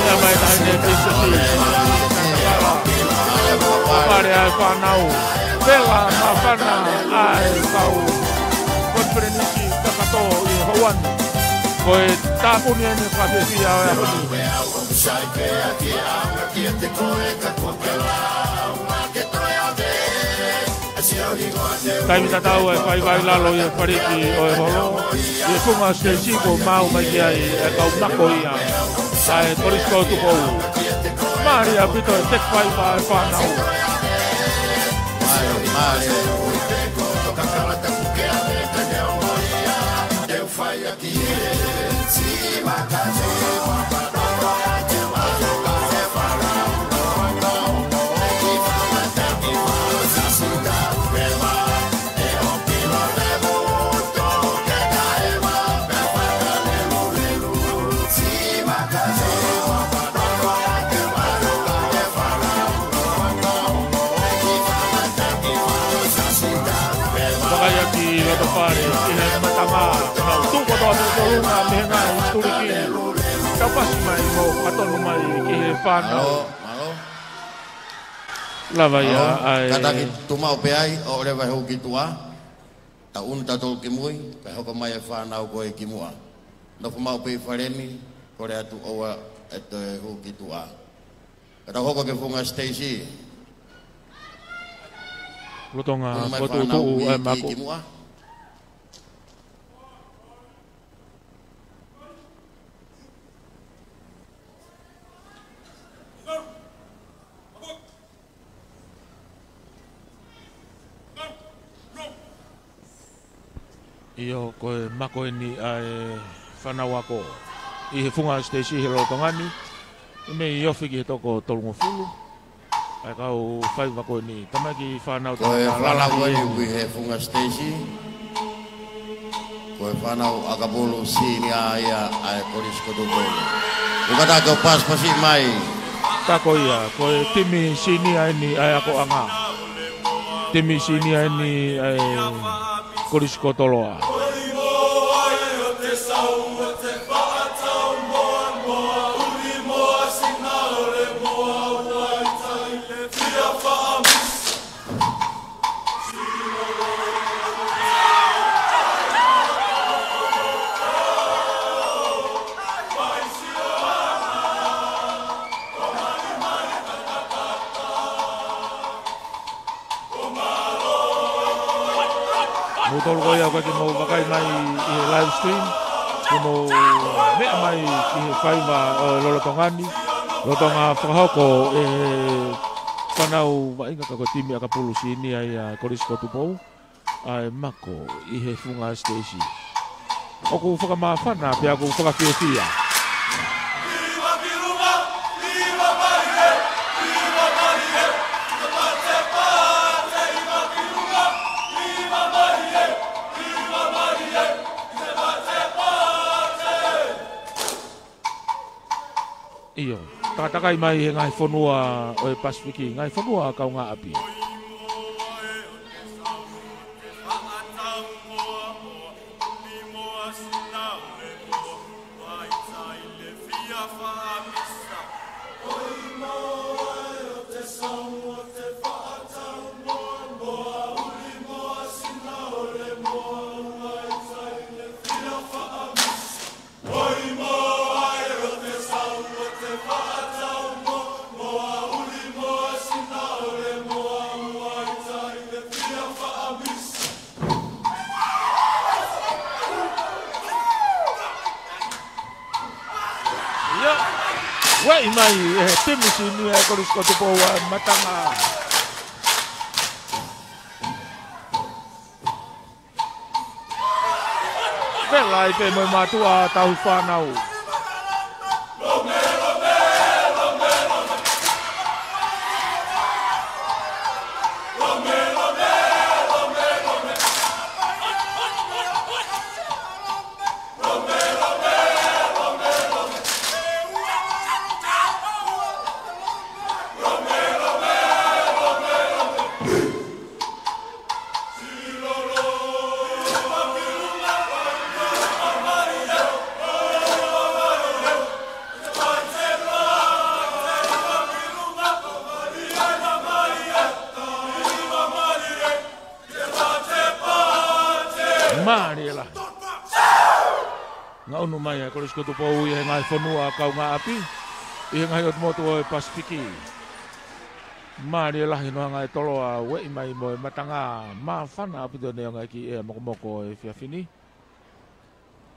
ya mai tanya bisisi pare ai panau bela mafana ai kau konferensi takato i Hawan koi tapu ni ni kafe via ya honi Kai mita tau e whai lalo i e whariki o e holo. I e whunga se siko mau mai ki ai e kau nako ia. A e torisko tukou. Maari a pito e tek whai pa e whanau. Maari. Pare, e matama, tuko do to lunga menga turiki. Kapas mai mo atonu mai ki fana. Malo. Lava ya ai. Kata ki tuma pe ai o le vai ho ki tua. Ta un ta to ki mui, pe ho ko mai fana ko e ki mua. No ko mau pe fareni, ko le atu o et ho ki tua. Kata ho ko ke funga Stacy. Lutonga ko tu e mako. Iyo koe mako ni ai whanawako i he whunga Stacy he rotongani i me i ofi ki he toko tolungo fulu ai kau whai wako ni tamaki whanau koe whanau ni ui he whunga Stacy koe whanau akapolo sini aia ai korisko tuko ukata kau pas pasi mai tako ia koe timi sini ai ni ai ako anga timi sini ai ni ai korisko toloa. Mutol ko ya ko mo bakay mai live stream mo me mai ki fai ma lolotongani lotonga whakahoko whanau inga kako timi akapulu sini ai korisko tupou ai mako i he whunga Stacy oku whakamawhana pe aku whakawhiawhia iyo, takatai mai he ngai whanua o e Pasifiki, ngai whanua kau ngā api. More. Wai mai e timisi ni e korisko tupo wa matanga. Vela i pe mo matua tau whanau. Mariela. Nga unu mai e korisko tupo ui he ngai whanua kau ngā api. I he ngai o motu o e Pasifiki. Mariela hinoa ngai toloa wei mai mo e matanga mā whana api tōne o ngai ki e mokomoko e whiawhini.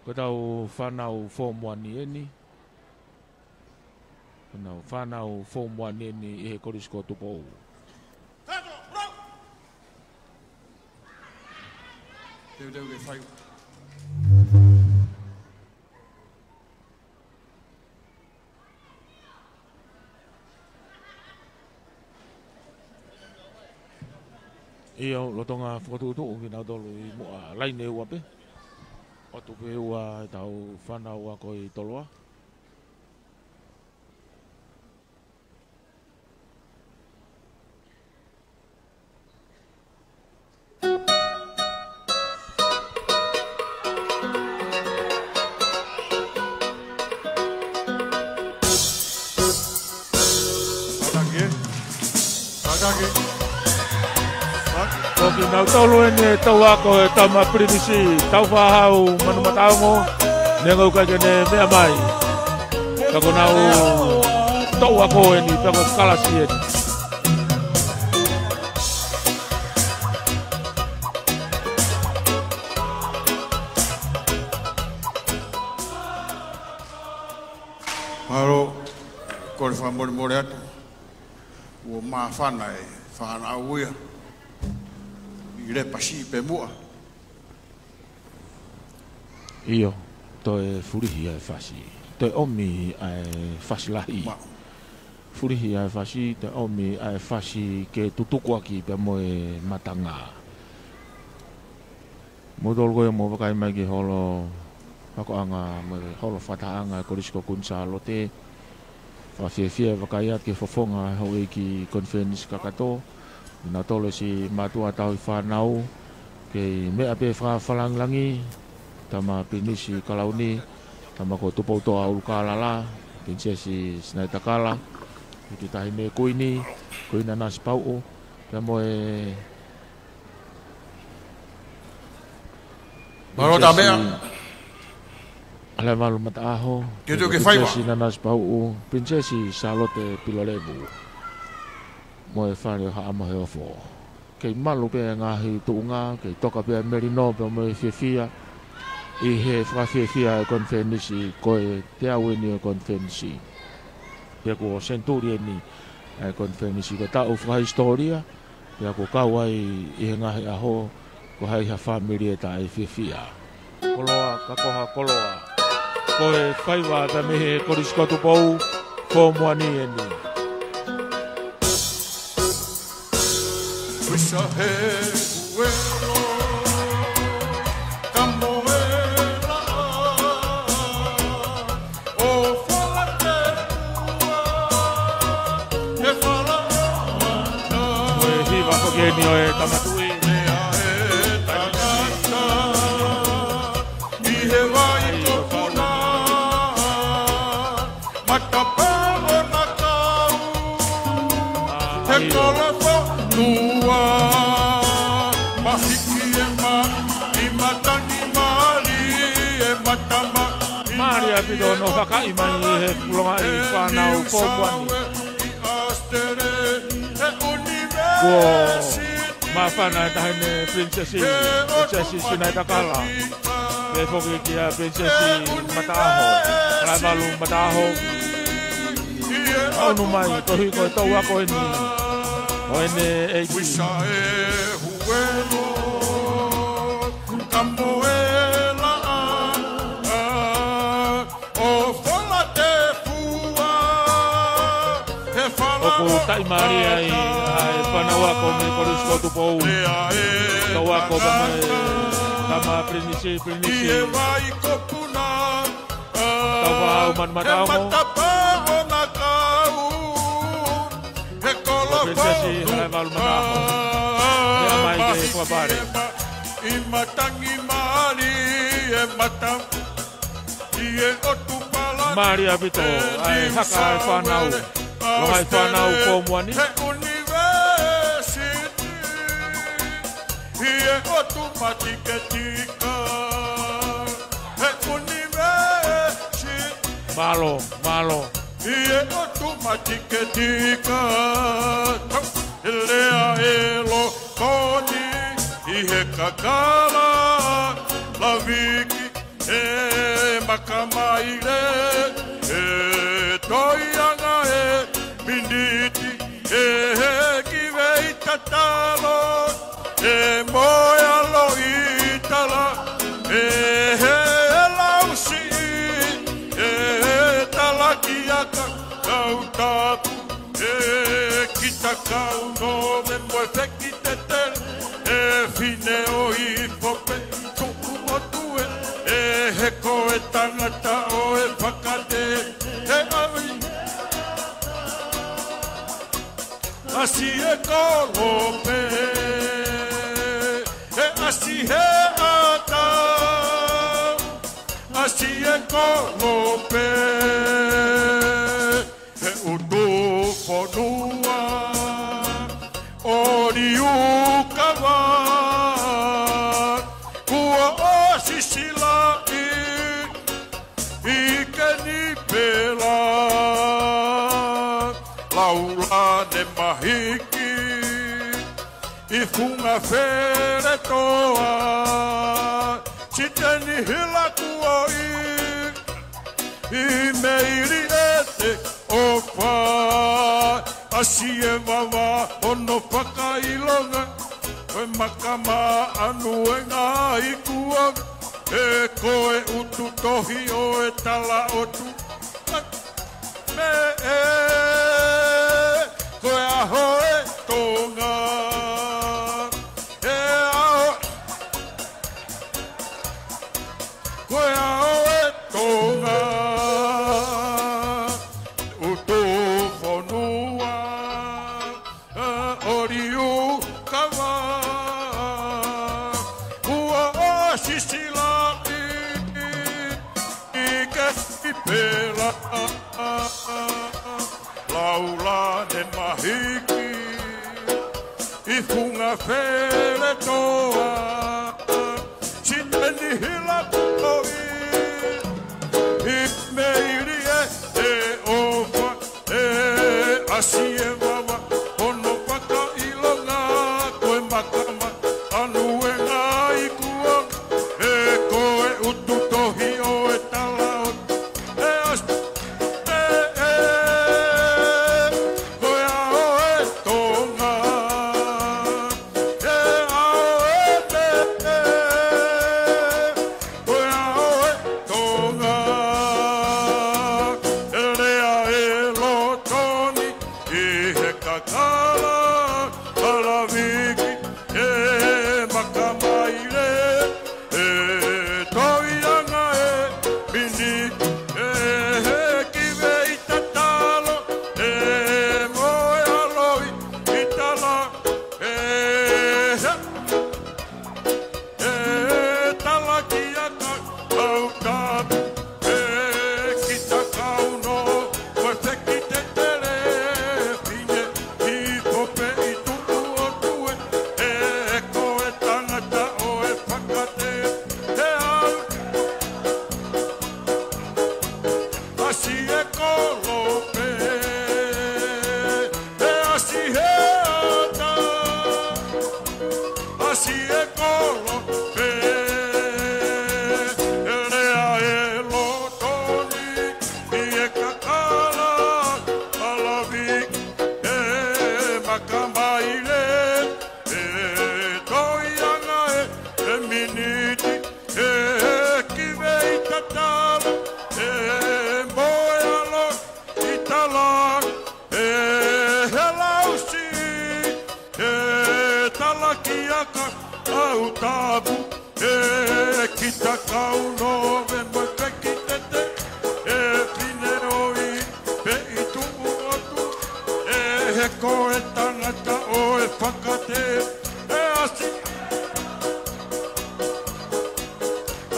Ko tau whanau fōmuani eni. Whanau fōmuani eni i he korisko tupo ui. Deu ke whai. Ia lotonga whakatutu o kina tolu i mua laine ua pe. O tupe ua tau whanau a koi toloa. Koki nau tolu ene tau ako e tau maprimisi, tau whahau manu mataongo, nengau kaikene mea mai. Kako nau tau ako ene, peko kalasi ene. Haro, kore whamori more atu, ua maa whana e whana auia. Ire pasi pe mua. Iyo, to e furihi ai fasi. To e omi ai fasi lahi. Furihi ai fasi, to e omi ai fasi ke tutuku aki pe mo e matanga. Mo dolgo e mo wakai mai ki holo ako anga mo holo whataanga e korisko kunsa lote. Whawhiawhia wakai at ke whafonga hau e ki conference kakato. Nā tole si matua tau i whanau kei mea pe whalanglangi tama pinisi kalauni tama ko tupau toa ulukala prinsesi Sinaitakala iti tahi me koina nasi pau pia mo e Maro tamea ale malu mata aho prinsesi nasi pau prinsesi Charlotte Pilolevu mo e whare ha ama he ofo. Kei malu pe ngahi tuunga, kei toka pe merino pe mo e whiawhia. I he whawhiawhia e konfenisi, koe te aweni e konfenisi. Pia ko Centurioni e konfenisi, ko tau whahistoria. Pia ko kauai i he ngahi aho, ko hai ha whamiri e ta e whiawhia. Koloa, kakoha koloa. Koe whaiwa ta mehe koriskotu pou, fōmuani e ni. Wish I had well, Camoela, oh, Falate, e Falata, e hiva kokeni o e tamatui, e Tagata, i he vai tokuna, matapa o nakau, he kolafo nua. Maria pido no whakai mai he kulonga i whanau fōmuani. Kua ma whana tahine prinsesi Sinaitakala. Ke whoki ki a prinsesi Mataaho. Raimalu Mataaho. Taunu mai, tohi koe tau ako e ni. O ene e ki. Wisa e huelo, kamoela o fola te fua, he fala Oku tai maria i whanau ako me koris kotu pou. Tau ako ba me kama prinisi. Ie vai kopuna, Tau wahau man matao mo. matapao na kau, he kola Prinsesi halai walu mataho. Mea mai ke kua pare. I matangi mari e matam, I e otu pala Maria Vito, ai haka ai whanau. Longai whanau ko muani. he university, I e otu matiketika, he university, Malo. I e otu matiketika, lea e lo koni, I he kakala, la viki, e makamaire, e toianga e miniti, e kive itatalo, e moia lo itala, e lausi, e talakiaka, kautaku, e kitakau no me moe tetel, e fine o I fope, tuku motue, e heko e tangata o e whakate, e awi. Asi e kolope, e asi he ata, asi e kolope, e utu fonua, ori ukawa, kua o sisila I keni pela, laula ne mahiki, I funga fere toa, siteni hila kua I meiri ete opa, asi e wawa ono whakailonga, koe makama anu e ngā ikua, e koe utu tohi o e tala otu, me e koe aho e tonga, e aho, koe aho e tonga, utu whanua, ori ukawa, ua o sisila I ke I pela, laula ne mahiki, I funga fere toa, siteni hila koi, I meiri e ofa, e asi e wawa, ono waka ilonga, koe makama, anu e ngā ikua, e koe utu tohi o e tala o, e as, koe ao e tonga, e ao e me, koe ao whakamaile e toianga e miniti e kiwe i tatala e moealo i tala e helausi e talakiaka au tabu e kita kauno ve mo pekitete e pineoi pe i tuuotu e heko e tangata o e whakate e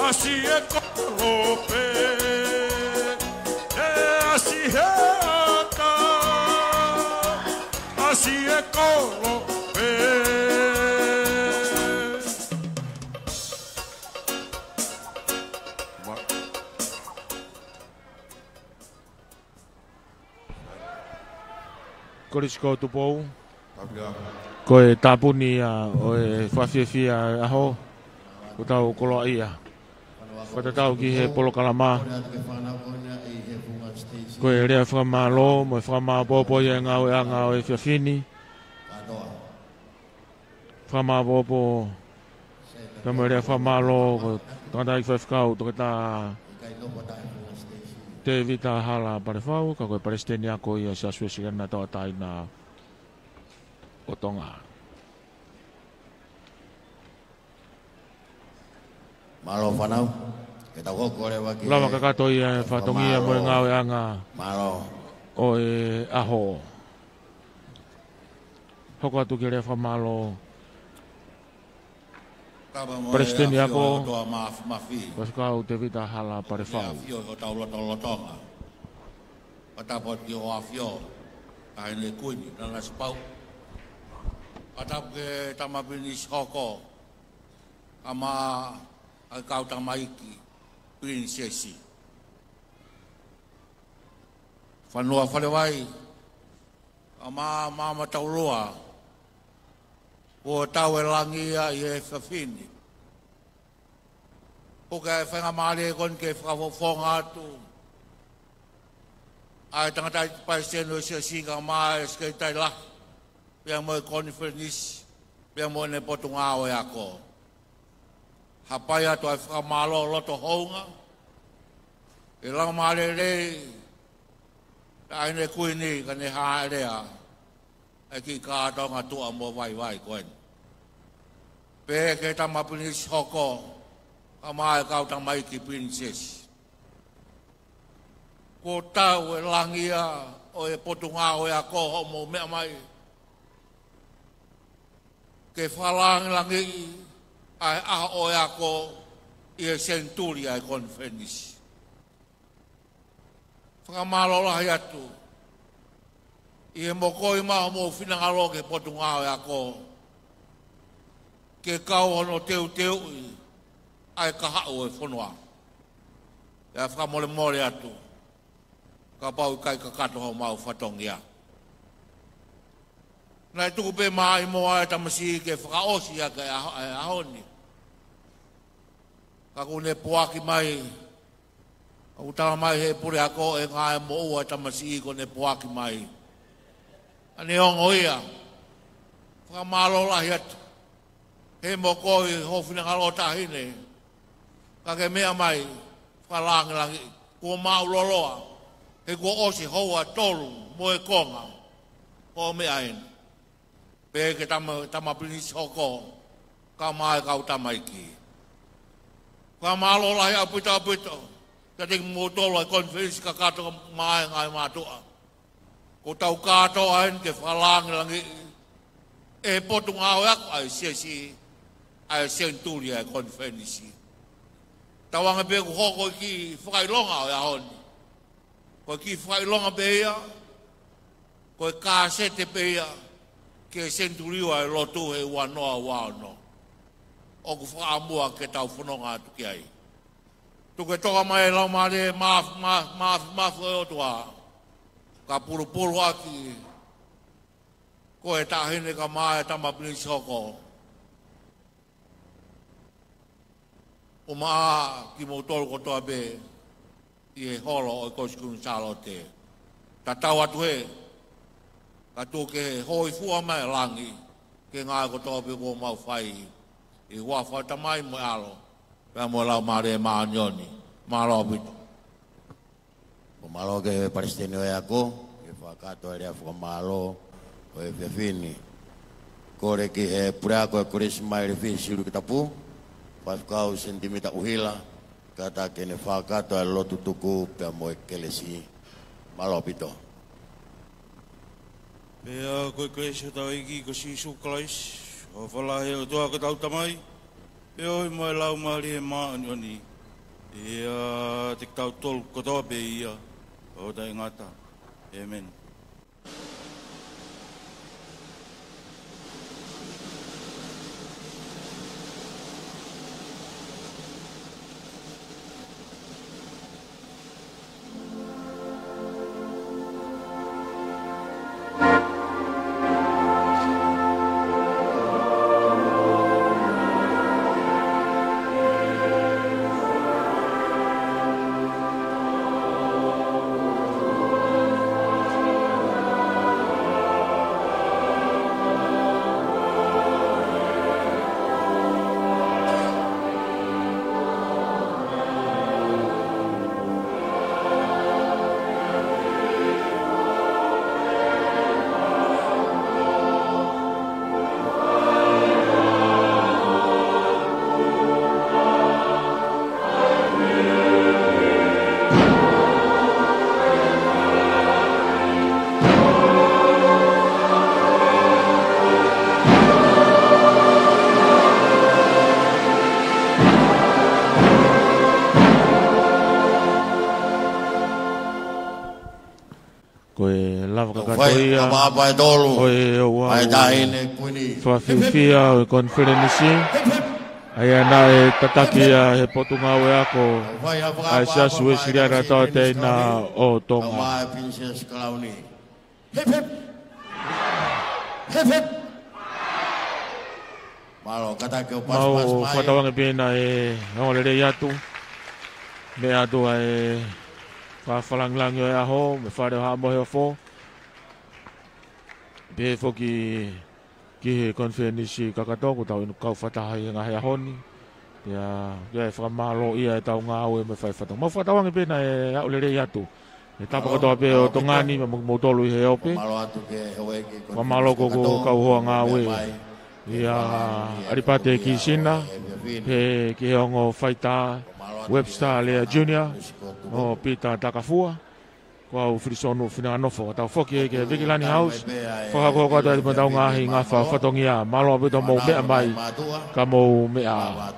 asi e korope e asi heata asi e korope. Korisko tupou. Koe tapuni o e whawhiawhia aho. Ko tau koloa ia. Ko te tau ki he polo kalama. Koe rea whamalo, mo e whamapopo i e ngau e anga o e whiawhini. Whamapopo. Ka mo rea whamalo, ko tangata i whawhikau, toke tā te vita hala pare whau, ka koe paresteni ako i a sa suesigana tau taina o tonga. Malo whanau, ke tau hoko rewa ki... Lama kakato i e whatongi a mo e ngau e anga Malo. o e aho. Hoko atu ki rea whamalo. Presteni ako, paskau te vita hala pare whau. Fio o tau lotonga. Patapot ki o a fio, kain le kuini, nana spau. Patap ke tamapini hoko, ama kau tamaiki, prinsesi. Whanua whalewai, ama mama tau roa, o tau e langia i e whawhini. O ka e whenga maare kon ke whakafofonga atu. Ai tangata i pai seno si a singa maa e skei tai lah. Pia mo e konfernis, pia mo ne potunga o e ako. Hapai atu ai whakamalo loto hounga. E lang maare rei, ta aine kuini ka ne haa rea. E ki kātonga tua mo vai koen. Pe ke tamapini hoko, ka mai kau tamai ki princess. Ko tau e langia o e potunga o e ako ho mo mea mai. Ke whalang langi ai a o e ako i e centuria e konfenis. Whakamalola hi atu. I e mokoi maho mo whinangaro ke potunga o e ako. Ke kau hono teu i ai kahau e whanua. E a whakamole more atu. Ka pau kai kakato ho mau whatongia. Nai tuku pe mai mo ai tamasi ke whakaosi a kai ahoni. Ka kune puaki mai. Ka utama mai he pure ako e ngai mo ua tamasi ko ne puaki mai. Ane ongo ia. Whakamalo lahi atu. He mokoi hofina ngalo tahine. Ka ke mea mai. Whalangi. Kua mau loloa. He kua osi hoa tolu. Moe konga. Ko mea ene. Pe ke tamapini hoko. Ka mai kau tamaiki. Whakamalo lahi apito. Ka te mo tolo e konferensi ka kato mai ngai matua. Ko tau kato ahen ke whalangi. E potunga o aku ai siesi. Ai centuria e konferensi. Tawanga pe ku hoko ki whakailonga o ahoni. Ko ki whakailonga pe ia. Ko e kāsete pe ia. Ke centuria e lotu he wanoa wano. O ku whakaamua ke tau whanonga atu ki ai. Tuke toka mai lau maare maaf o otua. Ka puru aki. Ko e tahine ka maa e tamapini hoko. O maa ki mo tolu kotoa be i e holo o i kosikun salote. Ta tau atu he, Kato ke hoi fua mai langi. Ke ngā ko tōpe ko mau whai. I hua whai tamai mo alo. Pea mo lau mare maanyoni. Malo bitu. O malo ke Palestine o ako. E whakato e rea whakamalo. O e whiawhini. Kore ki e purako e kore simai re whi siru ki tapu. Whakau sentimita uhila. Kata kene whakato e lotu tuku pea mo e kelesi. Malo pito. Pea koe kreisio tau iki ko sisu kalais. O whalahe o toa ka tau tamai. Pea oi mo e lau maari e maanioni. Ia te tau tolu kotoa pe ia. O tai ngata. Amen. Apa e tolu. Oi wa. Ai taine kuni. Fa fia o konferensi. Ai ana e tatakia he potunga we ako. Ai sia suwe siria na te na o tonga. Mai princess Clowny. Hip hip. Hip hip. Malo kata ke pas pas mai. Mau fatawang pina e ngole re yatu. Me atu ai fa falang lang yo aho me fa de ha mo he fo. Be foki ki konferensi kakato ko tau inu kau fatahai nga hea honi. Ya whakamalo ia e tau ngā au e me whai whatang. Mau whatawangi pēna e au lere atu. E tapa katoa pē o tongani me motolu i he ope. Whamalo ko kau hoa ngā au e. Ia aripate ki sina. He ki he ongo whaita Webster Lea Junior. O Peter Takafua. Kau frisono fina nofo tau foki ke Vigilani House fa ko ko tau tau ngahi nga fa fatongia malo be to mo me mai ka mo me a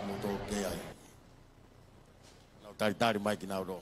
Tari mai ki naudo.